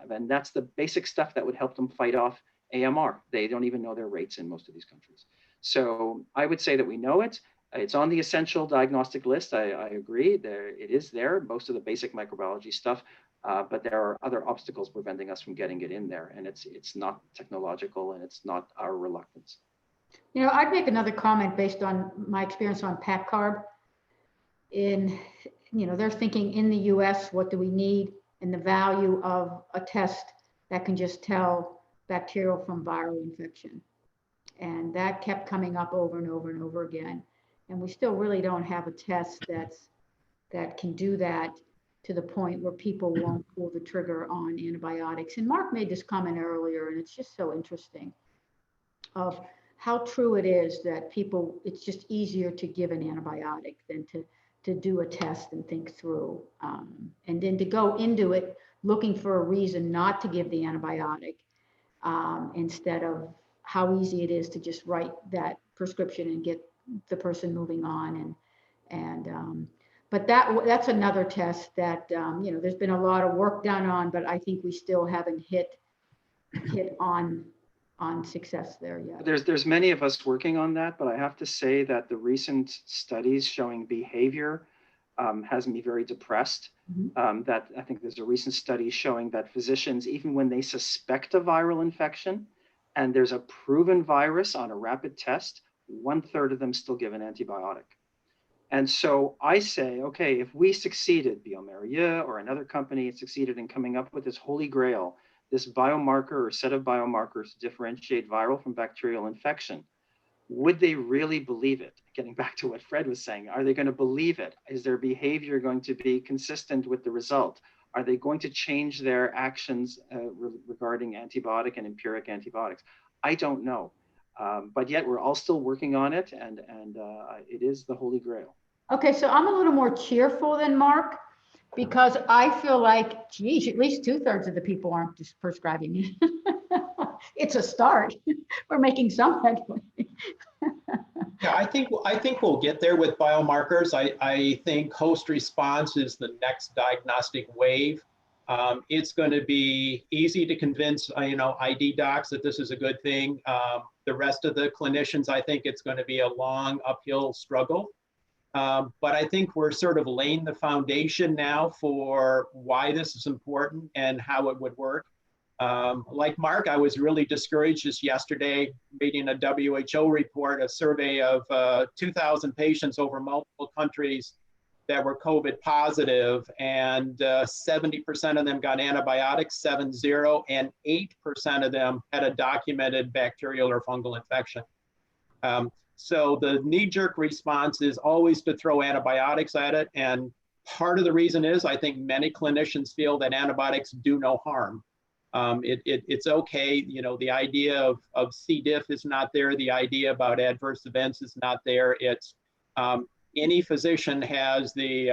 And that's the basic stuff that would help them fight off AMR. They don't even know their rates in most of these countries. So I would say that we know it. It's on the essential diagnostic list. I agree. It is there, most of the basic microbiology stuff, but there are other obstacles preventing us from getting it in there. And it's not technological and it's not our reluctance. I'd make another comment based on my experience on PACCARB. They're thinking in the US, what do we need? And the value of a test that can just tell bacterial from viral infection. And that kept coming up over and over and over again. And we still really don't have a test that can do that to the point where people won't pull the trigger on antibiotics. And Mark made this comment earlier, and it's just so interesting of how true it is that it's just easier to give an antibiotic than to do a test and think through. And then to go into it looking for a reason not to give the antibiotic instead of how easy it is to just write that prescription and get the person moving on. But that's another test that, there's been a lot of work done on, but I think we still haven't hit on success there yet. There's many of us working on that, but I have to say that the recent studies showing behavior has me very depressed. That I think there's a recent study showing that physicians, even when they suspect a viral infection and there's a proven virus on a rapid test, 1/3 of them still give an antibiotic. And so I say, okay, if we succeeded, bioMérieux or another company succeeded in coming up with this holy grail, this biomarker or set of biomarkers to differentiate viral from bacterial infection, would they really believe it? Getting back to what Fred was saying, are they going to believe it? Is their behavior going to be consistent with the result? Are they going to change their actions regarding antibiotic and empiric antibiotics? I don't know. But yet we're all still working on it, and it is the Holy Grail. Okay, so I'm a little more cheerful than Mark, because I feel like, geez, at least 2/3 of the people aren't just prescribing it. It's a start. We're making some headway. Yeah, I think we'll get there with biomarkers. I think host response is the next diagnostic wave. It's going to be easy to convince ID docs that this is a good thing. The rest of the clinicians, I think it's going to be a long uphill struggle. But I think we're sort of laying the foundation now for why this is important and how it would work. Like Mark, I was really discouraged just yesterday reading a WHO report, a survey of 2,000 patients over multiple countries that were COVID positive, and 70% of them got antibiotics, 70, and 8% of them had a documented bacterial or fungal infection. So the knee-jerk response is always to throw antibiotics at it. And part of the reason is I think many clinicians feel that antibiotics do no harm. It's okay, the idea of C. diff is not there. The idea about adverse events is not there. It's any physician has the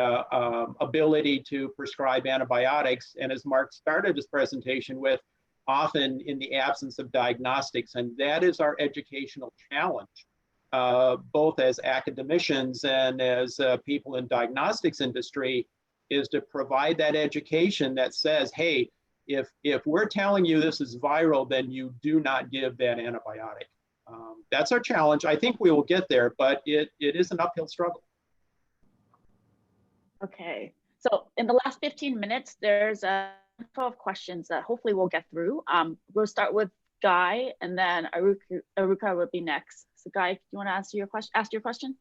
ability to prescribe antibiotics. And as Mark started his presentation with, often in the absence of diagnostics. And that is our educational challenge. Both as academicians and as people in diagnostics industry, is to provide that education that says, hey, if we're telling you this is viral, then you do not give that antibiotic. That's our challenge. I think we will get there, but it is an uphill struggle. Okay, so in the last 15 minutes, there's a handful of questions that hopefully we'll get through. We'll start with Guy, and then Aruka will be next. So Guy, you want to ask your question?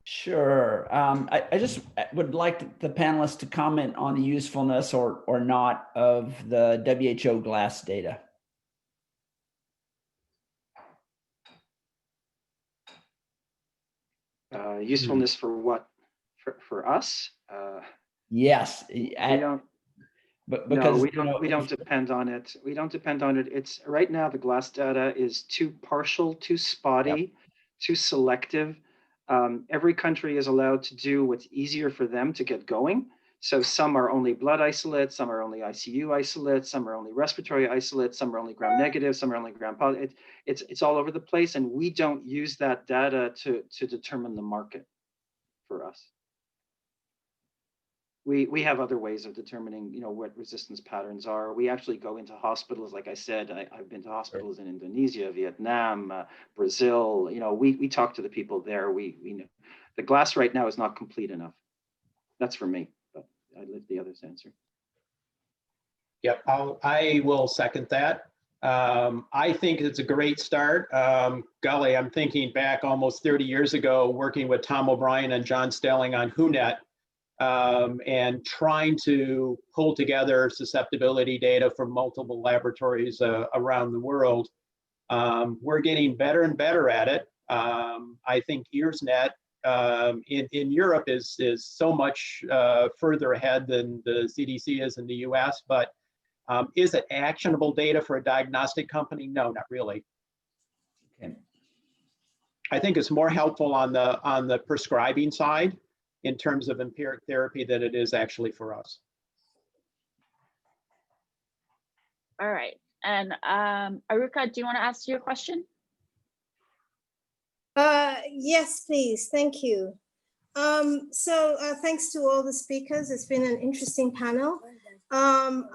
Sure. I just would like the panelists to comment on the usefulness or not of the WHO GLASS data. Usefulness for what? For us? Yes. But because no, we don't depend on it. We don't depend on it. It's right now the GLASS data is too partial, too spotty, too selective. Every country is allowed to do what's easier for them to get going. So some are only blood isolates, some are only ICU isolates, some are only respiratory isolates, some are only gram-negative, some are only gram-positive. It's all over the place, and we don't use that data to determine the market for us. We have other ways of determining, what resistance patterns are. We actually go into hospitals. Like I said, I've been to hospitals in Indonesia, Vietnam, Brazil. We talk to the people there. We know the GLASS right now is not complete enough. That's for me, but I let the others answer. Yep, I will second that. I think it's a great start. Golly, I'm thinking back almost 30 years ago, working with Tom O'Brien and John Stelling on WHONET. And trying to pull together susceptibility data from multiple laboratories around the world. We're getting better and better at it. I think EARSnet in Europe is so much further ahead than the CDC is in the US, but is it actionable data for a diagnostic company? No, not really. Okay. I think it's more helpful on the prescribing side in terms of empiric therapy than it is actually for us. All right, and Aruka, do you want to ask your question? Yes, please, thank you. Thanks to all the speakers. It's been an interesting panel. The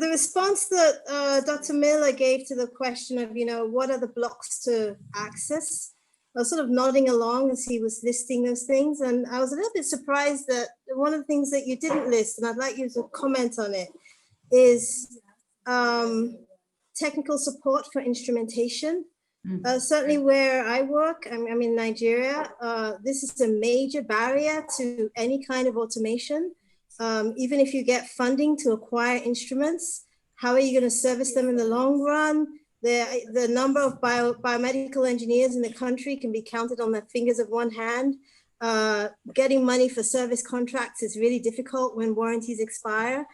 response that Dr. Miller gave to the question of, what are the blocks to access? I was sort of nodding along as he was listing those things. And I was a little bit surprised that one of the things that you didn't list, and I'd like you to comment on it, is technical support for instrumentation. Certainly where I work, I'm in Nigeria, this is a major barrier to any kind of automation. even if you get funding to acquire instruments, how are you going to service them in the long run? The number of biomedical engineers in the country can be counted on the fingers of one hand. Getting money for service contracts is really difficult when warranties expire.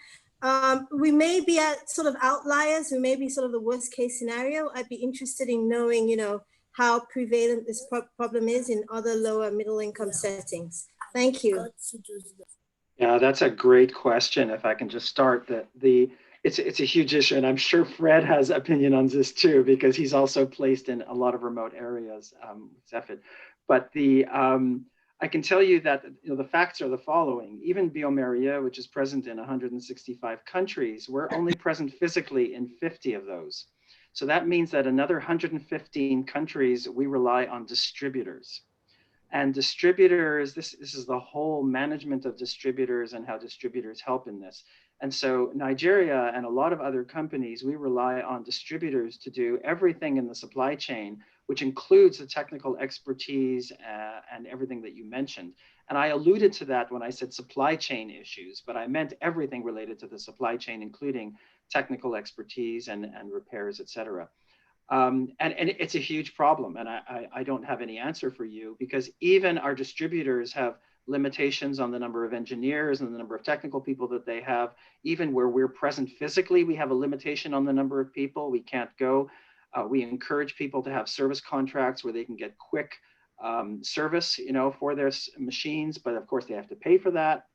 We may be at sort of outliers. We may be sort of the worst case scenario. I'd be interested in knowing, how prevalent this problem is in other lower middle income settings. Thank you. Yeah, that's a great question. If I can just start, it's a huge issue, and I'm sure Fred has opinion on this too, because he's also placed in a lot of remote areas with Zephyr. But I can tell you that the facts are the following. Even bioMérieux, which is present in 165 countries, we're only present physically in 50 of those. So that means that another 115 countries, we rely on distributors. And distributors, this is the whole management of distributors and how distributors help in this. And so Nigeria and a lot of other companies, we rely on distributors to do everything in the supply chain, which includes the technical expertise and everything that you mentioned. And I alluded to that when I said supply chain issues, but I meant everything related to the supply chain, including technical expertise and repairs, et cetera. And it's a huge problem, and I don't have any answer for you, because even our distributors have limitations on the number of engineers and the number of technical people that they have. Even where we're present physically, we have a limitation on the number of people. We can't go. We encourage people to have service contracts where they can get quick service, for their machines, but of course they have to pay for that.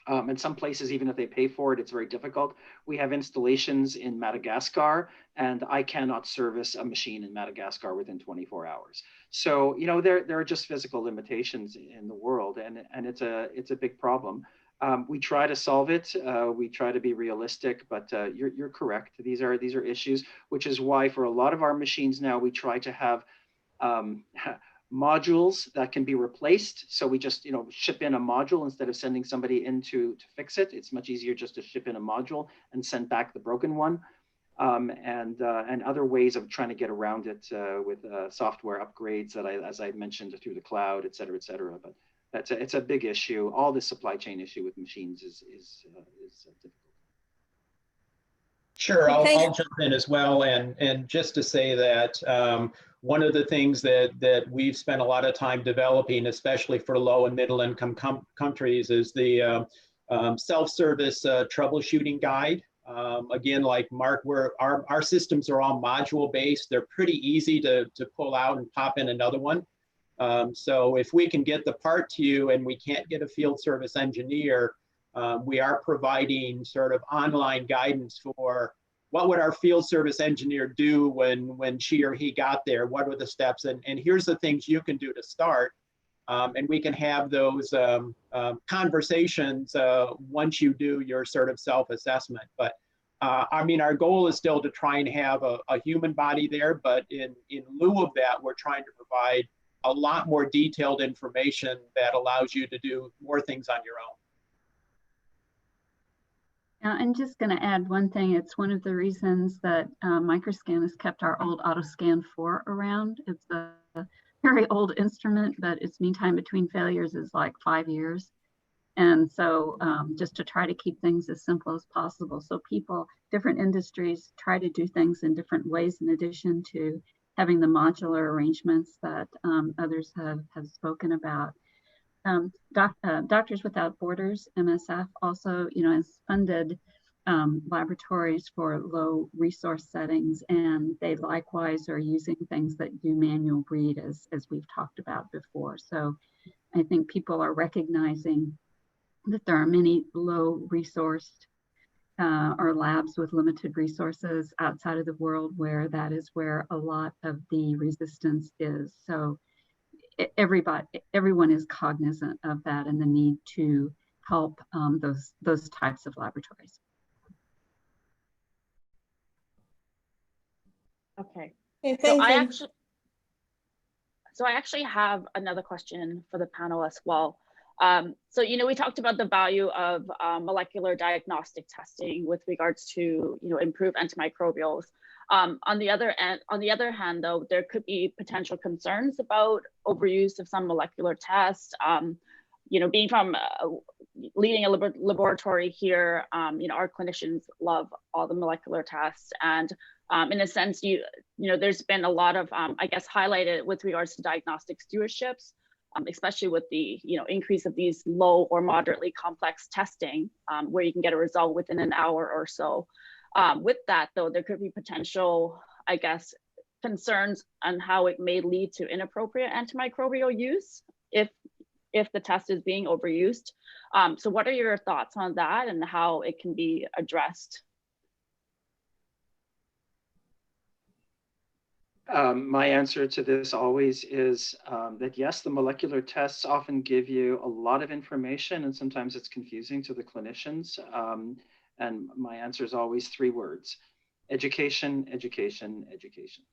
In some places, even if they pay for it, it's very difficult. We have installations in Madagascar, and I cannot service a machine in Madagascar within 24 hours. So, there are just physical limitations in the world, and it's a big problem. We try to solve it. We try to be realistic, but you're correct. These are issues, which is why for a lot of our machines now, we try to have modules that can be replaced. So we just, ship in a module instead of sending somebody in to fix it. It's much easier just to ship in a module and send back the broken one. And other ways of trying to get around it with software upgrades that as I mentioned, through the cloud, et cetera, et cetera. But it's a big issue. All this supply chain issue with machines is difficult. Sure, I'll jump in as well, and just to say that one of the things that we've spent a lot of time developing, especially for low and middle income countries, is the self-service troubleshooting guide. Again, like Mark, our systems are all module based. They're pretty easy to pull out and pop in another one. So if we can get the part to you and we can't get a field service engineer, we are providing sort of online guidance for what would our field service engineer do when she or he got there, what were the steps, and here's the things you can do to start. And we can have those conversations once you do your sort of self-assessment. But I mean, our goal is still to try and have a human body there, but in lieu of that, we're trying to provide a lot more detailed information that allows you to do more things on your own. I'm just going to add one thing. It's one of the reasons that Microscan has kept our old AutoScan 4 around. It's a very old instrument, but its mean time between failures is like 5 years. And so just to try to keep things as simple as possible. So people, different industries try to do things in different ways in addition to having the modular arrangements that others have spoken about. Doctors Without Borders, MSF, also, has funded laboratories for low resource settings, and they likewise are using things that do manual read, as we've talked about before. So I think people are recognizing that there are many low resourced or labs with limited resources outside of the world where that is where a lot of the resistance is. So everyone is cognizant of that and the need to help those types of laboratories. Okay. Thank you. So I actually have another question for the panel as well. So, we talked about the value of molecular diagnostic testing with regards to, improved antimicrobials. On the other hand, though, there could be potential concerns about overuse of some molecular tests. being from leading a laboratory here, our clinicians love all the molecular tests, and in a sense, there's been a lot of, I guess, highlighted with regards to diagnostic stewardships, especially with the increase of these low or moderately complex testing, where you can get a result within an hour or so. With that, though, there could be potential, I guess, concerns on how it may lead to inappropriate antimicrobial use if the test is being overused. So what are your thoughts on that and how it can be addressed? My answer to this always is that yes, the molecular tests often give you a lot of information, and sometimes it's confusing to the clinicians. And my answer is always 3 words: education, education, education.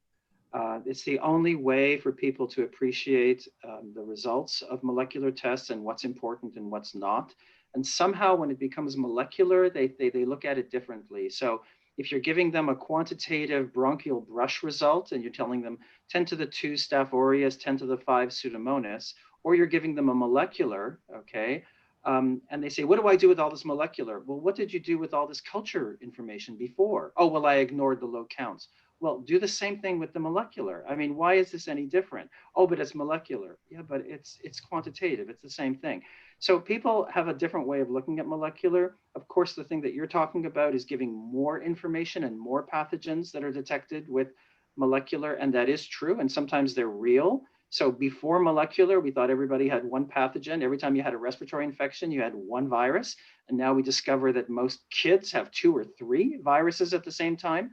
It's the only way for people to appreciate the results of molecular tests and what's important and what's not. And somehow when it becomes molecular, they look at it differently. So if you're giving them a quantitative bronchial brush result and you're telling them 10 to the 2 Staph aureus, 10 to the 5 Pseudomonas, or you're giving them a molecular, okay, and they say, what do I do with all this molecular? Well, what did you do with all this culture information before? Oh, well, I ignored the low counts. Well, do the same thing with the molecular. I mean, why is this any different? Oh, but it's molecular. Yeah, but it's quantitative. It's the same thing. So people have a different way of looking at molecular. Of course, the thing that you're talking about is giving more information and more pathogens that are detected with molecular, and that is true. And sometimes they're real. So before molecular, we thought everybody had one pathogen. Every time you had a respiratory infection, you had one virus. And now we discover that most kids have 2 or 3 viruses at the same time.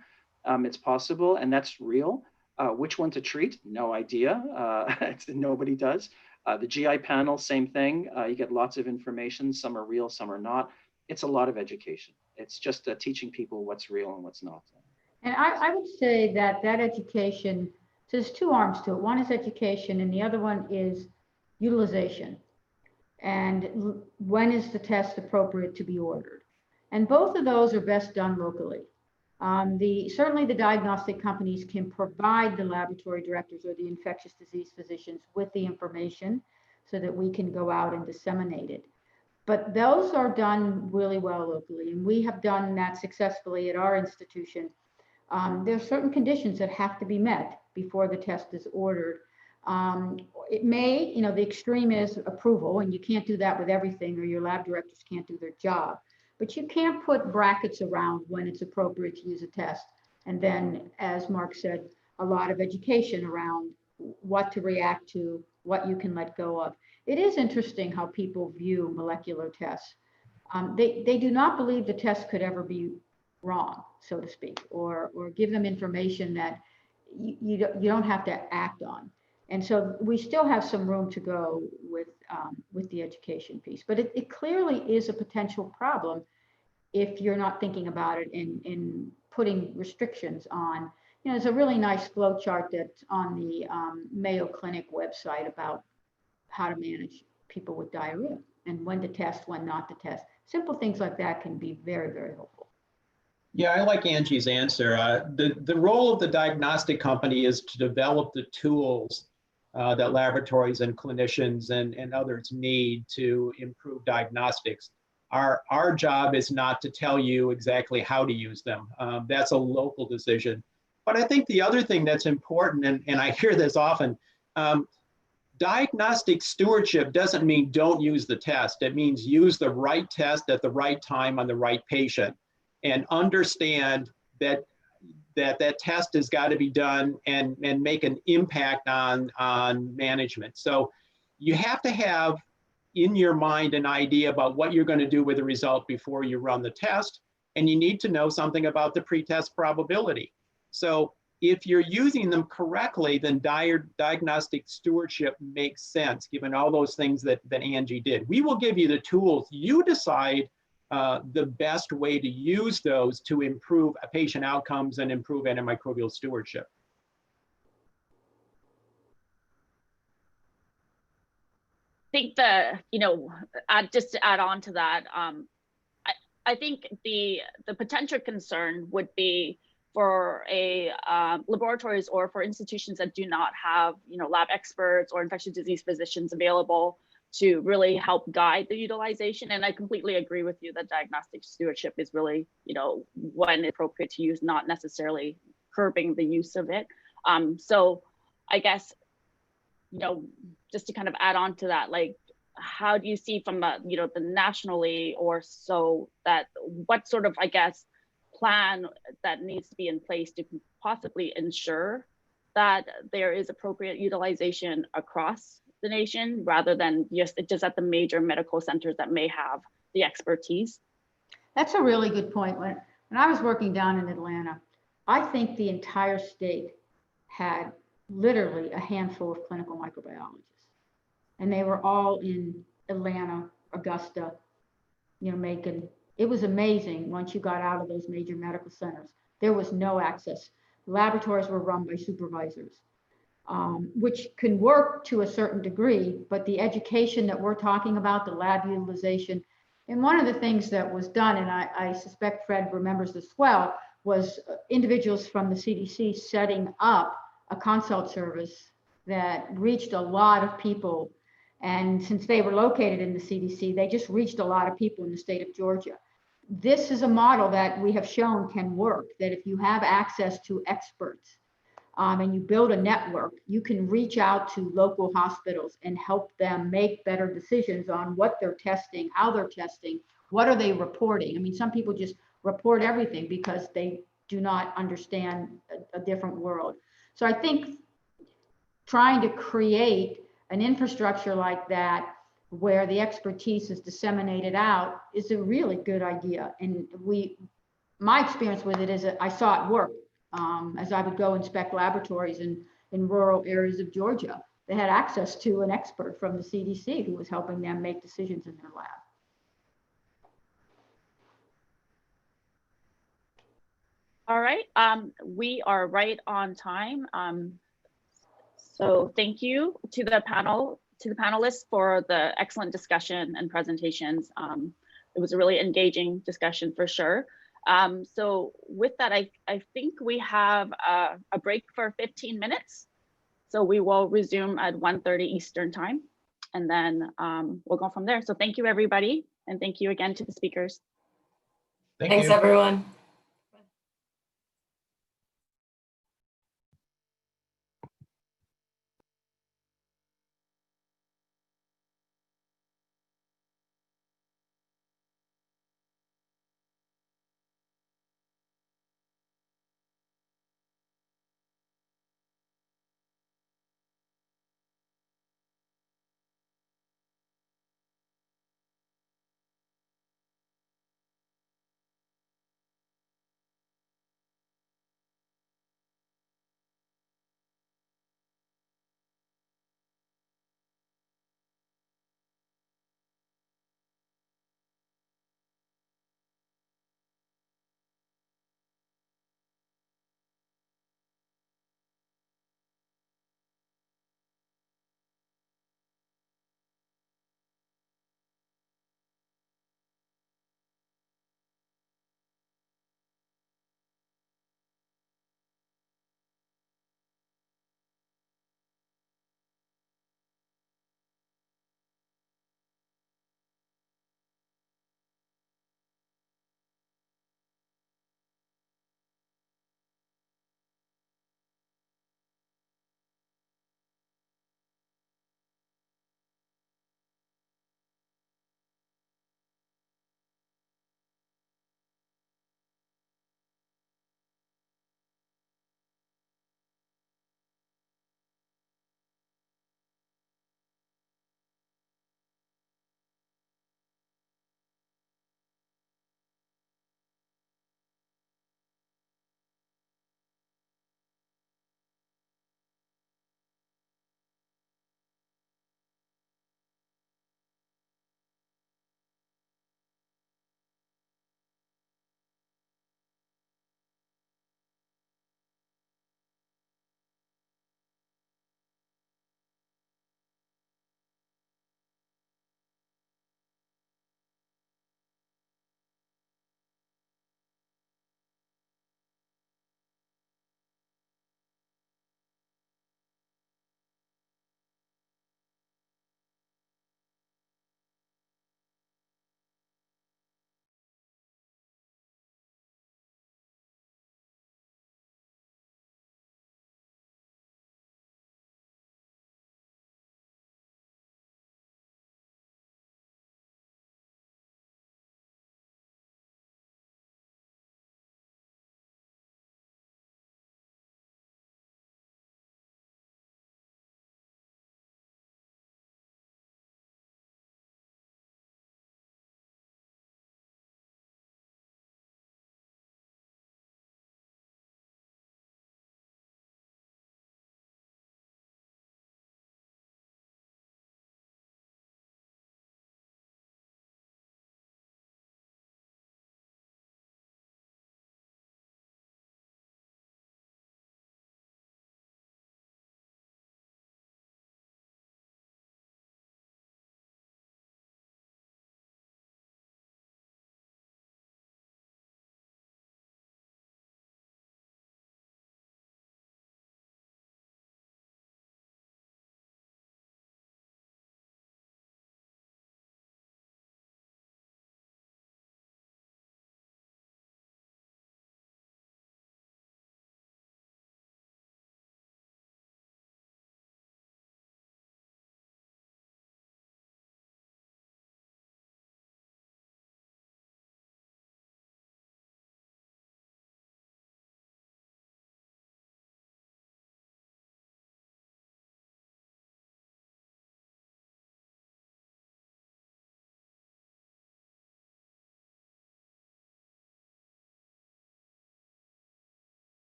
It's possible, and that's real. Which one to treat? No idea. Nobody does. The GI panel, same thing. You get lots of information. Some are real, some are not. It's a lot of education. It's just teaching people what's real and what's not. And I would say that education, so there's 2 arms to it. One is education, and the other one is utilization. And when is the test appropriate to be ordered? And both of those are best done locally. Certainly the diagnostic companies can provide the laboratory directors or the infectious disease physicians with the information so that we can go out and disseminate it. But those are done really well locally, and we have done that successfully at our institution. There are certain conditions that have to be met before the test is ordered. It may, the extreme is approval, and you can't do that with everything, or your lab directors can't do their job. But you can't put brackets around when it's appropriate to use a test. And then, as Mark said, a lot of education around what to react to, what you can let go of. It is interesting how people view molecular tests. They do not believe the test could ever be wrong, so to speak, or give them information that you don't have to act on. And so we still have some room to go with the education piece, but it clearly is a potential problem if you're not thinking about it in putting restrictions on. There's a really nice flow chart that's on the Mayo Clinic website about how to manage people with diarrhea and when to test, when not to test. Simple things like that can be very, very helpful. Yeah, I like Angie's answer. The role of the diagnostic company is to develop the tools that laboratories and clinicians and others need to improve diagnostics. Our job is not to tell you exactly how to use them. That's a local decision. But I think the other thing that's important, and I hear this often, diagnostic stewardship doesn't mean don't use the test. It means use the right test at the right time on the right patient, and understand that test has got to be done and make an impact on management. So you have to have in your mind an idea about what you're going to do with the result before you run the test, and you need to know something about the pretest probability. So if you're using them correctly, then diagnostic stewardship makes sense, given all those things that Angie did. We will give you the tools. You decide the best way to use those to improve patient outcomes and improve antimicrobial stewardship. I think just to add on to that, I think the potential concern would be for laboratories or for institutions that do not have lab experts or infectious disease physicians available to really help guide the utilization. And I completely agree with you that diagnostic stewardship is really, when appropriate to use, not necessarily curbing the use of it. So I guess, just to kind of add on to that, like, how do you see from the nationally or so that what sort of, I guess, plan that needs to be in place to possibly ensure that there is appropriate utilization across the nation rather than just at the major medical centers that may have the expertise? That's a really good point. When I was working down in Atlanta, I think the entire state had literally a handful of clinical microbiologists. And they were all in Atlanta, Augusta, Macon. It was amazing once you got out of those major medical centers. There was no access. Laboratories were run by supervisors, which can work to a certain degree, but the education that we're talking about, the lab utilization, and one of the things that was done, and I suspect Fred remembers this well, was individuals from the CDC setting up a consult service that reached a lot of people. And since they were located in the CDC, they just reached a lot of people in the state of Georgia. This is a model that we have shown can work, that if you have access to experts and you build a network, you can reach out to local hospitals and help them make better decisions on what they're testing, how they're testing, what are they reporting. I mean, some people just report everything because they do not understand a different world. So I think trying to create an infrastructure like that where the expertise is disseminated out is a really good idea. And my experience with it is that I saw it work as I would go inspect laboratories in rural areas of Georgia. They had access to an expert from the CDC who was helping them make decisions in their lab. All right, we are right on time. So thank you to the panelists for the excellent discussion and presentations. It was a really engaging discussion for sure. So with that, I think we have a break for 15 minutes. So we will resume at 1:30 Eastern time, and then we'll go from there. So thank you, everybody. And thank you again to the speakers. Thanks, everyone.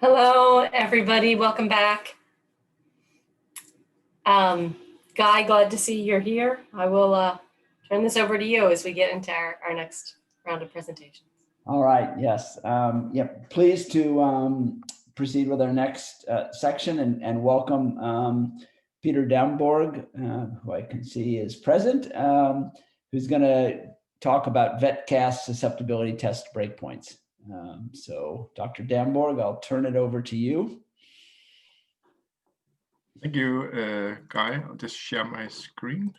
Hello, everybody. Welcome back. Guy, glad to see you're here. I will turn this over to you as we get into our next round of presentations. All right. Yes. Pleased to proceed with our next section and welcome Peter Damborg, who I can see is present, who's going to talk about VetCast susceptibility test breakpoints. So Dr. Damborg, I'll turn it over to you. Thank you, Guy. I'll just share my screen.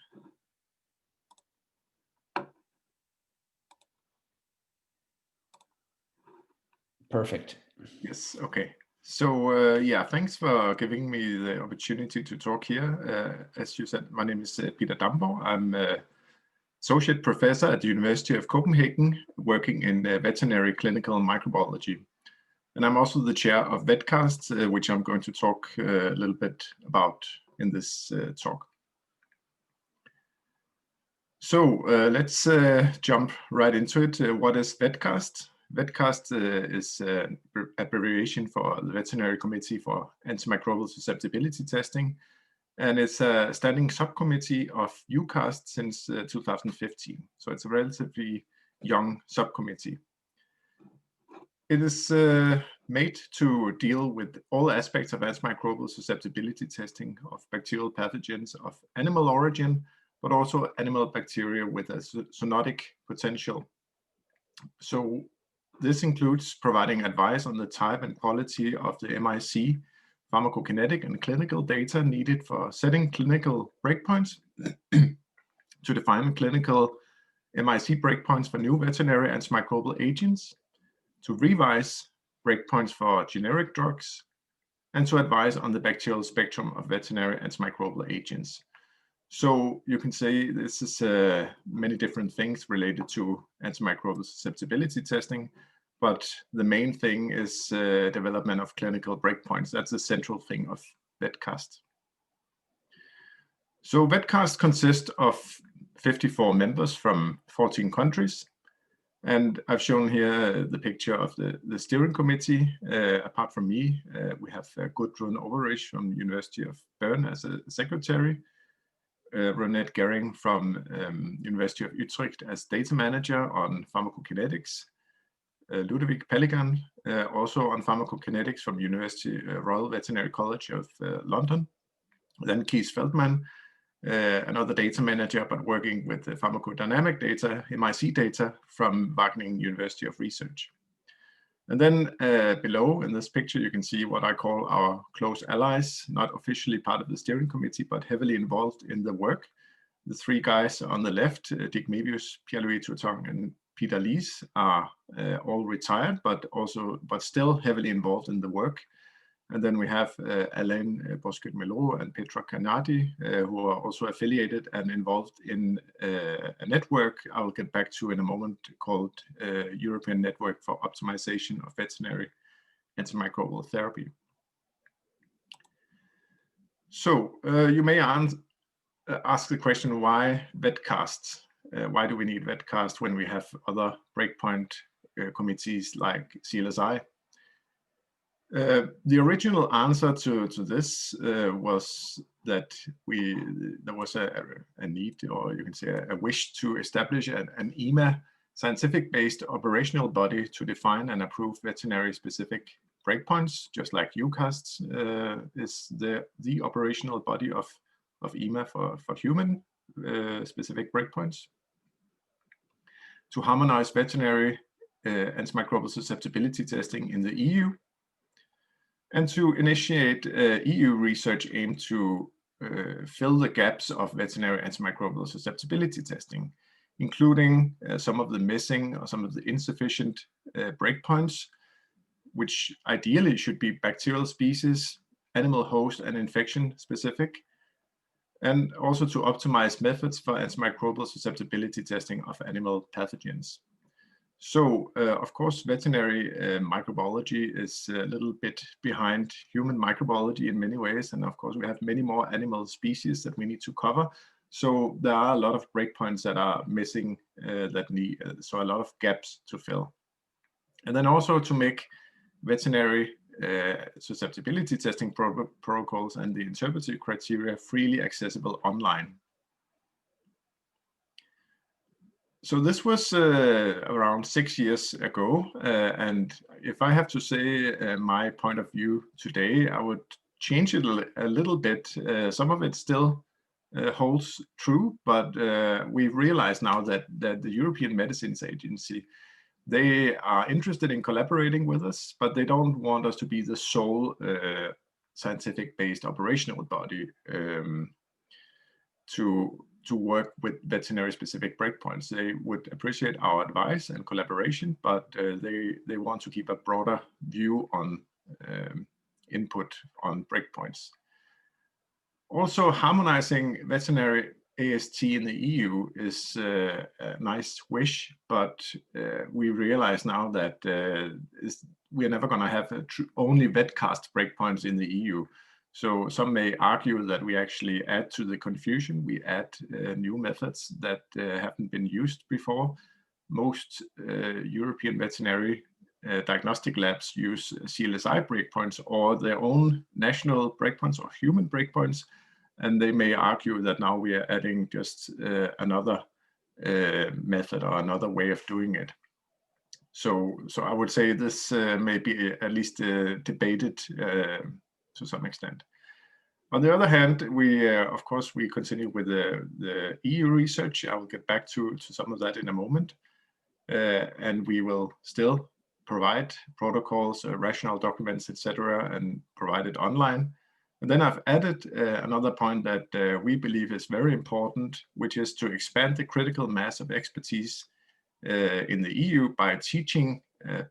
Perfect. Yes, okay. So yeah, thanks for giving me the opportunity to talk here. As you said, my name is Peter Damborg. I'm associate professor at the University of Copenhagen, working in veterinary clinical microbiology. And I'm also the chair of VetCast, which I'm going to talk a little bit about in this talk. So let's jump right into it. What is VetCast? VetCast is an abbreviation for the Veterinary Committee for Antimicrobial Susceptibility Testing, and it's a standing subcommittee of UCAST since 2015. So it's a relatively young subcommittee. It is made to deal with all aspects of antimicrobial susceptibility testing of bacterial pathogens of animal origin, but also animal bacteria with a zoonotic potential. So this includes providing advice on the type and quality of the MIC, pharmacokinetic and clinical data needed for setting clinical breakpoints, to define clinical MIC breakpoints for new veterinary antimicrobial agents, to revise breakpoints for generic drugs, and to advise on the bacterial spectrum of veterinary antimicrobial agents. So you can say this is many different things related to antimicrobial susceptibility testing, but the main thing is development of clinical breakpoints. That's the central thing of VetCast. So VetCast consists of 54 members from 14 countries. And I've shown here the picture of the steering committee. Apart from me, we have Gudrun Overich from the University of Bern as a secretary, Ronette Gering from University of Utrecht as data manager on pharmacokinetics, Ludovic Pelikan, also on pharmacokinetics from University Royal Veterinary College of London, then Kees Feldman, another data manager, but working with the pharmacodynamic data, MIC data from Wageningen University of Research. And then below in this picture, you can see what I call our close allies, not officially part of the steering committee, but heavily involved in the work. The three guys on the left, Dick Mebius, Pierre-Louis Toutong, and Peter Lies, are all retired, but still heavily involved in the work. And then we have Alain Bosquet-Melot and Petra Kanadi, who are also affiliated and involved in a network I'll get back to in a moment, called European Network for Optimization of Veterinary Antimicrobial Therapy. So you may ask the question, why VetCast? Why do we need VetCast when we have other breakpoint committees like CLSI? The original answer to this was that there was a need, or you can say a wish, to establish an EMA scientific-based operational body to define and approve veterinary-specific breakpoints, just like UCAST is the operational body of EMA for human specific breakpoints, to harmonize veterinary antimicrobial susceptibility testing in the EU, and to initiate EU research aimed to fill the gaps of veterinary antimicrobial susceptibility testing, including some of the missing or some of the insufficient breakpoints, which ideally should be bacterial species, animal host, and infection specific, and also to optimize methods for antimicrobial susceptibility testing of animal pathogens. So, of course, veterinary microbiology is a little bit behind human microbiology in many ways. And of course, we have many more animal species that we need to cover. So there are a lot of breakpoints that are missing, so a lot of gaps to fill. And then also to make veterinary susceptibility testing protocols and the interpretive criteria freely accessible online. So this was around 6 years ago, and if I have to say my point of view today, I would change it a little bit. Some of it still holds true, but we've realized now that the European Medicines Agency, they are interested in collaborating with us, but they don't want us to be the sole scientific-based operational body to work with veterinary-specific breakpoints. They would appreciate our advice and collaboration, but they want to keep a broader view on input on breakpoints. Also, harmonizing veterinary AST in the EU is a nice wish, but we realize now that we're never going to have only VetCast breakpoints in the EU. So some may argue that we actually add to the confusion. We add new methods that haven't been used before. Most European veterinary diagnostic labs use CLSI breakpoints or their own national breakpoints or human breakpoints. And they may argue that now we are adding just another method or another way of doing it. So I would say this may be at least debated to some extent. On the other hand, we of course we continue with the EU research. I will get back to some of that in a moment, and we will still provide protocols, rational documents, etc., and provide it online. And then I've added another point that we believe is very important, which is to expand the critical mass of expertise in the EU by teaching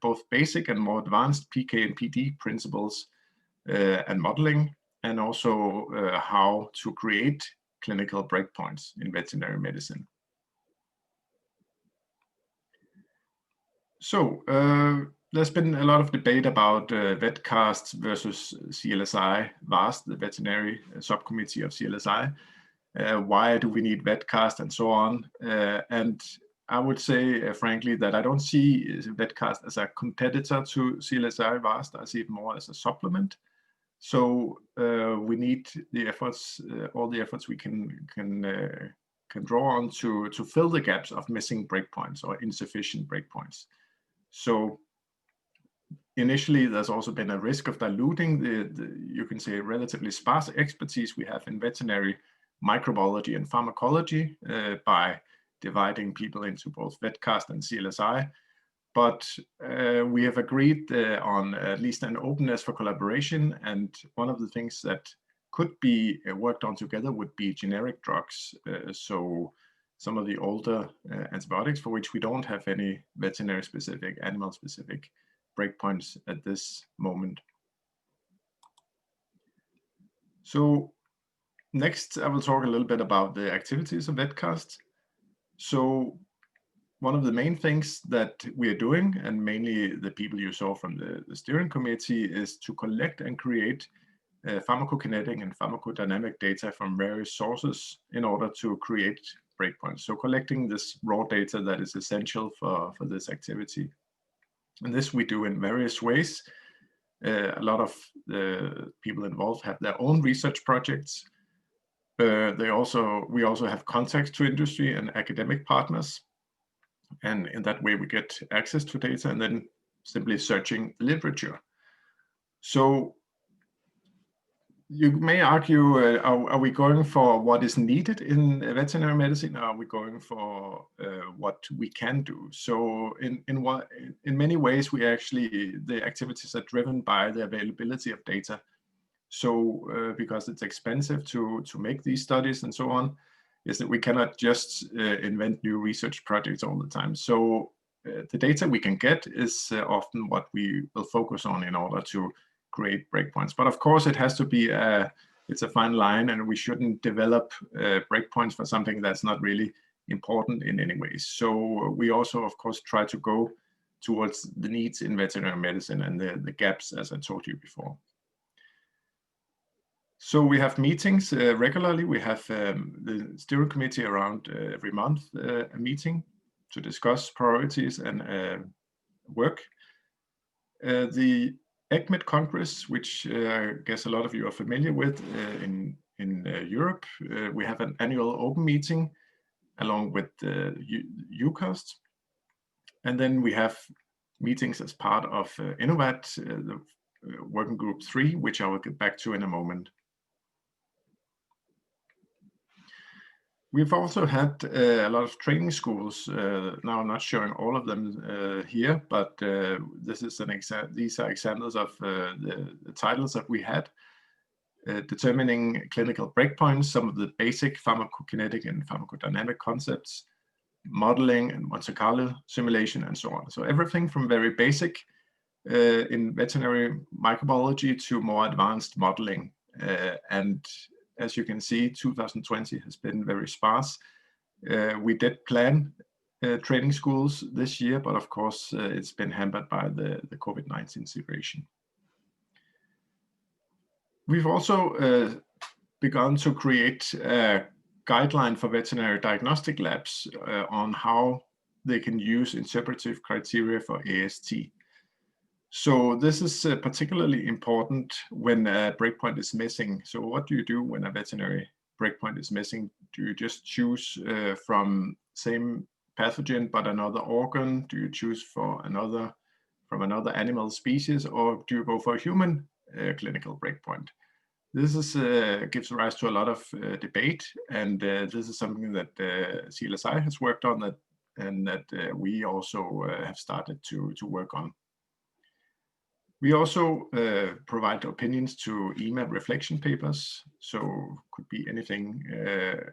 both basic and more advanced PK and PD principles and modeling, and also how to create clinical breakpoints in veterinary medicine. So there's been a lot of debate about VetCast versus CLSI, VAST, the veterinary subcommittee of CLSI. Why do we need VetCast and so on? And I would say, frankly, that I don't see VetCast as a competitor to CLSI, VAST. I see it more as a supplement. So we need the efforts, all the efforts we can draw on to fill the gaps of missing breakpoints or insufficient breakpoints. So initially, there's also been a risk of diluting the you can say, relatively sparse expertise we have in veterinary microbiology and pharmacology by dividing people into both VetCast and CLSI. But we have agreed on at least an openness for collaboration. And one of the things that could be worked on together would be generic drugs. So some of the older antibiotics for which we don't have any veterinary specific, animal specific breakpoints at this moment. So next, I will talk a little bit about the activities of VetCast. So one of the main things that we are doing, and mainly the people you saw from the steering committee, is to collect and create pharmacokinetic and pharmacodynamic data from various sources in order to create breakpoints. So collecting this raw data that is essential for this activity. And this we do in various ways. A lot of the people involved have their own research projects. We also have contacts to industry and academic partners. And in that way, we get access to data and then simply searching literature. So you may argue, are we going for what is needed in veterinary medicine, or are we going for what we can do? So in many ways, the activities are driven by the availability of data. So because it's expensive to make these studies and so on, is that we cannot just invent new research projects all the time. So the data we can get is often what we will focus on in order to create breakpoints. But of course, it has to be it's a fine line, and we shouldn't develop breakpoints for something that's not really important in any way. So we also, of course, try to go towards the needs in veterinary medicine and the gaps, as I told you before. So we have meetings regularly. We have the steering committee around every month, a meeting to discuss priorities and work. The ECMID Congress, which I guess a lot of you are familiar with in Europe. We have an annual open meeting along with UCOST. And then we have meetings as part of Innovat, the working group 3, which I will get back to in a moment. We've also had a lot of training schools. Now I'm not showing all of them here, but this is these are examples of the titles that we had. Determining clinical breakpoints, some of the basic pharmacokinetic and pharmacodynamic concepts, modeling and Monte Carlo simulation, and so on. So everything from very basic in veterinary microbiology to more advanced modeling. And as you can see, 2020 has been very sparse. We did plan training schools this year, but of course it's been hampered by the COVID-19 situation. We've also begun to create a guideline for veterinary diagnostic labs on how they can use interpretive criteria for AST. So this is particularly important when a breakpoint is missing. So what do you do when a veterinary breakpoint is missing? Do you just choose from same pathogen but another organ? Do you choose for from another animal species, or do you go for a human clinical breakpoint? This is, gives rise to a lot of debate, and this is something that CLSI has worked on and that we also have started to work on. We also provide opinions to EMA reflection papers, so could be anything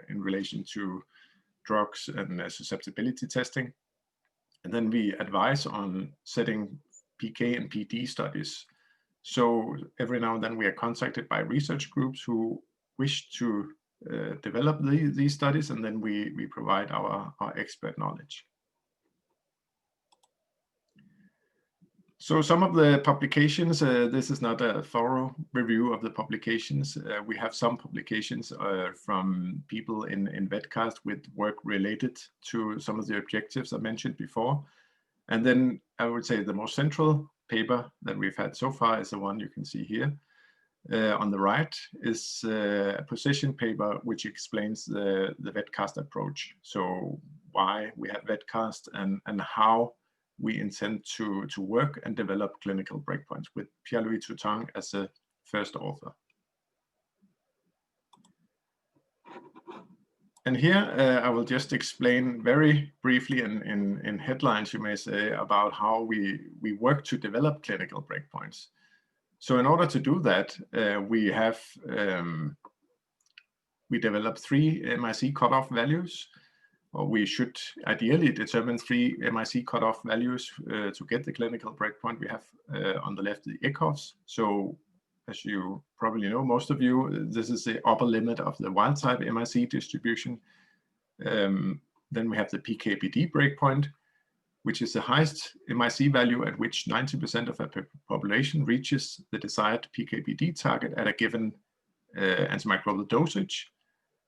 in relation to drugs and susceptibility testing. And then we advise on setting PK and PD studies. So every now and then we are contacted by research groups who wish to develop these studies, and then we provide our expert knowledge. So some of the publications, this is not a thorough review of the publications. We have some publications from people in VetCast with work related to some of the objectives I mentioned before. And then I would say the most central paper that we've had so far is the one you can see here. On the right is a position paper which explains the VetCast approach. So why we have VetCast and how we intend to work and develop clinical breakpoints, with Pierre-Louis Toutain as the first author. And here I will just explain very briefly in headlines, you may say, about how we work to develop clinical breakpoints. So in order to do that, we develop 3 MIC cutoff values, or we should ideally determine 3 MIC cutoff values to get the clinical breakpoint. We have on the left the ECOFs. So as you probably know, most of you, this is the upper limit of the wild type MIC distribution. Then we have the PK/PD breakpoint, which is the highest MIC value at which 90% of a population reaches the desired PK/PD target at a given antimicrobial dosage.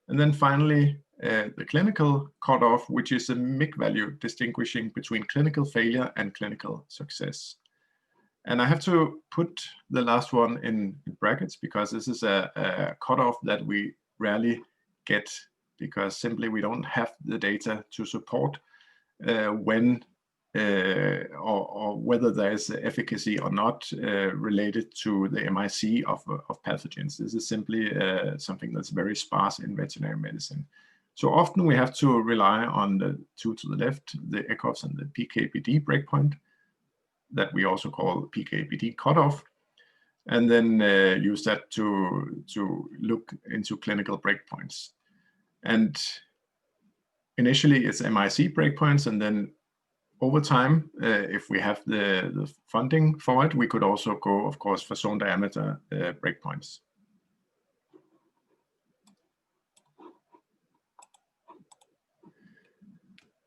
And then finally, the clinical cutoff, which is a MIC value distinguishing between clinical failure and clinical success. And I have to put the last one in brackets because this is a cutoff that we rarely get, because simply we don't have the data to support when or whether there is efficacy or not related to the MIC of pathogens. This is simply something that's very sparse in veterinary medicine. So often we have to rely on the 2 to the left, the ECOFs and the PK/PD breakpoint, that we also call PK/PD cutoff, and then use that to look into clinical breakpoints. And initially it's MIC breakpoints, and then over time, if we have the funding for it, we could also go, of course, for zone diameter breakpoints.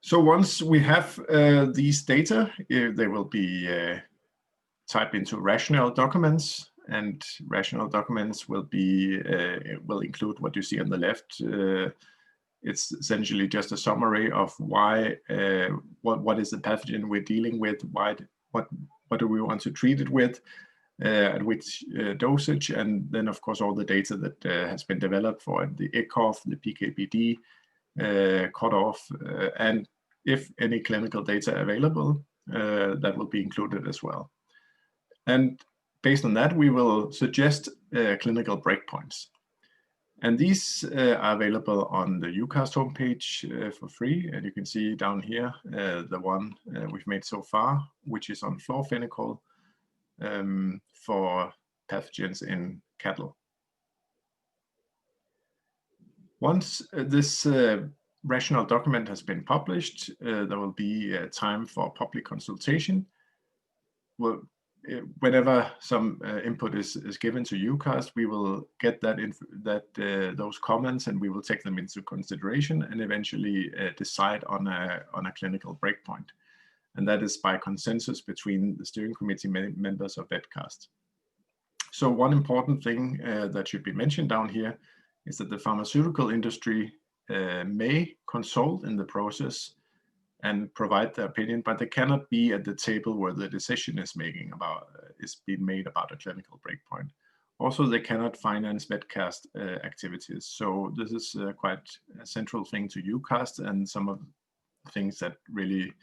So once we have these data, they will be typed into rational documents, and rational documents will include what you see on the left. It's essentially just a summary of why, what is the pathogen we're dealing with, what do we want to treat it with, at which dosage, and then of course all the data that has been developed for the ECOF, the PKPD cutoff, and if any clinical data available, that will be included as well. And based on that, we will suggest clinical breakpoints. And these are available on the UCAST homepage for free. And you can see down here, the one we've made so far, which is on fluorophenical for pathogens in cattle. Once this rational document has been published, there will be time for public consultation. Well, whenever some input is given to UCAST, we will get those comments, and we will take them into consideration and eventually decide on a clinical breakpoint. And that is by consensus between the steering committee members of VetCast. So one important thing that should be mentioned down here is that the pharmaceutical industry may consult in the process and provide their opinion, but they cannot be at the table where the decision is being made about a clinical breakpoint. Also, they cannot finance VetCast activities. So this is quite a central thing to UCAST, and some of the things that really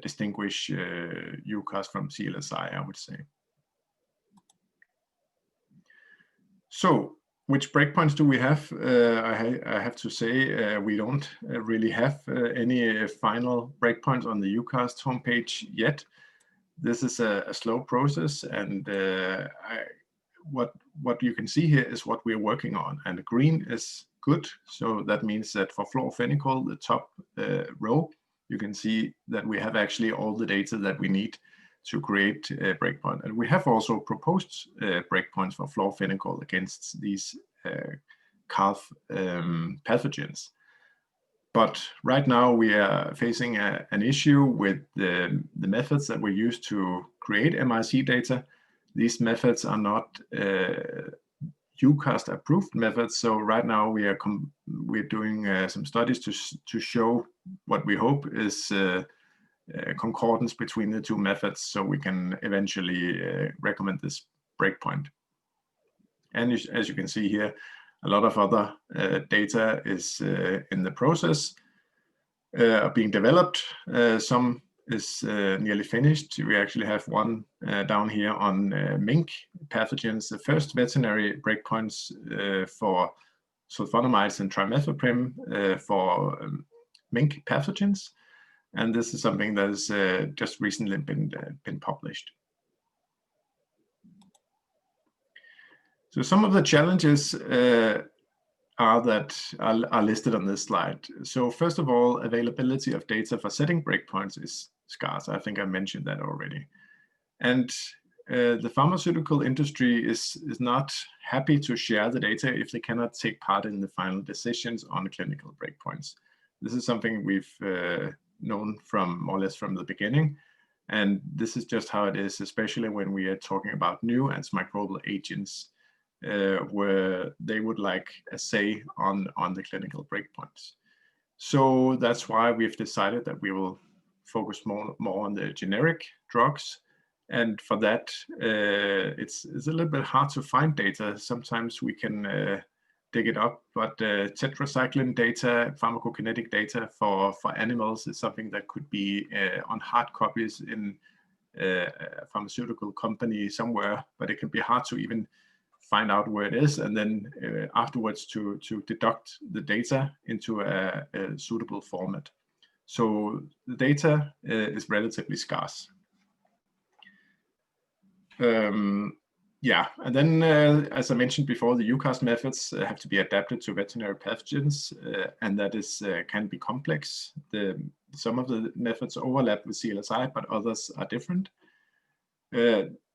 distinguish UCAST from CLSI, I would say. So, which breakpoints do we have? I have to say we don't really have any final breakpoints on the UCAST homepage yet. This is a slow process, and what you can see here is what we're working on. And the green is good, so that means that for fluorophenical, the top row, you can see that we have actually all the data that we need to create a breakpoint. And we have also proposed breakpoints for fluorophenical against these calf pathogens. But right now we are facing an issue with the methods that we use to create MIC data. These methods are not UCAST approved methods. So right now we're doing some studies to show what we hope is concordance between the two methods, so we can eventually recommend this breakpoint. And as you can see here, a lot of other data is in the process of being developed. Some is nearly finished. We actually have one down here on mink pathogens, the first veterinary breakpoints for sulfonamides and trimethoprim for mink pathogens. And this is something that has just recently been published. So some of the challenges are listed on this slide. So first of all, availability of data for setting breakpoints is scarce. I think I mentioned that already. And the pharmaceutical industry is not happy to share the data if they cannot take part in the final decisions on clinical breakpoints. This is something we've known from more or less from the beginning. And this is just how it is, especially when we are talking about new antimicrobial agents, where they would like a say on the clinical breakpoints. So that's why we've decided that we will focus more on the generic drugs. And for that, it's a little bit hard to find data. Sometimes we can dig it up, but tetracycline data, pharmacokinetic data for animals is something that could be on hard copies in a pharmaceutical company somewhere, but it can be hard to even find out where it is, and then afterwards to deduct the data into a suitable format. So the data is relatively scarce. Yeah, and then as I mentioned before, the UCAST methods have to be adapted to veterinary pathogens, and that is can be complex. Some of the methods overlap with CLSI, but others are different.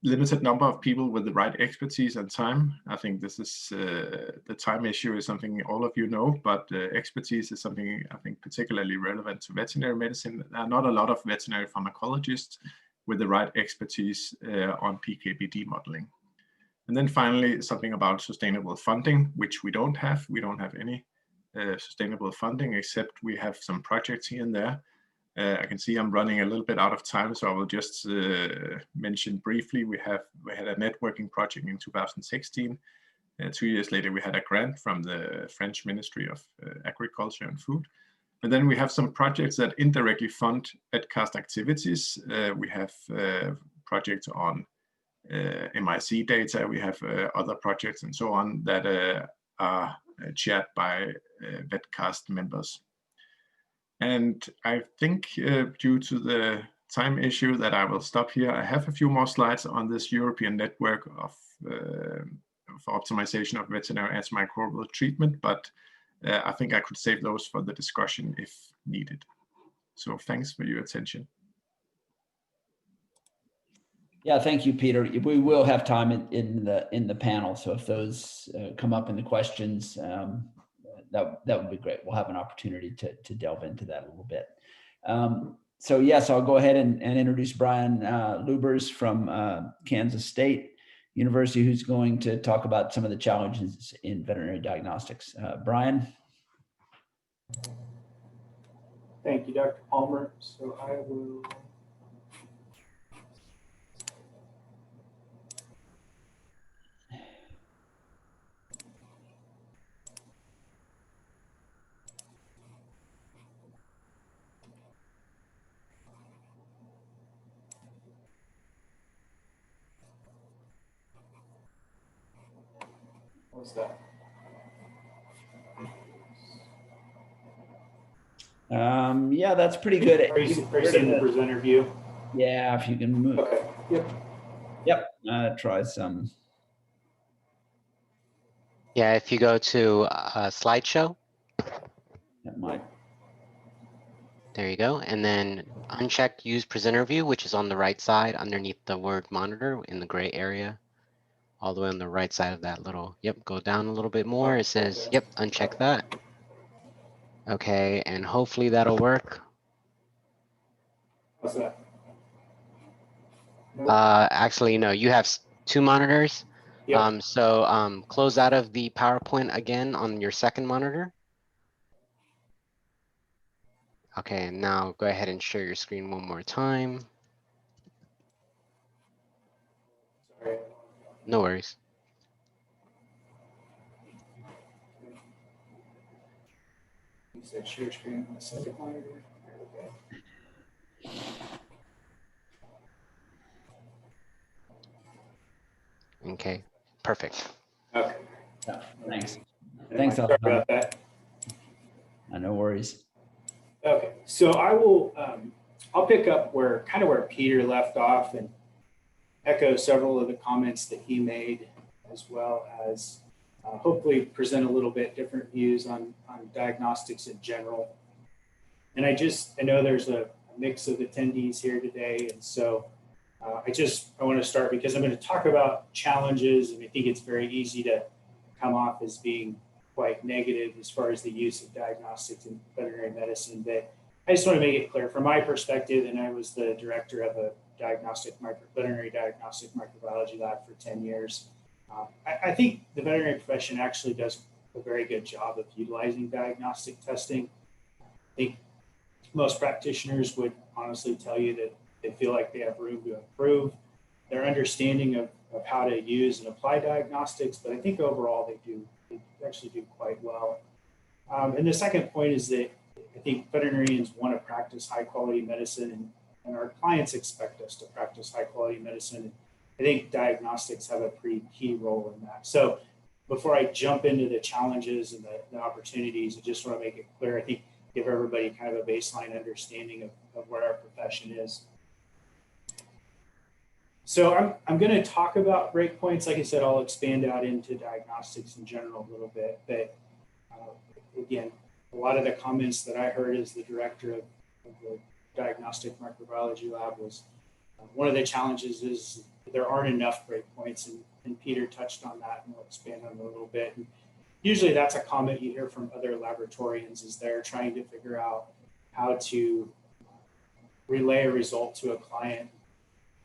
Limited number of people with the right expertise and time. I think this is the time issue is something all of you know, but expertise is something I think particularly relevant to veterinary medicine. There are not a lot of veterinary pharmacologists with the right expertise on PKPD modeling. And then finally, something about sustainable funding, which we don't have. We don't have any sustainable funding, except we have some projects here and there. I can see I'm running a little bit out of time, so I will just mention briefly, we had a networking project in 2016. 2 years later, we had a grant from the French Ministry of Agriculture and Food. And then we have some projects that indirectly fund EdCast activities. We have projects on MIC data. We have other projects and so on that are chaired by VetCast members. And I think due to the time issue that I will stop here. I have a few more slides on this European network of for optimization of veterinary antimicrobial treatment, but I think I could save those for the discussion if needed. So thanks for your attention. Yeah, thank you, Peter. We will have time in the panel. So if those come up in the questions, that would be great. We'll have an opportunity to delve into that a little bit. So yes, I'll go ahead and introduce Brian Lubers from Kansas State University, who's going to talk about some of the challenges in veterinary diagnostics. Brian. Thank you, Dr. Palmer. So I will. What's that? Yeah, that's pretty good. Are you seeing the presenter view? Yeah, if you can move. Okay. Yep. Try some. Yeah, if you go to slideshow. That might. There you go. And then uncheck use presenter view, which is on the right side underneath the word monitor in the gray area. All the way on the right side of that little, yep, go down a little bit more. It says, yep, uncheck that. Okay, and hopefully that'll work. What's that? Actually, no, you have two monitors. Yep. So close out of the PowerPoint again on your second monitor. Okay, and now go ahead and share your screen one more time. Sorry. No worries. You said share screen on the second monitor. Okay. Okay, perfect. Okay. Yeah, thanks. Thanks. Sorry about that. No worries. Okay, so I will. I'll pick up where Peter left off and echo several of the comments that he made, as well as hopefully present a little bit different views on diagnostics in general. And I know there's a mix of attendees here today, and so I want to start because I'm going to talk about challenges, and I think it's very easy to come off as being quite negative as far as the use of diagnostics in veterinary medicine. But I just want to make it clear from my perspective, and I was the director of a veterinary diagnostic microbiology lab for 10 years. I think the veterinary profession actually does a very good job of utilizing diagnostic testing. I think most practitioners would honestly tell you that they feel like they have room to improve their understanding of how to use and apply diagnostics, but I think overall they actually do quite well. And the second point is that I think veterinarians want to practice high quality medicine, and our clients expect us to practice high quality medicine. And I think diagnostics have a pretty key role in that. So before I jump into the challenges and the opportunities, I just want to make it clear, I think give everybody kind of a baseline understanding of where our profession is. So I'm going to talk about breakpoints. Like I said, I'll expand out into diagnostics in general a little bit. But again, a lot of the comments that I heard as the director of the diagnostic microbiology lab was one of the challenges is there aren't enough breakpoints, and Peter touched on that, and we'll expand on it a little bit. And usually that's a comment you hear from other laboratorians is they're trying to figure out how to relay a result to a client,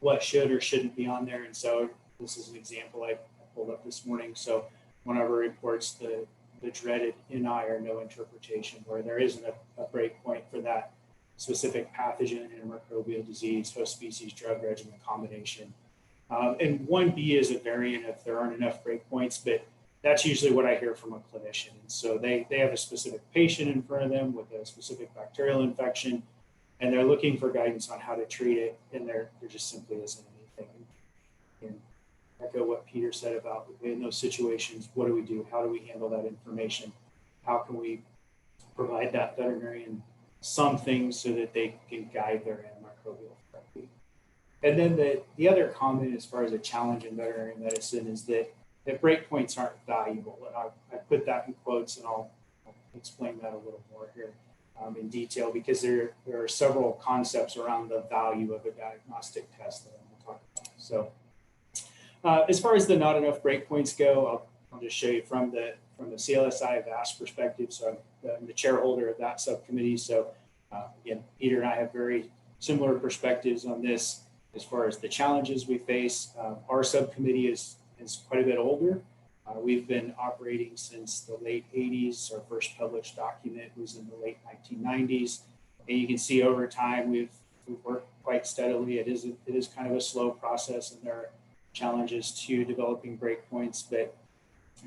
what should or shouldn't be on there. And so this is an example I pulled up this morning. So one of our reports, the dreaded NI or no interpretation, where there isn't a breakpoint for that specific pathogen, antimicrobial disease, host species, drug regimen combination. And 1B is a variant if there aren't enough breakpoints, but that's usually what I hear from a clinician. And so they have a specific patient in front of them with a specific bacterial infection, and they're looking for guidance on how to treat it, and there just simply isn't anything. And echo what Peter said about in those situations, what do we do? How do we handle that information? How can we provide that veterinarian some things so that they can guide their antimicrobial therapy? And then the other comment as far as a challenge in veterinary medicine is that breakpoints aren't valuable. And I put that in quotes, and I'll explain that a little more here in detail, because there are several concepts around the value of a diagnostic test that I'm going to talk about. So as far as the not enough breakpoints go, I'll just show you from the CLSI VAST perspective. So I'm the chairholder of that subcommittee. So again, Peter and I have very similar perspectives on this as far as the challenges we face. Our subcommittee is quite a bit older. We've been operating since the late 80s. Our first published document was in the late 1990s. And you can see over time, we've worked quite steadily. It is kind of a slow process, and there are challenges to developing breakpoints, but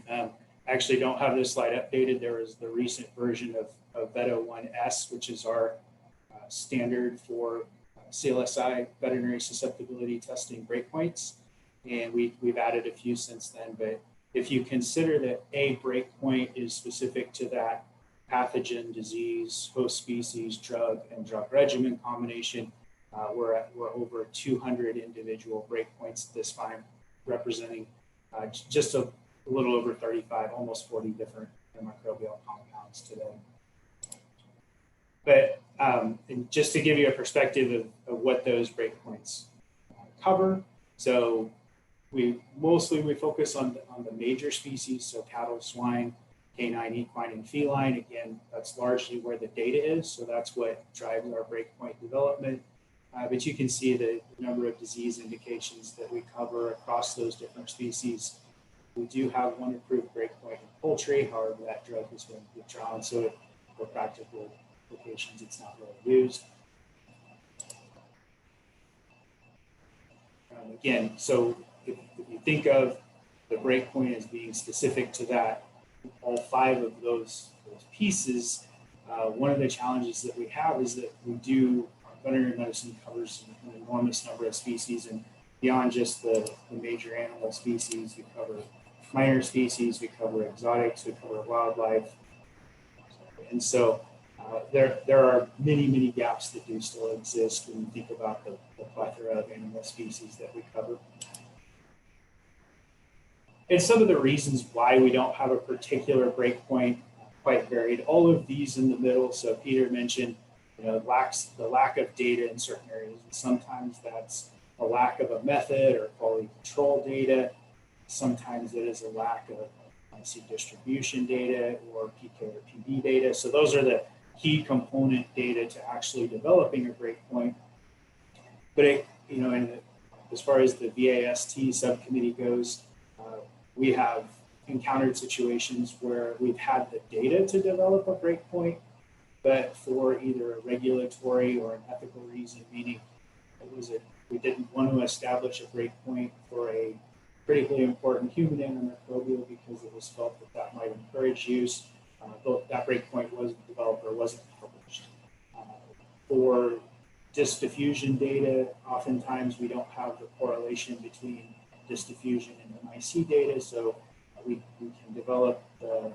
I actually don't have this slide updated. There is the recent version of Veto 1S, which is our standard for CLSI veterinary susceptibility testing breakpoints. And we've added a few since then, but if you consider that a breakpoint is specific to that pathogen, disease, host species, drug, and drug regimen combination, we're over 200 individual breakpoints at this time, representing just a little over 35, almost 40 different antimicrobial compounds today. But and just to give you a perspective of what those breakpoints cover, so we focus on the major species, so cattle, swine, canine, equine, and feline. Again, that's largely where the data is, so that's what drives our breakpoint development. But you can see the number of disease indications that we cover across those different species. We do have one approved breakpoint in poultry, however, that drug has been withdrawn, so for practical applications, it's not really used. Again, so if you think of the breakpoint as being specific to that, all 5 of those pieces, one of the challenges that we have is that veterinary medicine covers an enormous number of species, and beyond just the major animal species, we cover minor species, we cover exotics, we cover wildlife. And so there are many gaps that do still exist when you think about the plethora of animal species that we cover. And some of the reasons why we don't have a particular breakpoint quite varied. All of these in the middle, so Peter mentioned, the lack of data in certain areas. And sometimes that's a lack of a method or quality control data. Sometimes it is a lack of IC distribution data or PK or PD data. So those are the key component data to actually developing a breakpoint. But as far as the VAST subcommittee goes, we have encountered situations where we've had the data to develop a breakpoint, but for either a regulatory or an ethical reason, meaning we didn't want to establish a breakpoint for a critically important human antimicrobial because it was felt that might encourage use. That breakpoint wasn't developed or wasn't published. For disk diffusion data, oftentimes we don't have the correlation between disk diffusion and MIC data, so we can develop the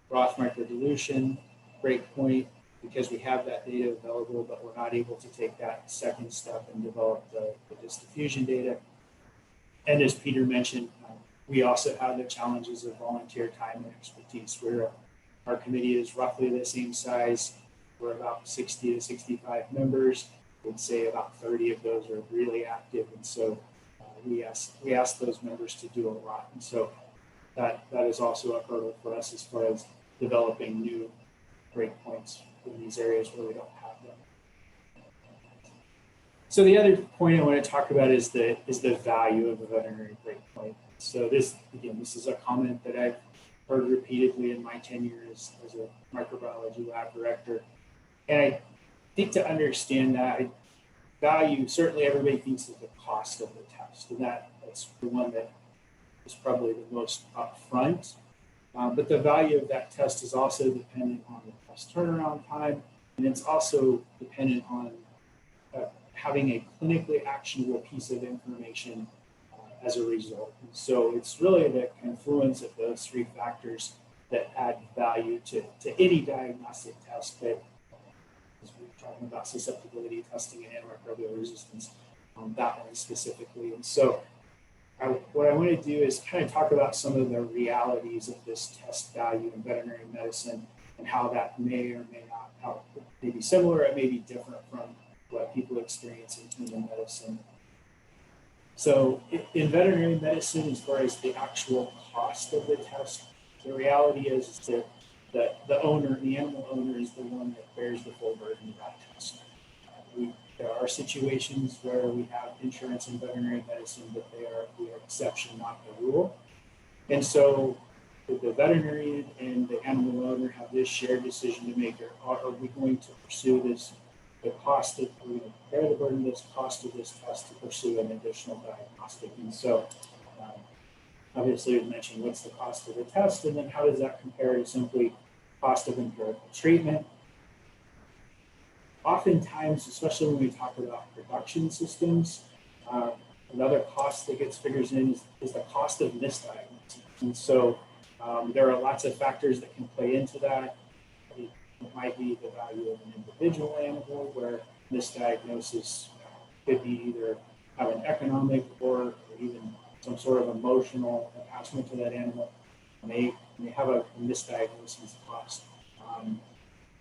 broth microdilution breakpoint because we have that data available, but we're not able to take that second step and develop the disk diffusion data. And as Peter mentioned, we also have the challenges of volunteer time and expertise, where our committee is roughly the same size. We're about 60 to 65 members. We'd say about 30 of those are really active, and so we ask those members to do a lot. And so that is also a hurdle for us as far as developing new breakpoints in these areas where we don't have them. So the other point I want to talk about is the value of a veterinary breakpoint. So this is a comment that I've heard repeatedly in my tenure as a microbiology lab director. And think to understand that value, certainly everybody thinks of the cost of the test, and that's the one that is probably the most upfront. But the value of that test is also dependent on the test turnaround time, and it's also dependent on having a clinically actionable piece of information as a result. And so it's really the confluence of those three factors that add value to any diagnostic test. But as we were talking about susceptibility testing and antimicrobial resistance, that one specifically. And so what I want to do is kind of talk about some of the realities of this test value in veterinary medicine and how that may or may not, how it may be similar, it may be different from what people experience in human medicine. So in veterinary medicine, as far as the actual cost of the test, the reality is that the owner, the animal owner, is the one that bears the full burden of that test. There are situations where we have insurance in veterinary medicine, but they are the exception, not the rule. And so the veterinarian and the animal owner have this shared decision to make. Are we going to pursue this, the cost of, we're going to bear the burden of this cost of this test to pursue an additional diagnostic? And so obviously we mentioned what's the cost of the test, and then how does that compare to simply cost of empirical treatment? Oftentimes, especially when we talk about production systems, another cost that gets figures in is the cost of misdiagnosis. And so there are lots of factors that can play into that. It might be the value of an individual animal, where misdiagnosis could be either have an economic or even some sort of emotional attachment to that animal. May have a misdiagnosis cost.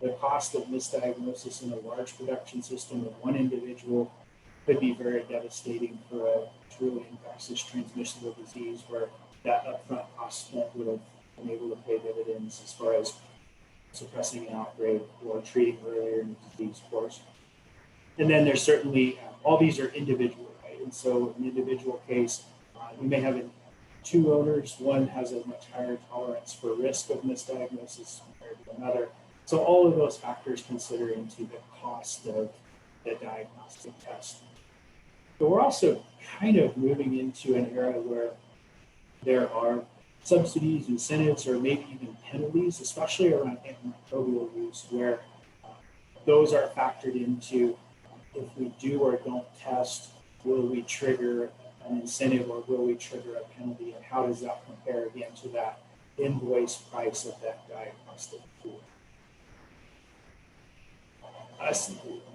The cost of misdiagnosis in a large production system of one individual could be very devastating for a truly infectious transmissible disease, where that upfront cost spent would have been able to pay dividends as far as suppressing an outbreak or treating earlier in the disease course. And then there's certainly, all these are individual, right? And so an individual case, you may have two owners. One has a much higher tolerance for risk of misdiagnosis compared to another. So all of those factors consider into the cost of the diagnostic test. But we're also kind of moving into an era where there are subsidies, incentives, or maybe even penalties, especially around antimicrobial use, where those are factored into if we do or don't test, will we trigger an incentive or will we trigger a penalty, and how does that compare again to that invoice price of that diagnostic tool?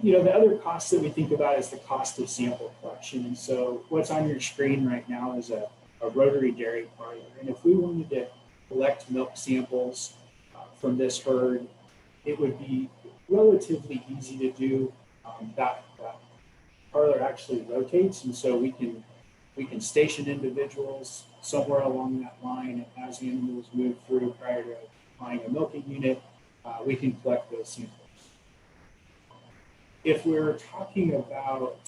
The other costs that we think about is the cost of sample collection. And so what's on your screen right now is a rotary dairy parlor. And if we wanted to collect milk samples from this herd, it would be relatively easy to do. That parlor actually rotates, and so we can station individuals somewhere along that line, and as animals move through prior to buying a milking unit, we can collect those samples. If we're talking about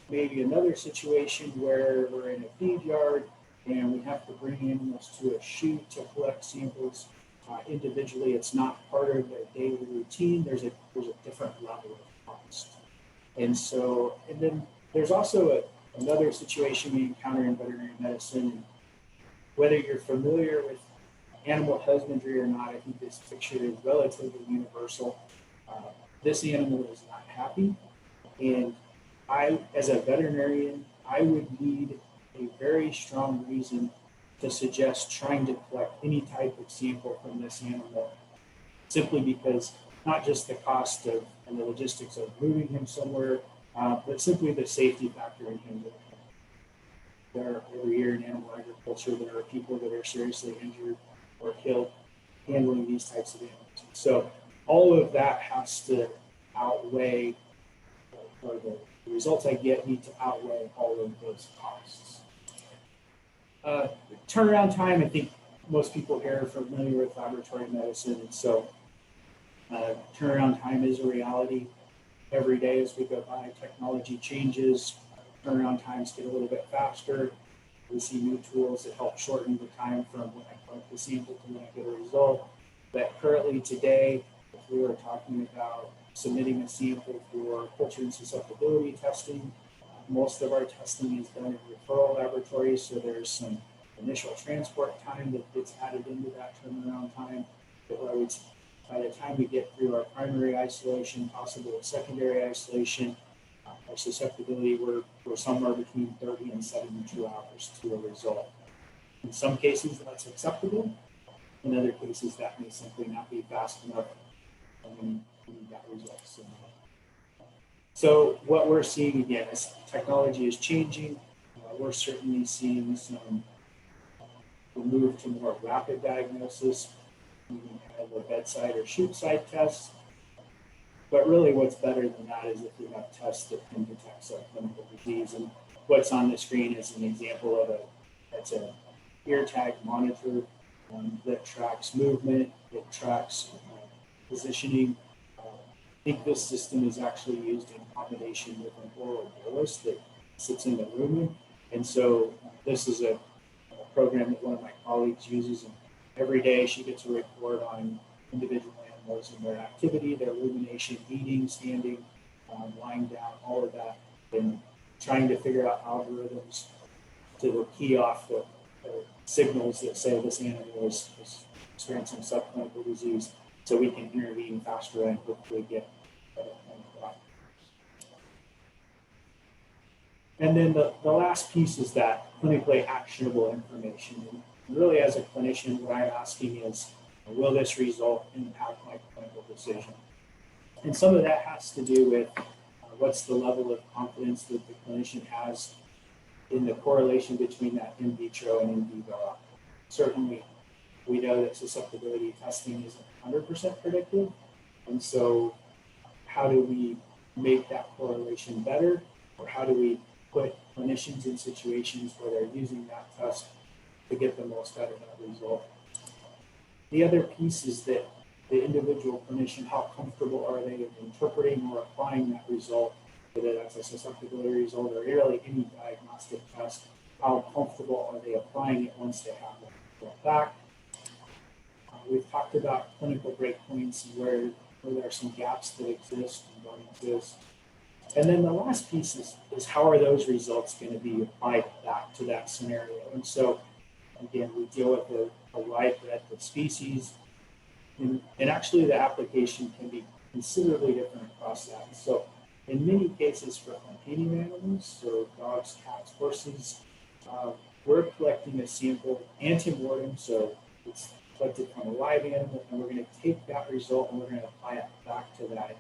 maybe another situation where we're in a feed yard and we have to bring animals to a chute to collect samples individually, it's not part of their daily routine. There's a different level of cost. And so, and then there's also another situation we encounter in veterinary medicine. Whether you're familiar with animal husbandry or not, I think this picture is relatively universal. This animal is not happy, and I, as a veterinarian, I would need a very strong reason to suggest trying to collect any type of sample from this animal, simply because not just the cost of and the logistics of moving him somewhere, but simply the safety factor in him. Every year in animal agriculture, there are people that are seriously injured or killed handling these types of animals. So all of that has to outweigh, or the results I get need to outweigh all of those costs. Turnaround time, I think most people here are familiar with laboratory medicine, and so turnaround time is a reality. Every day as we go by, technology changes, turnaround times get a little bit faster. We see new tools that help shorten the time from when I collect the sample to when I get a result. But currently today, if we were talking about submitting a sample for culture and susceptibility testing. Most of our testing is done in referral laboratories, so there's some initial transport time that gets added into that turnaround time. But by the time we get through our primary isolation, possible secondary isolation, our susceptibility, we're somewhere between 30 and 72 hours to a result. In some cases, that's acceptable. In other cases, that may simply not be fast enough, and we need that result soon. So what we're seeing again is technology is changing. We're certainly seeing some move to more rapid diagnosis, even kind of a bedside or shoot site tests. But really what's better than that is if we have tests that can detect subclinical disease. And what's on the screen is an example of that's an ear tag monitor that tracks movement, it tracks positioning. I think this system is actually used in combination with an oral bolus that sits in the lumen. And so this is a program that one of my colleagues uses, and every day she gets a report on individual animals and their activity, their lumination, eating, standing, lying down, all of that, and trying to figure out algorithms to key off the signals that say this animal is experiencing subclinical disease, so we can intervene faster and hopefully get better clinical outcomes. And then the last piece is that clinically actionable information. And really, as a clinician, what I'm asking is, will this result impact my clinical decision? And some of that has to do with what's the level of confidence that the clinician has in the correlation between that in vitro and in vivo outcome. Certainly, we know that susceptibility testing isn't 100% predictive. And so how do we make that correlation better? Or how do we put clinicians in situations where they're using that test to get the most out of that result? The other piece is that the individual clinician, how comfortable are they in interpreting or applying that result, whether that's a susceptibility result or really any diagnostic test, how comfortable are they applying it once they have the result back? We've talked about clinical breakpoints and where there are some gaps that exist and don't exist. And then the last piece is how are those results going to be applied back to that scenario? And so, again, we deal with a wide breadth of species, and actually the application can be considerably different across that. And so in many cases for companion animals, so dogs, cats, horses, we're collecting a sample antemortem, so it's collected from a live animal, and we're going to take that result and we're going to apply it back to that animal.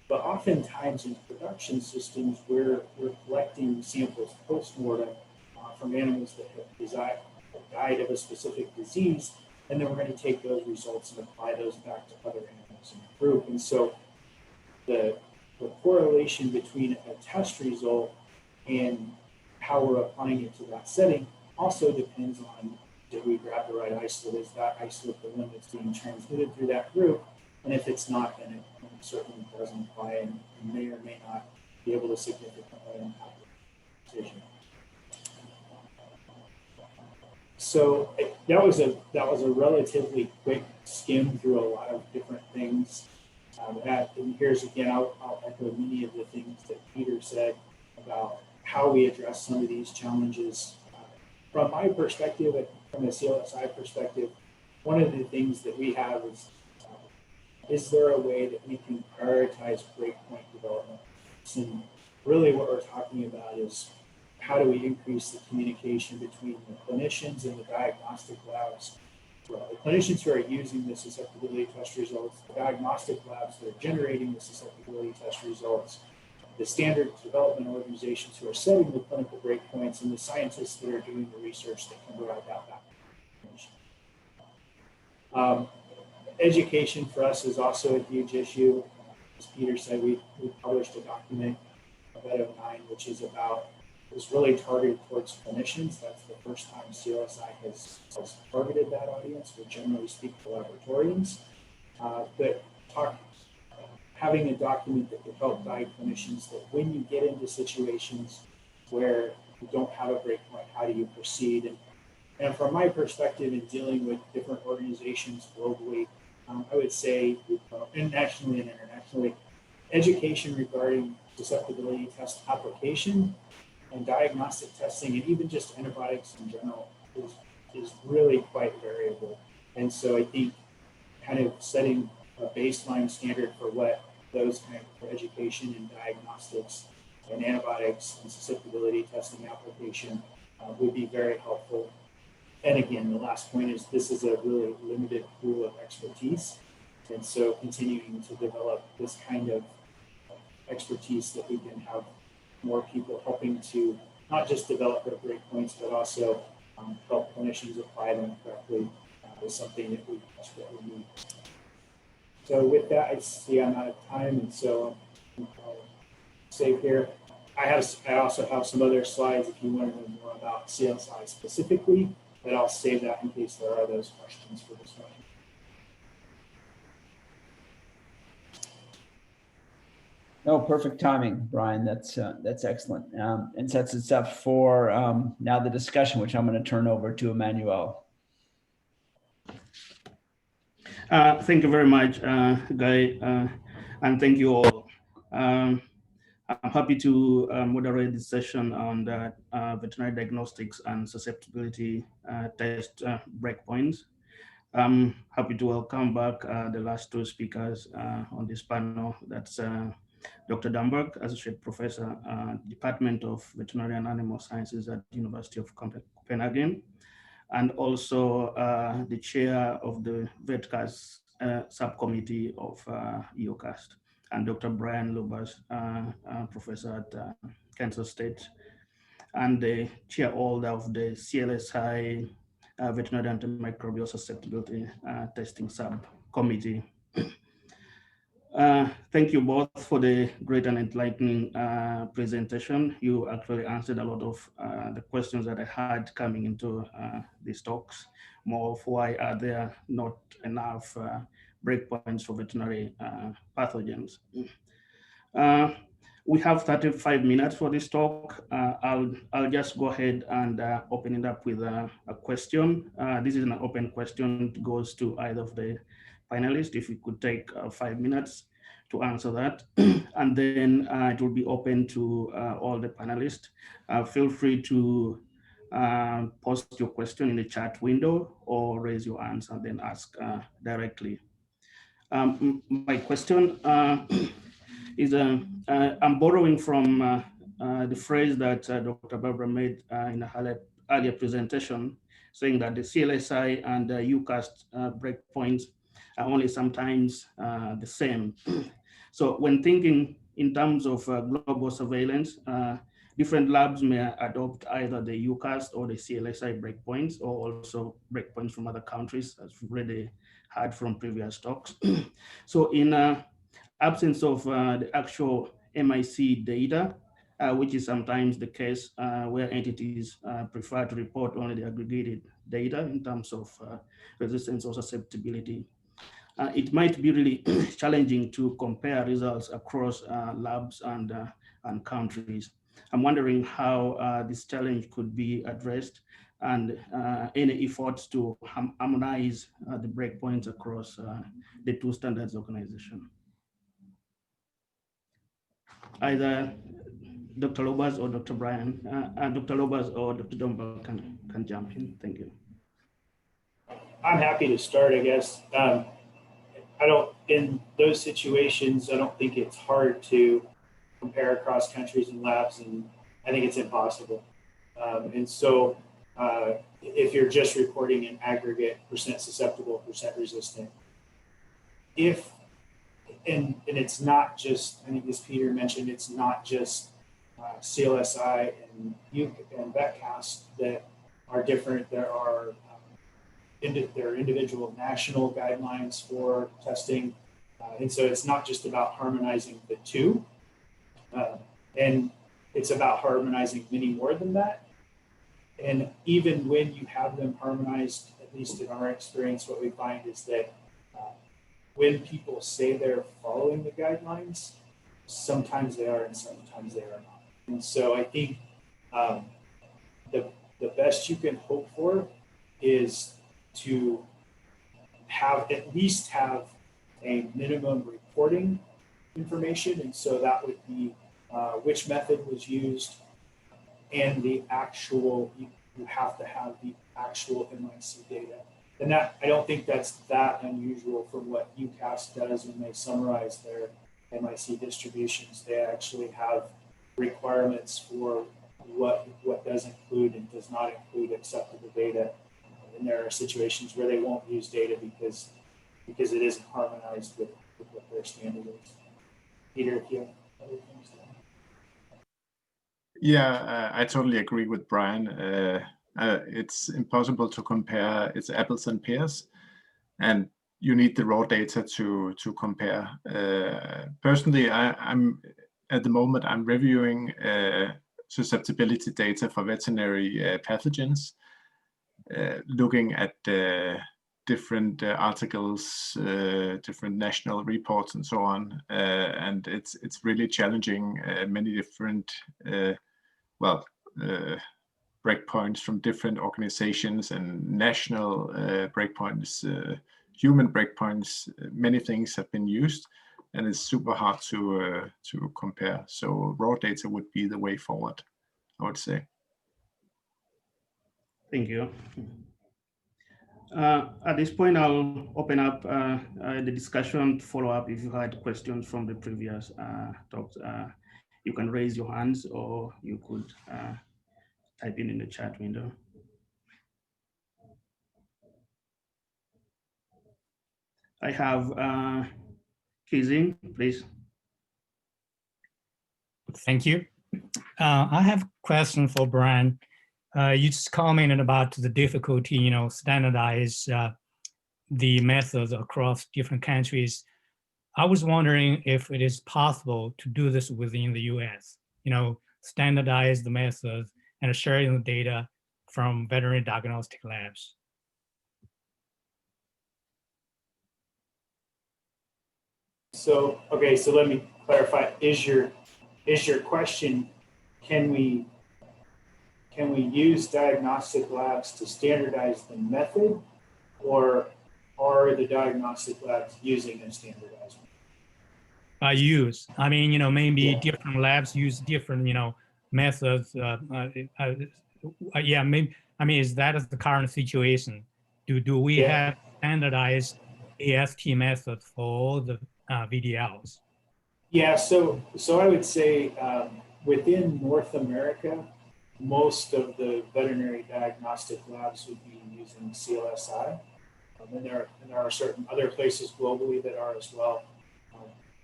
But oftentimes in production systems, we're collecting samples post-mortem from animals that have died of a specific disease, and then we're going to take those results and apply those back to other animals in the group. And so the correlation between a test result and how we're applying it to that setting also depends on, did we grab the right isolate? Is that isolate the one that's being transmitted through that group? And if it's not, then it certainly doesn't apply and may or may not be able to significantly impact the decision. So that was a relatively quick skim through a lot of different things. And here's again, I'll echo many of the things that Peter said about how we address some of these challenges. From my perspective, from a CLSI perspective, one of the things that we have is there a way that we can prioritize breakpoint development? And really what we're talking about is how do we increase the communication between the clinicians and the diagnostic labs? Well, the clinicians who are using the susceptibility test results, the diagnostic labs that are generating the susceptibility test results, the standard development organizations who are setting the clinical breakpoints, and the scientists that are doing the research that can provide that back information. Education for us is also a huge issue. As Peter said, we published a document, Vet 09, which is really targeted towards clinicians. That's the first time CLSI has targeted that audience. We generally speak to laboratorians, but having a document that could help guide clinicians that when you get into situations where you don't have a breakpoint, how do you proceed? And from my perspective in dealing with different organizations globally, I would say, nationally and internationally, education regarding susceptibility test application and diagnostic testing, and even just antibiotics in general, is really quite variable. And so I think kind of setting a baseline standard for what those kind of education and diagnostics and antibiotics and susceptibility testing application would be very helpful. And again, the last point is this is a really limited pool of expertise. And so continuing to develop this kind of expertise that we can have more people helping to not just develop their breakpoints, but also help clinicians apply them correctly is something that we desperately need. So with that, I see I'm out of time, and so I'll save here. I also have some other slides if you want to know more about CLSI specifically, but I'll save that in case there are those questions for this morning. No, perfect timing, Brian. That's excellent, and sets us up for now the discussion, which I'm going to turn over to Emmanuel. Thank you very much, Guy, and thank you all. I'm happy to moderate this session on the veterinary diagnostics and susceptibility test breakpoints. I'm happy to welcome back the last two speakers on this panel. That's Dr. Damberg, Associate Professor, Department of Veterinary and Animal Sciences at the University of Copenhagen, and also the chair of the VetCast subcommittee of EOCAST, and Dr. Brian Lubas, professor at Kansas State, and the chairholder of the CLSI Veterinary Antimicrobial Susceptibility Testing Subcommittee. Thank you both for the great and enlightening presentation. You actually answered a lot of the questions that I had coming into these talks, more of why are there not enough breakpoints for veterinary pathogens. We have 35 minutes for this talk. I'll just go ahead and open it up with a question. This is an open question. It goes to either of the panelists. If we could take 5 minutes to answer that. And then it will be open to all the panelists. Feel free to post your question in the chat window or raise your hands and then ask directly. My question is, I'm borrowing from the phrase that Dr. Barbara made in a earlier presentation, saying that the CLSI and the UCAST breakpoints are only sometimes the same. So when thinking in terms of global surveillance, different labs may adopt either the UCAST or the CLSI breakpoints, or also breakpoints from other countries, as we've already heard from previous talks. So in absence of the actual MIC data, which is sometimes the case where entities prefer to report only the aggregated data in terms of resistance or susceptibility, it might be really challenging to compare results across labs and countries. I'm wondering how this challenge could be addressed, and any efforts to harmonize the breakpoints across the two standards organization. Either Dr. Lobas or Dr. Brian, Dr. Lobas or Dr. Domberg can jump in. Thank you. I'm happy to start, I guess. In those situations, I don't think it's hard to compare across countries and labs, and I think it's impossible. And so if you're just reporting an aggregate percent susceptible, percent resistant, and it's not just, I think as Peter mentioned, it's not just CLSI and VetCast that are different. There are individual national guidelines for testing. And so it's not just about harmonizing the two, and it's about harmonizing many more than that. And even when you have them harmonized, at least in our experience, what we find is that when people say they're following the guidelines, sometimes they are and sometimes they are not. And so I think the best you can hope for is to at least have a minimum reporting information. And so that would be which method was used and the actual, you have to have the actual MIC data. And that, I don't think that's that unusual from what UCAS does when they summarize their MIC distributions. They actually have requirements for what does include and does not include acceptable data. And there are situations where they won't use data because it isn't harmonized with what their standard is. Peter, if you have other things to add. Yeah, I totally agree with Brian. It's impossible to compare. It's apples and pears, and you need the raw data to compare. Personally, I'm at the moment I'm reviewing susceptibility data for veterinary pathogens, looking at different articles, different national reports, and so on. And it's really challenging. Many different breakpoints from different organizations and national breakpoints, human breakpoints. Many things have been used, and it's super hard to compare. So raw data would be the way forward, I would say. Thank you. At this point, I'll open up the discussion to follow up. If you had questions from the previous talks, you can raise your hands or you could type in the chat window. I have Kizing, please. Thank you. I have a question for Brian. You just commented about the difficulty, standardize the methods across different countries. I was wondering if it is possible to do this within the US, standardize the methods and sharing the data from veterinary diagnostic labs. So, okay, so let me clarify. Is your question, can we use diagnostic labs to standardize the method, or are the diagnostic labs using a standardized method? Use. I mean, maybe different labs use different, methods. Yeah, maybe. I mean, is that the current situation? Do we have standardized AST methods for all the VDLs? Yeah, so I would say within North America, most of the veterinary diagnostic labs would be using CLSI, and there are certain other places globally that are as well.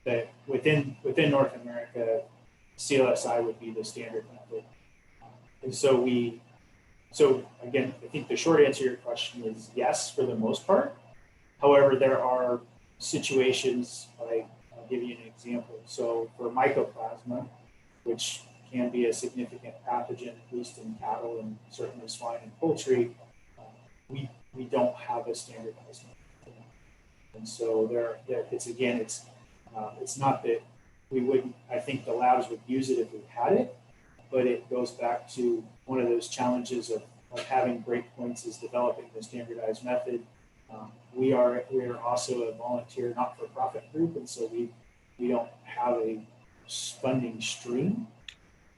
That within North America, CLSI would be the standard method. And so again, I think the short answer to your question is yes, for the most part. However, there are situations, like I'll give you an example. So for mycoplasma, which can be a significant pathogen, at least in cattle and certainly swine and poultry, we don't have a standardized method. And so it's not that we wouldn't, I think the labs would use it if we had it, but it goes back to one of those challenges of having breakpoints is developing the standardized method. We are also a volunteer not-for-profit group, and so we don't have a funding stream.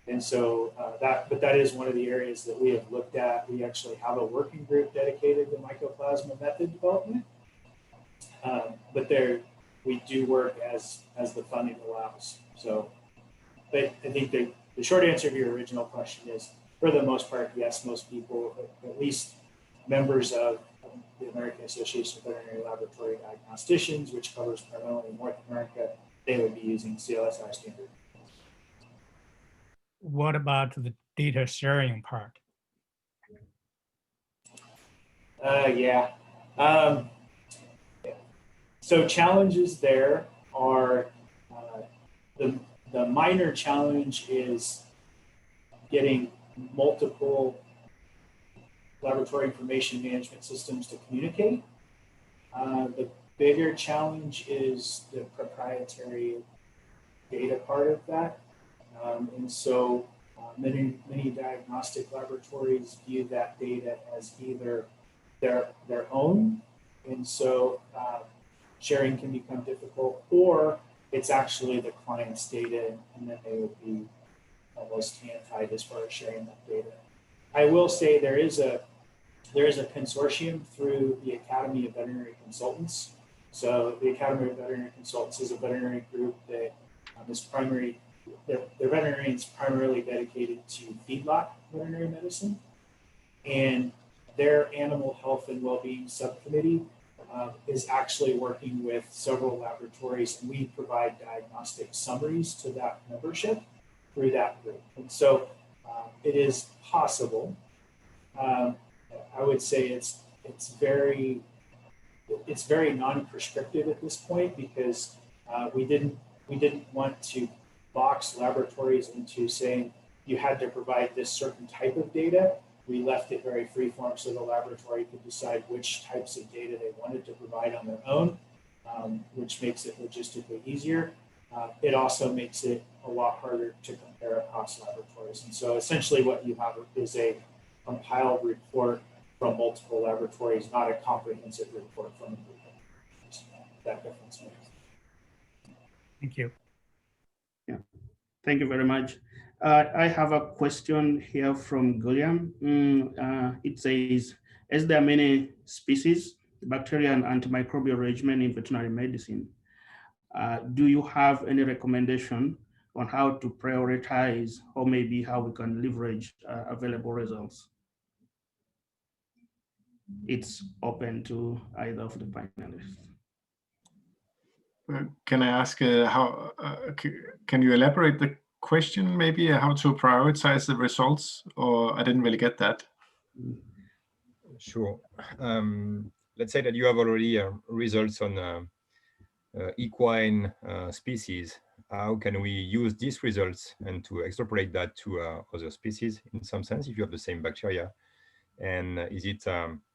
And so that is one of the areas that we have looked at. We actually have a working group dedicated to mycoplasma method development. But we do work as the funding allows. So but I think the short answer to your original question is, for the most part, yes, most people, at least members of the American Association of Veterinary Laboratory Diagnosticians, which covers primarily North America, they would be using CLSI standard. What about the data sharing part? So challenges there are, the minor challenge is getting multiple laboratory information management systems to communicate. The bigger challenge is the proprietary data part of that. And so many diagnostic laboratories view that data as either their own And so sharing can become difficult, or it's actually the client's data, and then they would be almost hand-tied as far as sharing that data. I will say there is a consortium through the Academy of Veterinary Consultants. So the Academy of Veterinary Consultants is a veterinary group that is their veterinarians primarily dedicated to feedlot veterinary medicine. And their animal health and well-being subcommittee is actually working with several laboratories, and we provide diagnostic summaries to that membership through that group. And so it is possible. I would say it's very non-prescriptive at this point, because we didn't want to box laboratories into saying you had to provide this certain type of data. We left it very freeform so the laboratory could decide which types of data they wanted to provide on their own, which makes it logistically easier. It also makes it a lot harder to compare across laboratories. And so essentially what you have is a compiled report from multiple laboratories, not a comprehensive report from a group. That difference makes. Thank you. Yeah, thank you very much. I have a question here from Guillaume. It says, as there are many species, bacterial and antimicrobial regimen in veterinary medicine, do you have any recommendation on how to prioritize, or maybe how we can leverage available results? It's open to either of the panelists. Can I ask how, can you elaborate the question, maybe how to prioritize the results, or I didn't really get that? Sure. Let's say that you have already results on equine species. How can we use these results and to extrapolate that to other species in some sense, if you have the same bacteria? And is it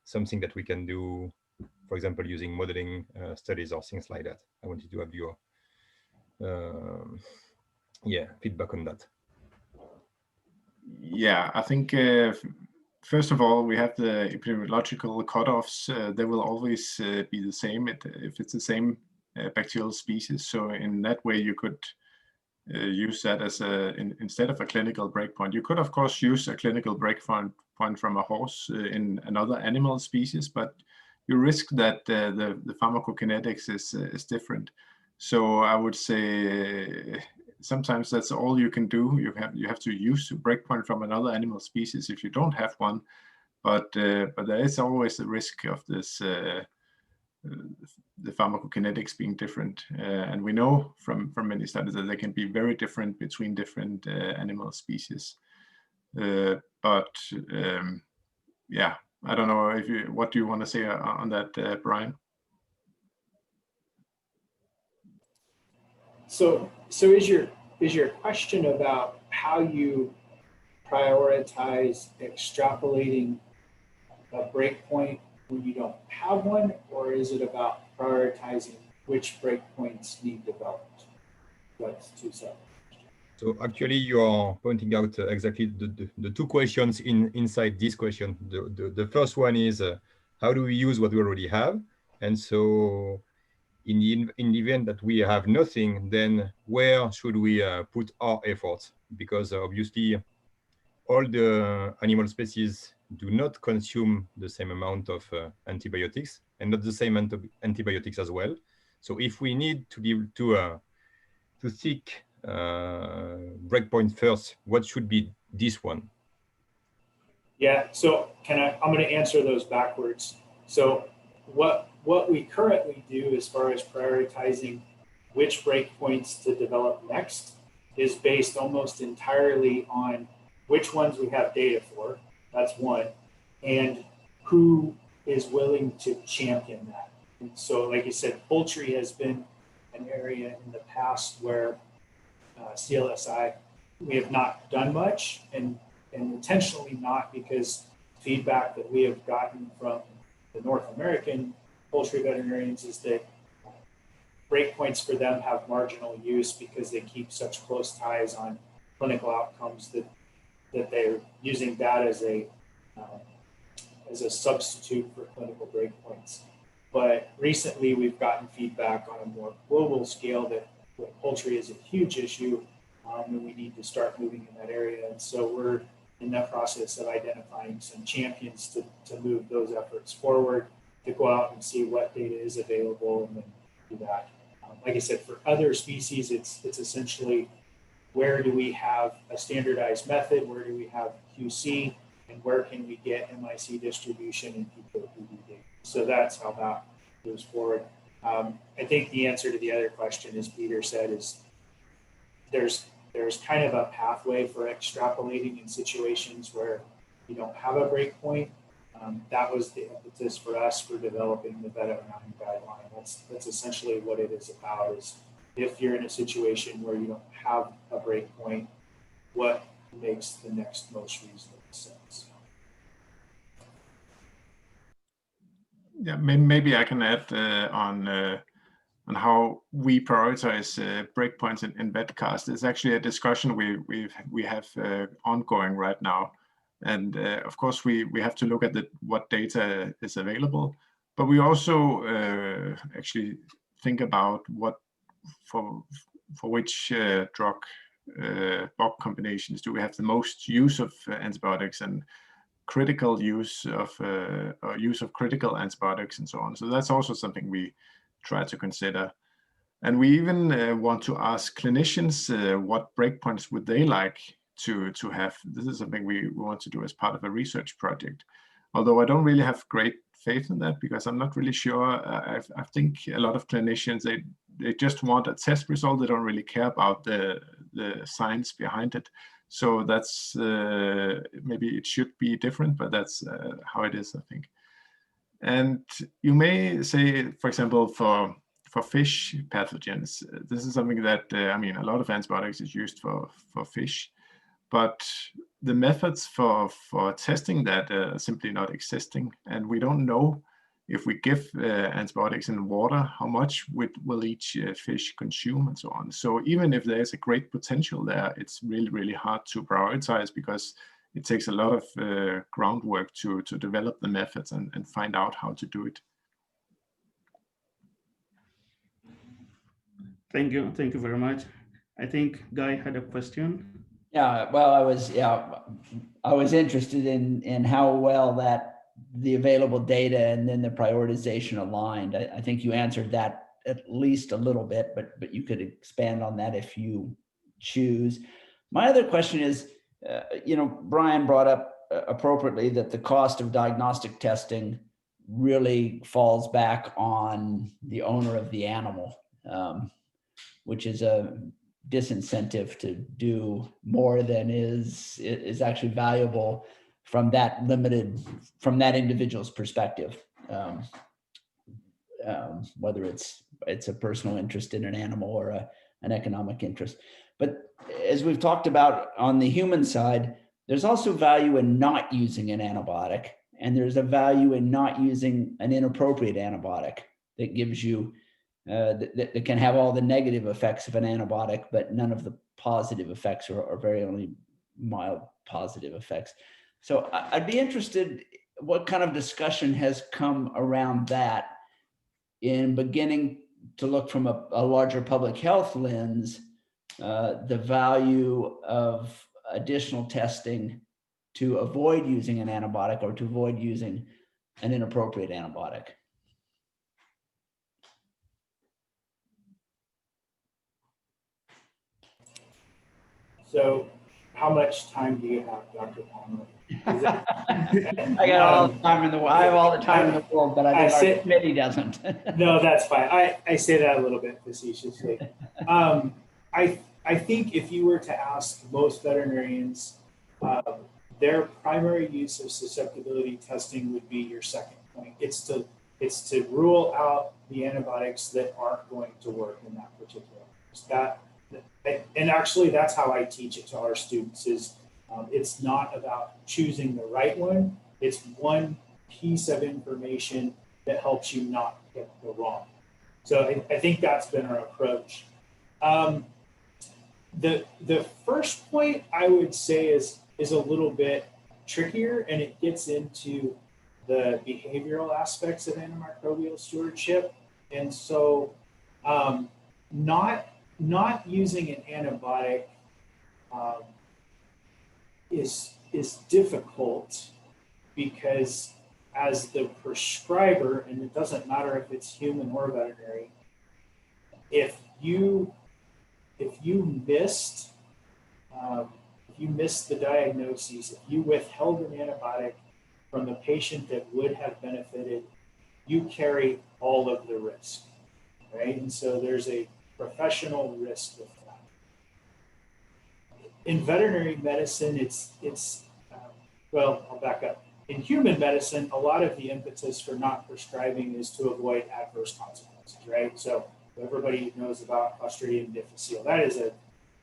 something that we can do, for example, using modeling studies or things like that? I wanted to have your feedback on that. Yeah, I think first of all, we have the epidemiological cutoffs. They will always be the same if it's the same bacterial species. So in that way, you could use that as instead of a clinical breakpoint. You could, of course, use a clinical breakpoint from a horse in another animal species, but you risk that the pharmacokinetics is different. So I would say sometimes that's all you can do. You have to use a breakpoint from another animal species if you don't have one, but there is always the risk of this the pharmacokinetics being different, and we know from many studies that they can be very different between different animal species. Yeah, I don't know if what do you want to say on that, Brian? So is your question about how you prioritize extrapolating a breakpoint when you don't have one, or is it about prioritizing which breakpoints need developed? That's two separate. So actually, you are pointing out exactly the two questions inside this question. The first one is how do we use what we already have? And so in the event that we have nothing, then where should we put our efforts? Because obviously, all the animal species do not consume the same amount of antibiotics, and not the same antibiotics as well. So if we need to seek breakpoint first, what should be this one? Yeah, so I'm going to answer those backwards. So what we currently do as far as prioritizing which breakpoints to develop next is based almost entirely on which ones we have data for, that's one, and who is willing to champion that. And so like you said, poultry has been an area in the past where CLSI, we have not done much, and intentionally not, because feedback that we have gotten from the North American poultry veterinarians is that breakpoints for them have marginal use because they keep such close ties on clinical outcomes that they're using that as a substitute for clinical breakpoints. But recently we've gotten feedback on a more global scale that poultry is a huge issue, and we need to start moving in that area. And so we're in that process of identifying some champions to move those efforts forward, to go out and see what data is available and then do that. Like I said, for other species, it's essentially where do we have a standardized method, where do we have QC, and where can we get MIC distribution and PKPD data. So that's how that moves forward. I think the answer to the other question, as Peter said, is there's kind of a pathway for extrapolating in situations where you don't have a breakpoint. That was the impetus for us for developing the veterinary guideline. That's essentially what it is about, is if you're in a situation where you don't have a breakpoint, what makes the next most reasonable sense? Yeah, maybe I can add on how we prioritize breakpoints in VetCast. It's actually a discussion we have ongoing right now, and of course we have to look at what data is available, but we also actually think about what for which drug combinations do we have the most use of antibiotics and critical use of critical antibiotics and so on. So that's also something we try to consider. And we even want to ask clinicians what breakpoints would they like to have. This is something we want to do as part of a research project. Although I don't really have great faith in that, because I'm not really sure. I think a lot of clinicians, they just want a test result. They don't really care about the science behind it. So that's maybe it should be different, but that's how it is, I think. And you may say, for example, for fish pathogens, this is something that I mean, a lot of antibiotics is used for fish, but the methods for testing that are simply not existing, and we don't know if we give antibiotics in water, how much will each fish consume and so on. So even if there's a great potential there, it's really, really hard to prioritize, because it takes a lot of groundwork to develop the methods and find out how to do it. Thank you very much. I think Guy had a question. Yeah, well, I was interested in how well the available data and then the prioritization aligned. I think you answered that at least a little bit, but you could expand on that if you choose. My other question is, Brian brought up appropriately that the cost of diagnostic testing really falls back on the owner of the animal, which is a disincentive to do more than is actually valuable from that individual's perspective, whether it's a personal interest in an animal or an economic interest. But as we've talked about on the human side, there's also value in not using an antibiotic, and there's a value in not using an inappropriate antibiotic that gives you that can have all the negative effects of an antibiotic, but none of the positive effects, or very only mild positive effects. So I'd be interested what kind of discussion has come around that in beginning to look from a larger public health lens, the value of additional testing to avoid using an antibiotic or to avoid using an inappropriate antibiotic. So how much time do you have, Dr. Palmer? I got all the time in the world. I have all the time in the world, but I think our committee doesn't. No, that's fine. I say that a little bit facetiously. I think if you were to ask most veterinarians, their primary use of susceptibility testing would be your second point. It's to rule out the antibiotics that aren't going to work in that particular case. And actually, that's how I teach it to our students. Is it's not about choosing the right one. It's one piece of information that helps you not get the wrong. So I think that's been our approach. The first point I would say is a little bit trickier, and it gets into the behavioral aspects of antimicrobial stewardship. And so not using an antibiotic is difficult, because as the prescriber, and it doesn't matter if it's human or veterinary, if you missed the diagnoses, if you withheld an antibiotic from the patient that would have benefited, you carry all of the risk, right? And so there's a professional risk with that. In veterinary medicine, well, I'll back up. In human medicine, a lot of the impetus for not prescribing is to avoid adverse consequences, right? So everybody knows about Clostridium difficile. That is a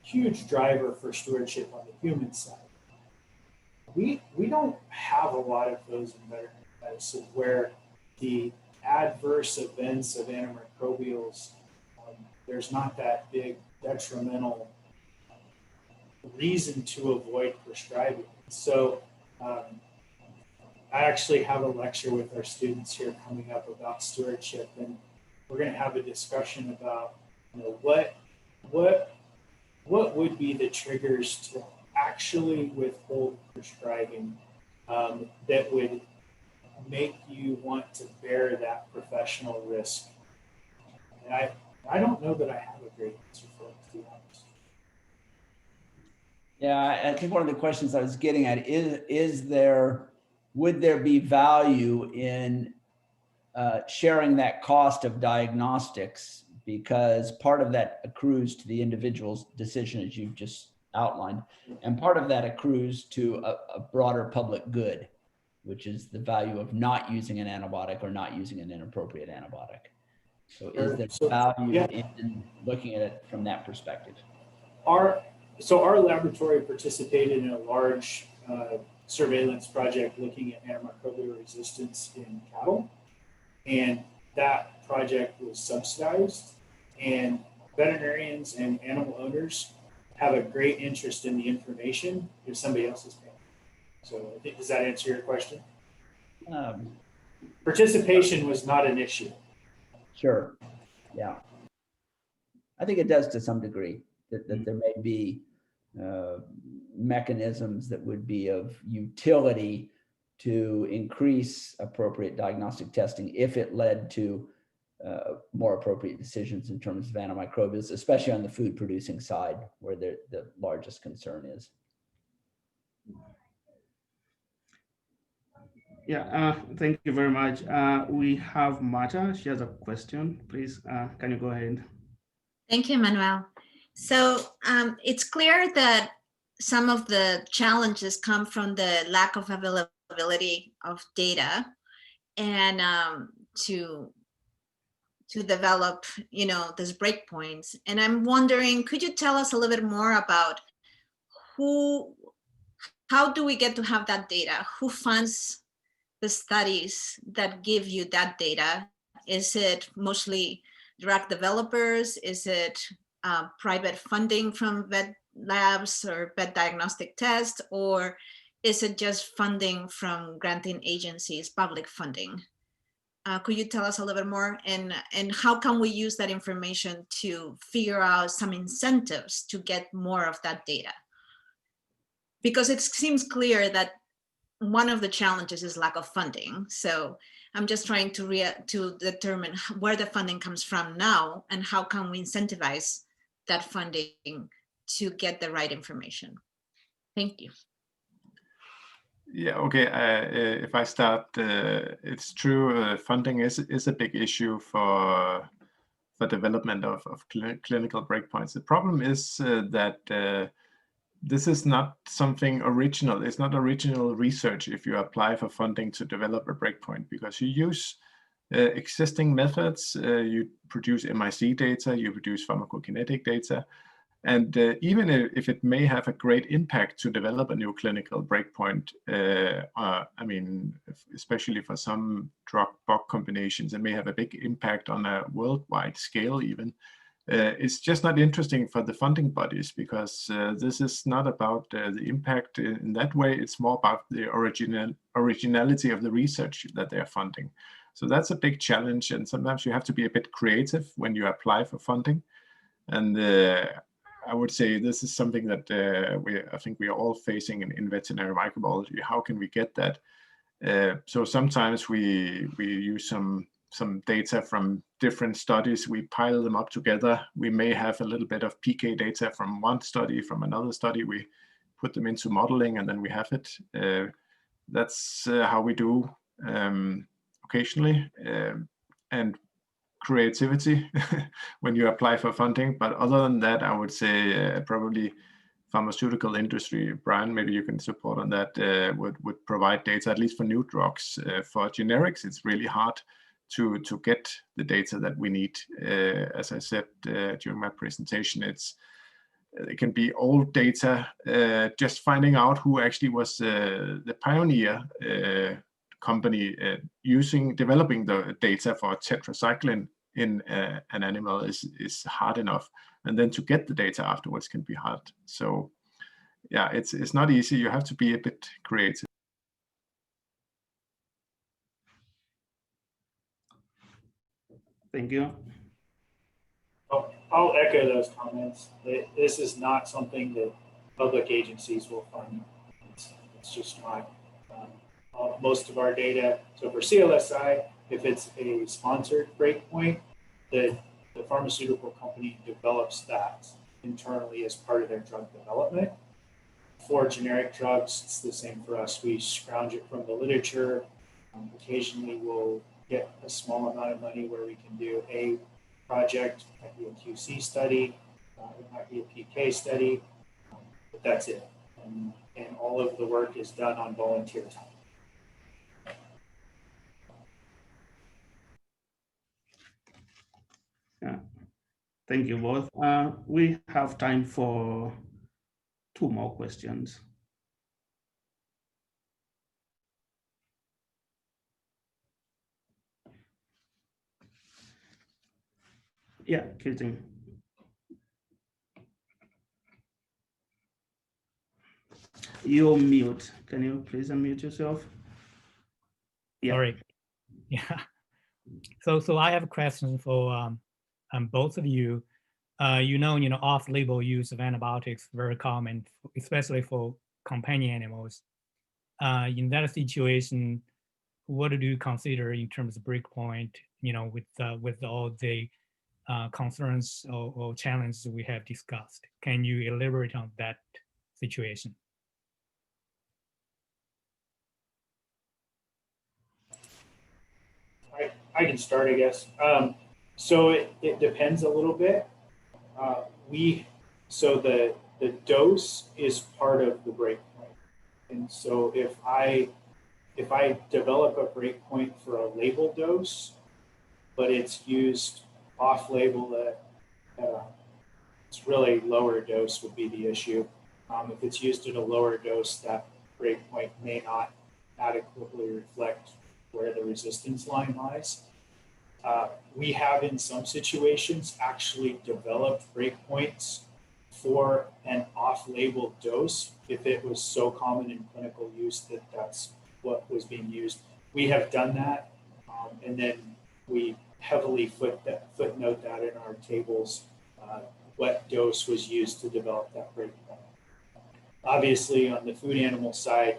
huge driver for stewardship on the human side. We don't have a lot of those in veterinary medicine, where the adverse events of antimicrobials, there's not that big detrimental reason to avoid prescribing. So I actually have a lecture with our students here coming up about stewardship, and we're going to have a discussion about, what would be the triggers to actually withhold prescribing that would make you want to bear that professional risk. And I don't know that I have a great answer for it, to be honest. Yeah, I think one of the questions I was getting at would there be value in sharing that cost of diagnostics, because part of that accrues to the individual's decision, as you've just outlined, and part of that accrues to a broader public good, which is the value of not using an antibiotic or not using an inappropriate antibiotic. So is there value in looking at it from that perspective? Our laboratory participated in a large surveillance project looking at antimicrobial resistance in cattle, and that project was subsidized, and veterinarians and animal owners have a great interest in the information if somebody else is paying. So I think, does that answer your question? Participation was not an issue. Sure. Yeah. I think it does to some degree, that there may be mechanisms that would be of utility to increase appropriate diagnostic testing if it led to more appropriate decisions in terms of antimicrobials, especially on the food producing side, where the largest concern is. Yeah, thank you very much. We have Marta. She has a question. Please, can you go ahead? Thank you, Manuel. So it's clear that some of the challenges come from the lack of availability of data, and to develop, those breakpoints. And I'm wondering, could you tell us a little bit more about how do we get to have that data? Who funds the studies that give you that data? Is it mostly drug developers? Is it private funding from vet labs or vet diagnostic tests? Or is it just funding from granting agencies, public funding? Could you tell us a little bit more? And how can we use that information to figure out some incentives to get more of that data? Because it seems clear that one of the challenges is lack of funding. So I'm just trying to determine where the funding comes from now, and how can we incentivize that funding to get the right information. Thank you. Yeah, okay. If I start, it's true. Funding is a big issue for development of clinical breakpoints. The problem is that this is not something original. It's not original research if you apply for funding to develop a breakpoint, because you use existing methods. You produce MIC data, you produce pharmacokinetic data. And even if it may have a great impact to develop a new clinical breakpoint, I mean, especially for some drug-bug combinations, it may have a big impact on a worldwide scale even. It's just not interesting for the funding bodies because this is not about the impact in that way. It's more about the originality of the research that they're funding. So that's a big challenge, and sometimes you have to be a bit creative when you apply for funding. And I would say this is something that I think we are all facing in veterinary microbiology. How can we get that? So sometimes we use some data from different studies, we pile them up together. We may have a little bit of PK data from one study, from another study, we put them into modeling and then we have it. That's how we do occasionally. And creativity when you apply for funding. But other than that, I would say probably pharmaceutical industry, Brian, maybe you can support on that, would provide data, at least for new drugs. For generics, it's really hard to get the data that we need. As I said during my presentation, it can be old data, just finding out who actually was the pioneer company developing the data for tetracycline in an animal is hard enough, and then to get the data afterwards can be hard. So yeah, it's not easy. You have to be a bit creative. Thank you. I'll echo those comments. This is not something that public agencies will fund. It's just not. Most of our data, so for CLSI, if it's a sponsored breakpoint, the pharmaceutical company develops that internally as part of their drug development. For generic drugs, it's the same for us. We scrounge it from the literature. Occasionally, we'll get a small amount of money where we can do a project, it might be a QC study, it might be a PK study, but that's it. And all of the work is done on volunteer time. Yeah, thank you both. We have time for 2 more questions. Yeah, Kirsten. You're mute. Can you please unmute yourself? Yeah. Sorry. Yeah. So I have a question for both of you. You know, off-label use of antibiotics very common, especially for companion animals. In that situation, what do you consider in terms of breakpoint? With all the concerns or challenges we have discussed. Can you elaborate on that situation? I can start, I guess. So it depends a little bit. So the dose is part of the breakpoint, and so if I develop a breakpoint for a label dose, but it's used off-label at it's really lower dose would be the issue. If it's used at a lower dose, that breakpoint may not adequately reflect where the resistance line lies. We have in some situations actually developed breakpoints for an off-label dose if it was so common in clinical use that that's what was being used. We have done that, and then we heavily footnote that in our tables, what dose was used to develop that breakpoint. Obviously, on the food animal side,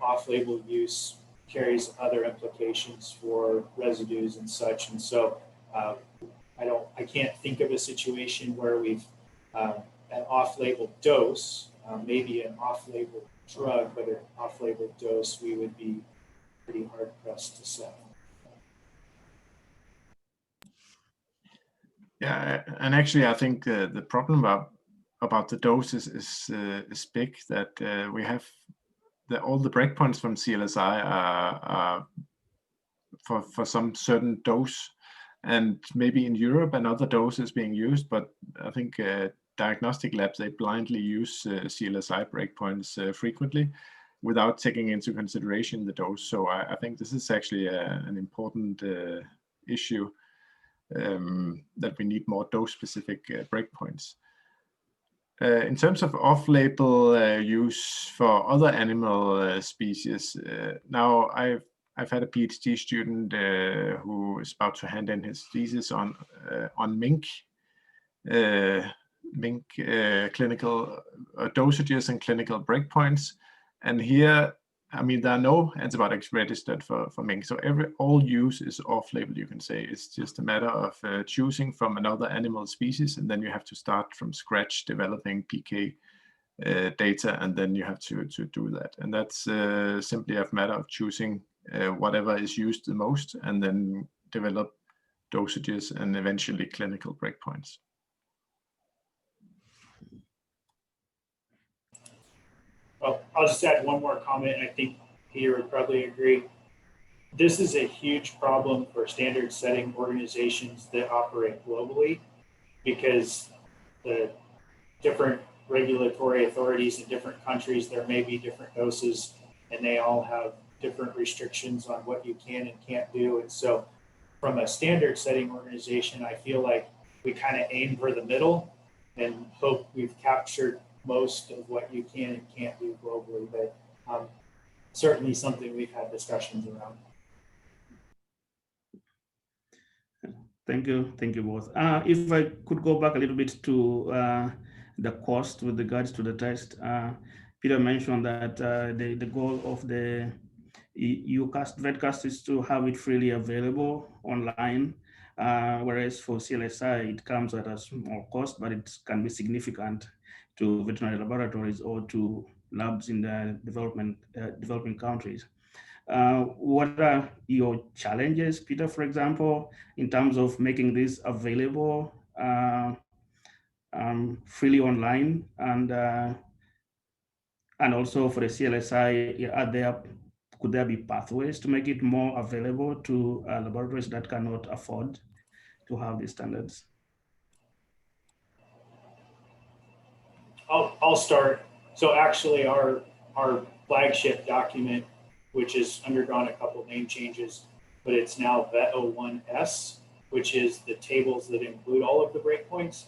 off-label use carries other implications for residues and such, and so I can't think of a situation where we've an off-label dose, maybe an off-label drug, but an off-label dose, we would be pretty hard pressed to say. Yeah, and actually, I think the problem about the doses is big. That we have all the breakpoints from CLSI are for some certain dose, and maybe in Europe another dose is being used. But I think diagnostic labs, they blindly use CLSI breakpoints frequently, without taking into consideration the dose. So I think this is actually an important issue. that we need more dose-specific breakpoints. In terms of off-label use for other animal species, now I've had a PhD student who is about to hand in his thesis on mink clinical dosages and clinical breakpoints, and here, I mean, there are no antibiotics registered for mink, so all use is off-label, you can say. It's just a matter of choosing from another animal species, and then you have to start from scratch developing PK data, and then you have to do that. And that's simply a matter of choosing whatever is used the most, and then develop dosages and eventually clinical breakpoints. Well, I'll just add one more comment, and I think Peter would probably agree. This is a huge problem for standard setting organizations that operate globally, because the different regulatory authorities in different countries, there may be different doses, and they all have different restrictions on what you can and can't do. And so from a standard setting organization, I feel like we kind of aim for the middle and hope we've captured most of what you can and can't do globally, but certainly something we've had discussions around. Thank you both. If I could go back a little bit to the cost with regards to the test, Peter mentioned that the goal of the VetCast is to have it freely available online, whereas for CLSI it comes at a small cost, but it can be significant to veterinary laboratories or to labs in the developing countries. What are your challenges, Peter, for example, in terms of making this available freely online, and also for the CLSI, could there be pathways to make it more available to laboratories that cannot afford to have these standards? I'll start. So actually our flagship document, which has undergone a couple of name changes, but it's now Vet01S, which is the tables that include all of the breakpoints,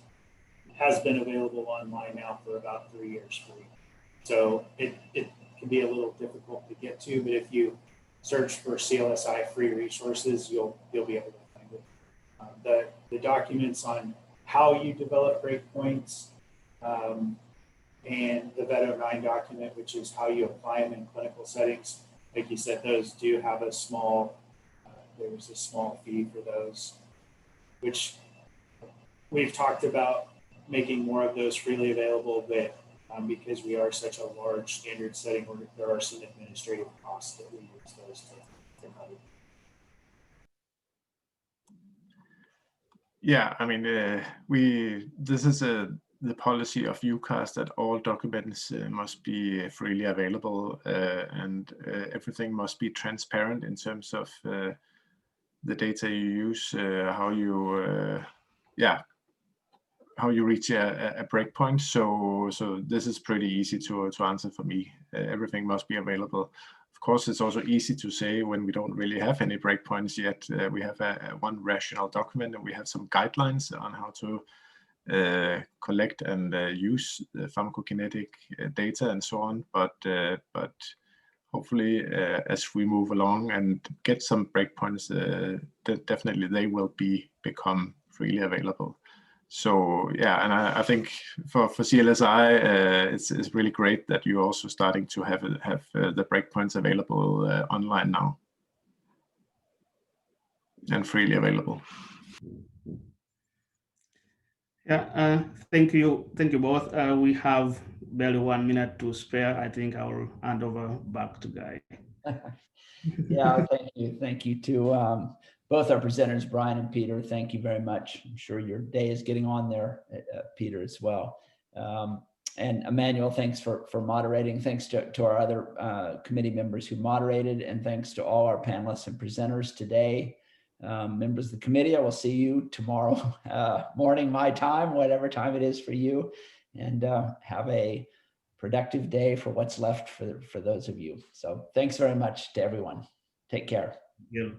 has been available online now for about 3 years free. So it can be a little difficult to get to, but if you search for CLSI free resources, you'll be able to find it. The documents on how you develop breakpoints, and the Vet09 document, which is how you apply them in clinical settings. Like you said, those do have a small, there's a small fee for those, which we've talked about making more of those freely available, but because we are such a large standard setting, there are some administrative costs that we use those to cover. Yeah, I mean, this is the policy of UCAST that all documents must be freely available, and everything must be transparent in terms of the data you use, how you reach a breakpoint. So this is pretty easy to answer for me. Everything must be available. Of course, it's also easy to say when we don't really have any breakpoints yet. We have one rational document, and we have some guidelines on how to collect and use the pharmacokinetic data and so on. But hopefully, as we move along and get some breakpoints, definitely they will become freely available. So yeah, and I think for CLSI, it's really great that you're also starting to have the breakpoints available online now and freely available. Yeah, thank you both. We have barely 1 minute to spare. I think I will hand over back to Guy. Yeah, thank you to both our presenters, Brian and Peter. Thank you very much. I'm sure your day is getting on there, Peter, as well. And Emmanuel, thanks for moderating. Thanks to our other committee members who moderated, and thanks to all our panelists and presenters today. Members of the committee, I will see you tomorrow morning, my time, whatever time it is for you, and have a productive day for what's left for those of you. So thanks very much to everyone. Take care. Yeah.